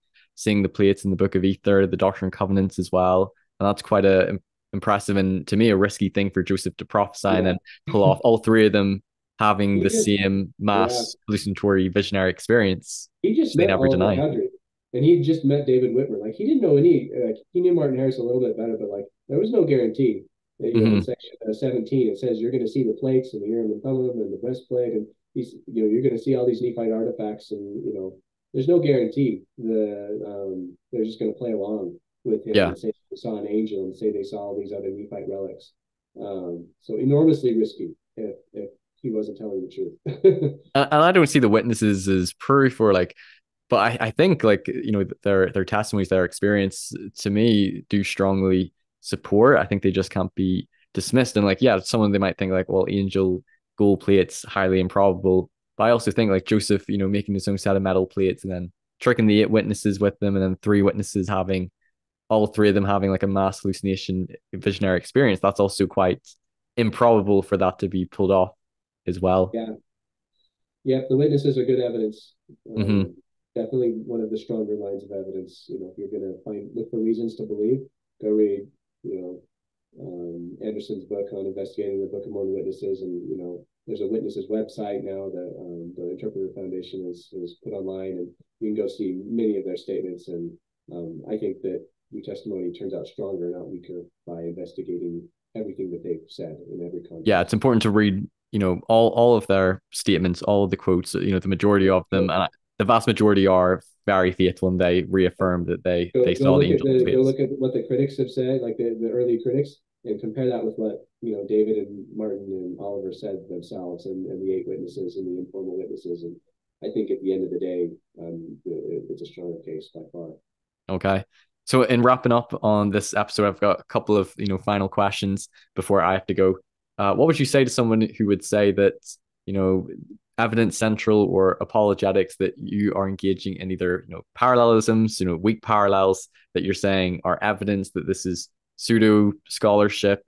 [SPEAKER 2] the plates in the Book of Ether, the Doctrine and Covenants as well. And that's quite a impressive and to me a risky thing for Joseph to prophesy and
[SPEAKER 1] Yeah,
[SPEAKER 2] then pull off all 3 of them having
[SPEAKER 1] he
[SPEAKER 2] the
[SPEAKER 1] just
[SPEAKER 2] same
[SPEAKER 1] yeah
[SPEAKER 2] mass hallucinatory visionary experience,
[SPEAKER 1] he just
[SPEAKER 2] which they
[SPEAKER 1] met
[SPEAKER 2] never
[SPEAKER 1] Oliver
[SPEAKER 2] deny.
[SPEAKER 1] Cowdery, and he just met David Whitmer. Like he didn't know any. Like he knew Martin Harris a little bit better, but like there was no guarantee. That, in
[SPEAKER 2] Hmm.
[SPEAKER 1] section 17, it says you're going to see the plates and the Urim and Thummim and the breastplate, and you're going to see all these Nephite artifacts, and there's no guarantee they're just going to play along with him
[SPEAKER 2] Yeah.
[SPEAKER 1] and say they saw an angel and say they saw all these other Nephite relics. So enormously risky if he wasn't telling the truth.
[SPEAKER 2] And I don't see the witnesses as proof or like but I think like their testimonies, their experience to me do strongly support. I think they just can't be dismissed. And like, yeah, someone they might think like, well, angel gold plates highly improbable. But I also think like Joseph, making his own set of metal plates and then tricking the eight witnesses with them, and then three witnesses having all three of them having like a mass hallucination visionary experience. That's also quite improbable for that to be pulled off as well.
[SPEAKER 1] Yeah, yeah, the witnesses are good evidence.
[SPEAKER 2] Hmm.
[SPEAKER 1] Definitely one of the stronger lines of evidence. If you're going to look for reasons to believe, go read, you know, Anderson's book on investigating the Book of Mormon witnesses, and there's a witnesses website now that the Interpreter Foundation has put online, and you can go see many of their statements. And I think that your testimony turns out stronger, not weaker, by investigating everything that they've said in every
[SPEAKER 2] Yeah, it's
[SPEAKER 1] context.
[SPEAKER 2] important to read, all of their statements, all of the quotes, the majority of them, and the vast majority are very faithful, and they reaffirm that they
[SPEAKER 1] Go
[SPEAKER 2] saw the
[SPEAKER 1] look at
[SPEAKER 2] angel
[SPEAKER 1] the go
[SPEAKER 2] plates.
[SPEAKER 1] look at what the critics have said, like the early critics, and compare that with what David and Martin and Oliver said themselves, and the eight witnesses and the informal witnesses. And I think at the end of the day, it's a stronger case by far.
[SPEAKER 2] Okay. So in wrapping up on this episode, I've got a couple of final questions before I have to go. What would you say to someone who would say that you know evidence central or apologetics, that you are engaging in either parallelisms, weak parallels that you're saying are evidence that this is pseudo scholarship?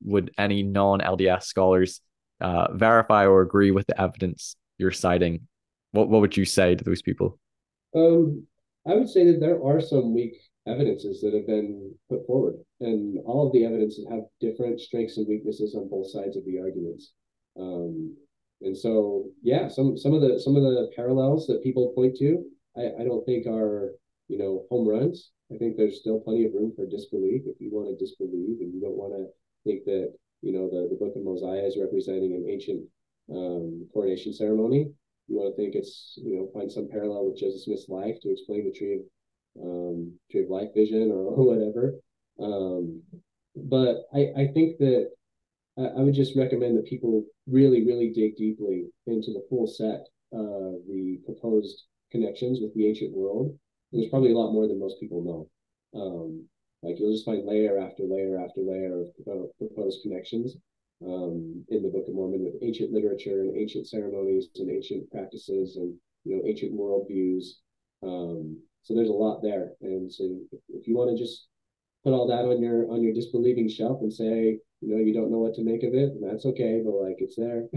[SPEAKER 2] Would any non-LDS scholars verify or agree with the evidence you're citing? What would you say to those people?
[SPEAKER 1] Um, I would say that there are some weak evidences that have been put forward, and all of the evidences have different strengths and weaknesses on both sides of the arguments. Um, and so, yeah, some of the parallels that people point to, I don't think are home runs. I think there's still plenty of room for disbelief if you want to disbelieve and you don't want to think that the Book of Mosiah is representing an ancient coronation ceremony. You want to think it's find some parallel with Joseph Smith's life to explain the tree of life vision or whatever. But I think that I would just recommend that people really dig deeply into the full set of the proposed connections with the ancient world. There's probably a lot more than most people know. Like you'll just find layer after layer after layer of proposed connections in the Book of Mormon with ancient literature and ancient ceremonies and ancient practices and ancient worldviews. So there's a lot there, and so if you want to just put all that on your disbelieving shelf and say you don't know what to make of it, that's okay, but like it's there.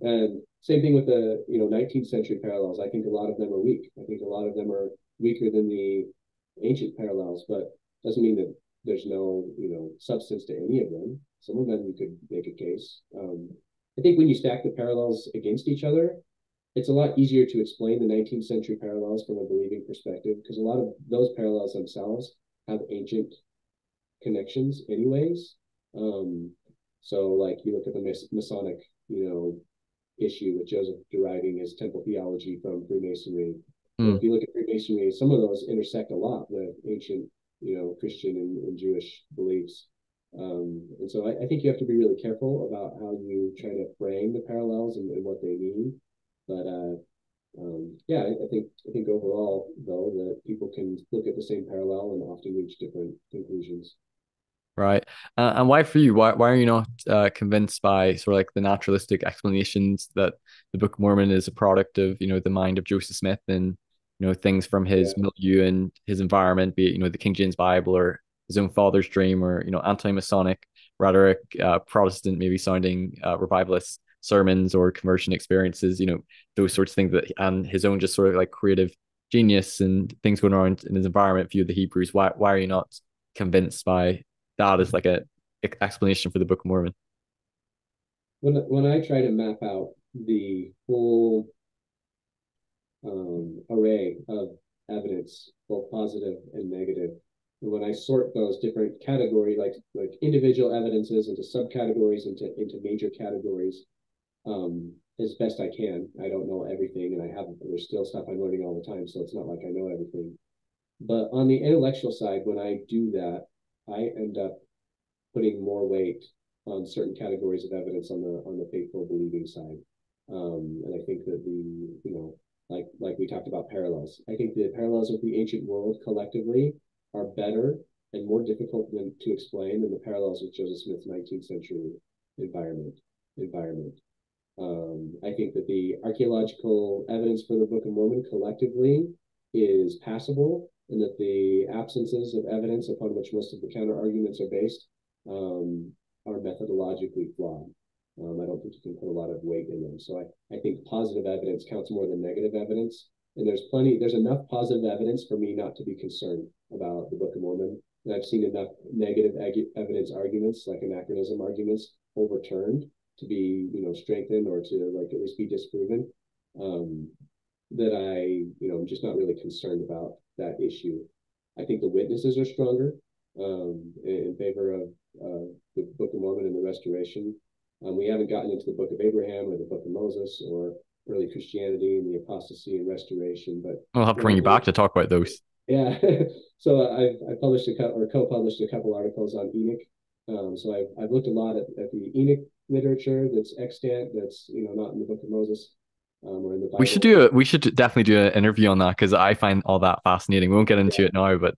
[SPEAKER 1] And same thing with the 19th century parallels. I think a lot of them are weak. I think a lot of them are weaker than the ancient parallels, but doesn't mean that there's no substance to any of them. Some of them you could make a case. I think when you stack the parallels against each other, it's a lot easier to explain the 19th century parallels from a believing perspective because a lot of those parallels themselves have ancient connections anyways. Um, so like you look at the Masonic, issue with Joseph deriving his temple theology from Freemasonry. Well,
[SPEAKER 2] Mm.
[SPEAKER 1] if you look at Freemasonry, some of those intersect a lot with ancient, Christian and Jewish beliefs. And so I think you have to be really careful about how you try to frame the parallels and what they mean. But yeah, I think overall though that people can look at the same parallel and often reach different conclusions.
[SPEAKER 2] Right. And why for you? Why are you not convinced by sort of like the naturalistic explanations that the Book of Mormon is a product of, the mind of Joseph Smith, and, things from
[SPEAKER 1] Yeah,
[SPEAKER 2] his milieu and his environment, be it, the King James Bible or his own father's dream, or, anti-Masonic rhetoric, Protestant, maybe sounding revivalist sermons or conversion experiences, those sorts of things, and his own just sort of like creative genius and things going on in his environment, view of the Hebrews. Why are you not convinced by that is like a explanation for the Book of Mormon?
[SPEAKER 1] when I try to map out the full array of evidence, both positive and negative. And when I sort those different categories, like individual evidences into subcategories, into major categories, as best I can. I don't know everything, and there's still stuff I'm learning all the time, so it's not like I know everything. But on the intellectual side, when I do that, I end up putting more weight on certain categories of evidence on the faithful believing side. And I think that the like we talked about parallels. I think the parallels with the ancient world collectively are better and more difficult to explain than the parallels with Joseph Smith's 19th century environment. Environment. I think that the archaeological evidence for the Book of Mormon collectively is passable, and that the absences of evidence upon which most of the counter arguments are based are methodologically flawed. I don't think you can put a lot of weight in them. So I think positive evidence counts more than negative evidence. And there's enough positive evidence for me not to be concerned about the Book of Mormon. And I've seen enough negative evidence arguments, like anachronism arguments, overturned to be, strengthened or to like at least be disproven. That I'm just not really concerned about that issue. I think the witnesses are stronger in favor of the Book of Mormon and the restoration. We haven't gotten into the Book of Abraham or the Book of Moses or early Christianity and the apostasy and restoration, but
[SPEAKER 2] I'll have to bring you back to talk about those.
[SPEAKER 1] Yeah, so I published co-published a couple articles on Enoch. So I've looked a lot at the Enoch literature that's extant, that's not in the Book of Moses or in the Bible.
[SPEAKER 2] We should definitely do an interview on that because I find all that fascinating. We won't get into it now, but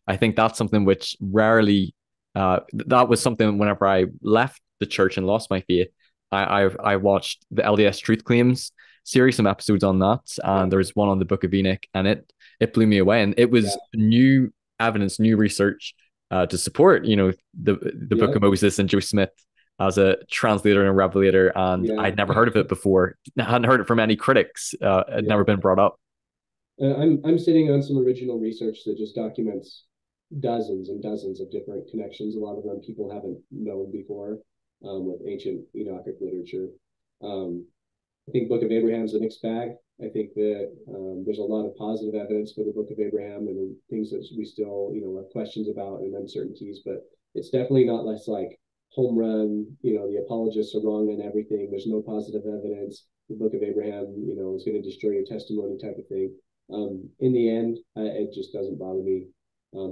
[SPEAKER 2] I think that's something which rarely that was something whenever I left the church and lost my faith, I watched the LDS Truth Claims series, some episodes on that, and there was one on the Book of Enoch, and it blew me away, and it was new evidence, new research to support the Book of Moses and Joe Smith as a translator and a revelator, and I'd never heard of it before. I hadn't heard it from any critics. It had never been brought up.
[SPEAKER 1] I'm sitting on some original research that just documents dozens and dozens of different connections. A lot of them people haven't known before with ancient Enochic literature. I think Book of Abraham is a mixed bag. I think that there's a lot of positive evidence for the Book of Abraham and things that we still have questions about and uncertainties, but it's definitely not less like home run, the apologists are wrong in everything. There's no positive evidence. The Book of Abraham, is going to destroy your testimony type of thing. In the end, it just doesn't bother me.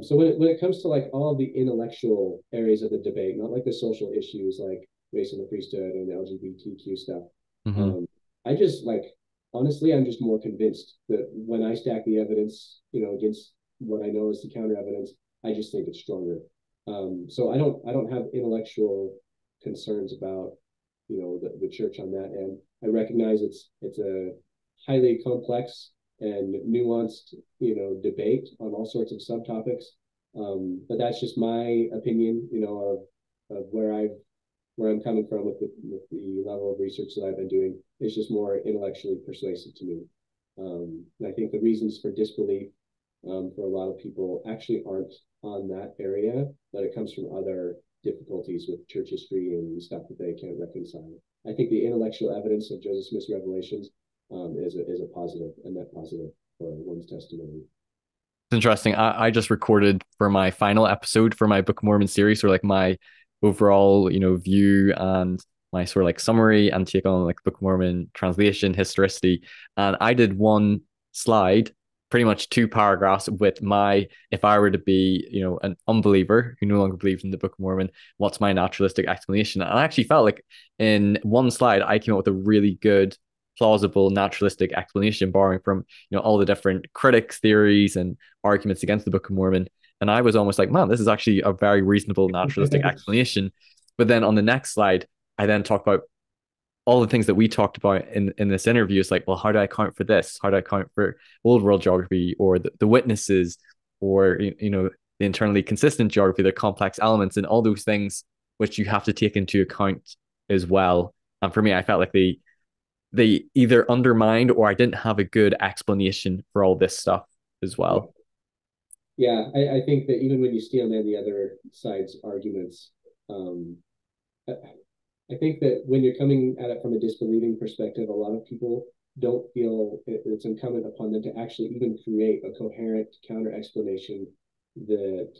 [SPEAKER 1] So when it comes to like all of the intellectual areas of the debate, not like the social issues like race and the priesthood and the LGBTQ stuff, I just honestly, I'm just more convinced that when I stack the evidence, against what I know is the counter evidence, I just think it's stronger. So I don't have intellectual concerns about the church on that end. I recognize it's a highly complex and nuanced debate on all sorts of subtopics, but that's just my opinion of where I'm coming from with the level of research that I've been doing. It's just more intellectually persuasive to me. And I think the reasons for disbelief for a lot of people actually aren't on that area, but it comes from other difficulties with church history and stuff that they can't reconcile. I think the intellectual evidence of Joseph Smith's revelations is a positive, and net positive for one's testimony.
[SPEAKER 2] It's interesting. I just recorded for my final episode for my Book of Mormon series, or like my overall view and my sort of like summary and take on like Book of Mormon translation historicity, and I did one slide, pretty much 2 paragraphs with my, if I were to be an unbeliever who no longer believes in the Book of Mormon, what's my naturalistic explanation? And I actually felt like in one slide I came up with a really good plausible naturalistic explanation, borrowing from all the different critics' theories and arguments against the Book of Mormon. And I was almost like, man, this is actually a very reasonable naturalistic explanation. But then on the next slide, I then talk about all the things that we talked about in this interview. It's like, well, how do I account for this? How do I account for old world geography or the witnesses or the internally consistent geography, the complex elements and all those things which you have to take into account as well. And for me, I felt like they either undermined or I didn't have a good explanation for all this stuff as well.
[SPEAKER 1] Yeah, I think that even when you stay on the other side's arguments, I think that when you're coming at it from a disbelieving perspective, a lot of people don't feel it's incumbent upon them to actually even create a coherent counter explanation that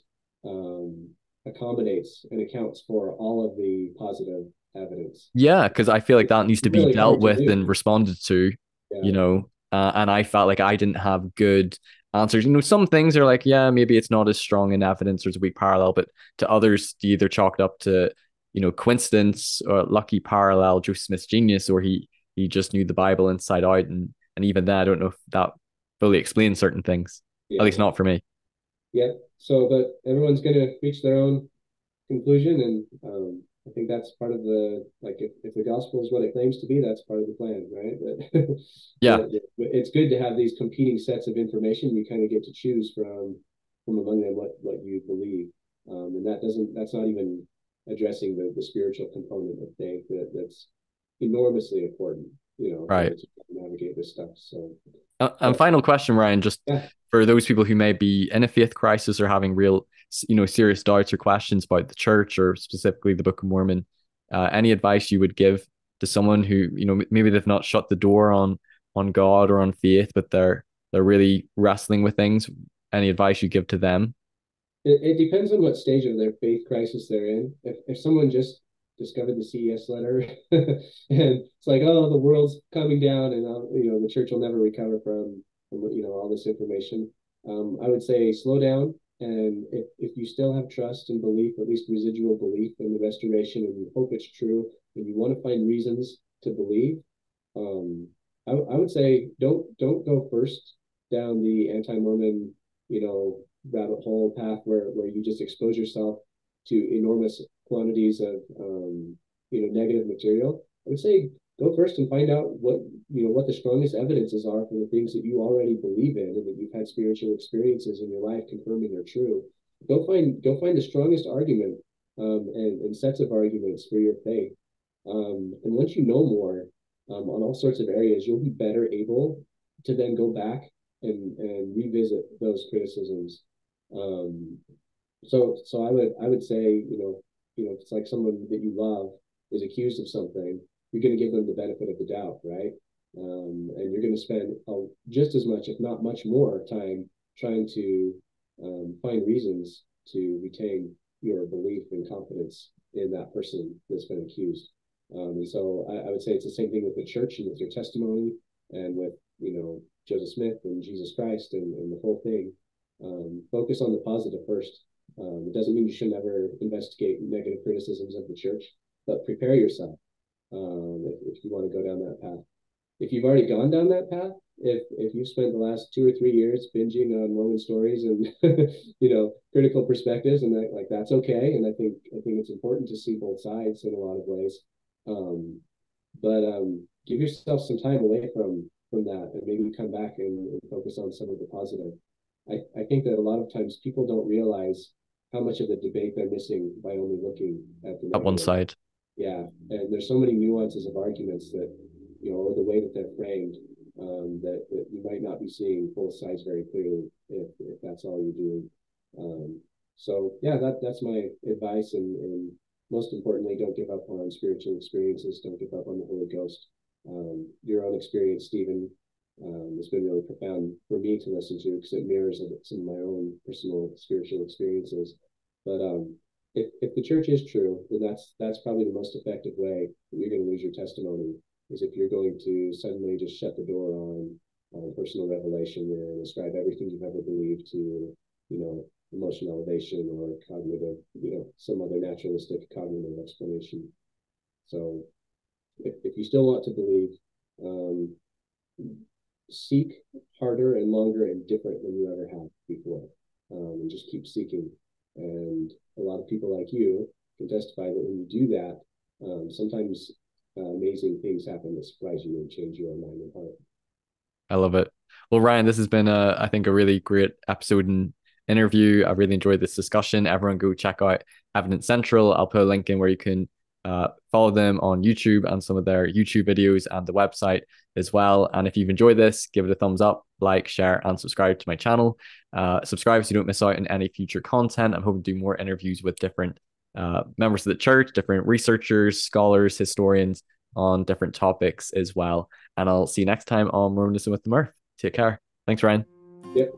[SPEAKER 1] accommodates and accounts for all of the positive evidence.
[SPEAKER 2] Yeah, because I feel like that needs to be dealt with and responded to, and I felt like I didn't have good answers. Some things are like, yeah, maybe it's not as strong in evidence, there's a weak parallel, but to others, you either chalked up to, coincidence or lucky parallel, Joseph Smith's genius, or he just knew the Bible inside out. And even then, I don't know if that fully explain certain things, at
[SPEAKER 1] Yeah.
[SPEAKER 2] least not for me.
[SPEAKER 1] Yeah. So, but everyone's going to reach their own conclusion, and I think that's part of the, like, if the gospel is what it claims to be, that's part of the plan, right? That
[SPEAKER 2] Yeah,
[SPEAKER 1] it's good to have these competing sets of information. You kind of get to choose from among them what you believe, and that's not even addressing the spiritual component of faith that's enormously important, in
[SPEAKER 2] right.
[SPEAKER 1] order to navigate this stuff. So,
[SPEAKER 2] And final question, Ryan, just
[SPEAKER 1] yeah.
[SPEAKER 2] for those people who may be in a faith crisis or having real, serious doubts or questions about the church or specifically the Book of Mormon, any advice you would give to someone who, maybe they've not shut the door on God or on faith, but they're really wrestling with things. Any advice you give to them?
[SPEAKER 1] It depends on what stage of their faith crisis they're in. If someone just discovered the CES letter and it's like, oh, the world's coming down and the church will never recover from all this information, I would say slow down. And if you still have trust and belief, at least residual belief in the restoration, and you hope it's true, and you want to find reasons to believe, I would say don't go first down the anti-Mormon, rabbit hole path where you just expose yourself to enormous quantities of negative material. I would say go first and find out what the strongest evidences are for the things that you already believe in and that you've had spiritual experiences in your life confirming are true. Go find the strongest argument, and sets of arguments for your faith. And once you know more, on all sorts of areas, you'll be better able to then go back and revisit those criticisms. Um, so I would say, if it's like someone that you love is accused of something, you're going to give them the benefit of the doubt, right? And you're going to spend just as much, if not much more, time trying to find reasons to retain your belief and confidence in that person that's been accused. And so I would say it's the same thing with the church and with your testimony and with Joseph Smith and Jesus Christ and the whole thing. Focus on the positive first. It doesn't mean you should never investigate negative criticisms of the church, but prepare yourself, if you want to go down that path. If you've already gone down that path, if you've spent the last 2 or 3 years binging on Mormon stories and critical perspectives, and that's okay. And I think it's important to see both sides in a lot of ways. But give yourself some time away from that, and maybe come back and focus on some of the positive. I think that a lot of times people don't realize how much of the debate they're missing by only looking at the
[SPEAKER 2] At one
[SPEAKER 1] negative.
[SPEAKER 2] side.
[SPEAKER 1] Yeah, and there's so many nuances of arguments that, or the way that they're framed, that you might not be seeing both sides very clearly if that's all you're doing. So yeah, that's my advice, and most importantly, don't give up on spiritual experiences. Don't give up on the Holy Ghost. Your own experience, Stephen, has been really profound for me to listen to because it mirrors some of my own personal spiritual experiences. But if the church is true, then that's probably the most effective way that you're going to lose your testimony, is if you're going to suddenly just shut the door on personal revelation and ascribe everything you've ever believed to, emotional elevation or cognitive, some other naturalistic cognitive explanation. So if you still want to believe, seek harder and longer and different than you ever have before, and just keep seeking. And a lot of people like you can testify that when you do that, sometimes amazing things happen that surprise you and change your mind and heart.
[SPEAKER 2] I love it. Well, Ryan, this has been I think a really great episode and interview. I really enjoyed this discussion. Everyone go check out Evidence Central. I'll put a link in where you can follow them on YouTube and some of their YouTube videos and the website as well. And if you've enjoyed this, give it a thumbs up, like, share, and subscribe to my channel. Subscribe so you don't miss out on any future content. I'm hoping to do more interviews with different members of the church, different researchers, scholars, historians on different topics as well. And I'll see you next time on Mormonism with the Murph. Take care. Thanks, Ryan.
[SPEAKER 1] Yep.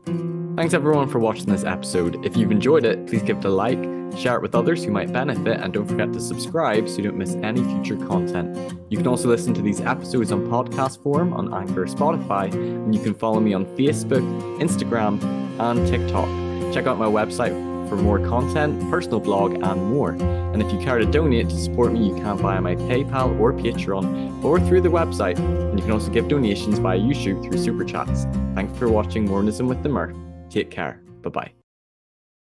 [SPEAKER 2] Thanks everyone for watching this episode. If you've enjoyed it, please give it a like, share it with others who might benefit, and don't forget to subscribe so you don't miss any future content. You can also listen to these episodes on podcast form on Anchor or Spotify, and you can follow me on Facebook, Instagram, and TikTok. Check out my website for more content, personal blog, and more. And if you care to donate to support me, you can via my PayPal or Patreon or through the website. And you can also give donations via YouTube through Super Chats. Thanks for watching Mormonism with the Murph. Take care. Bye-bye.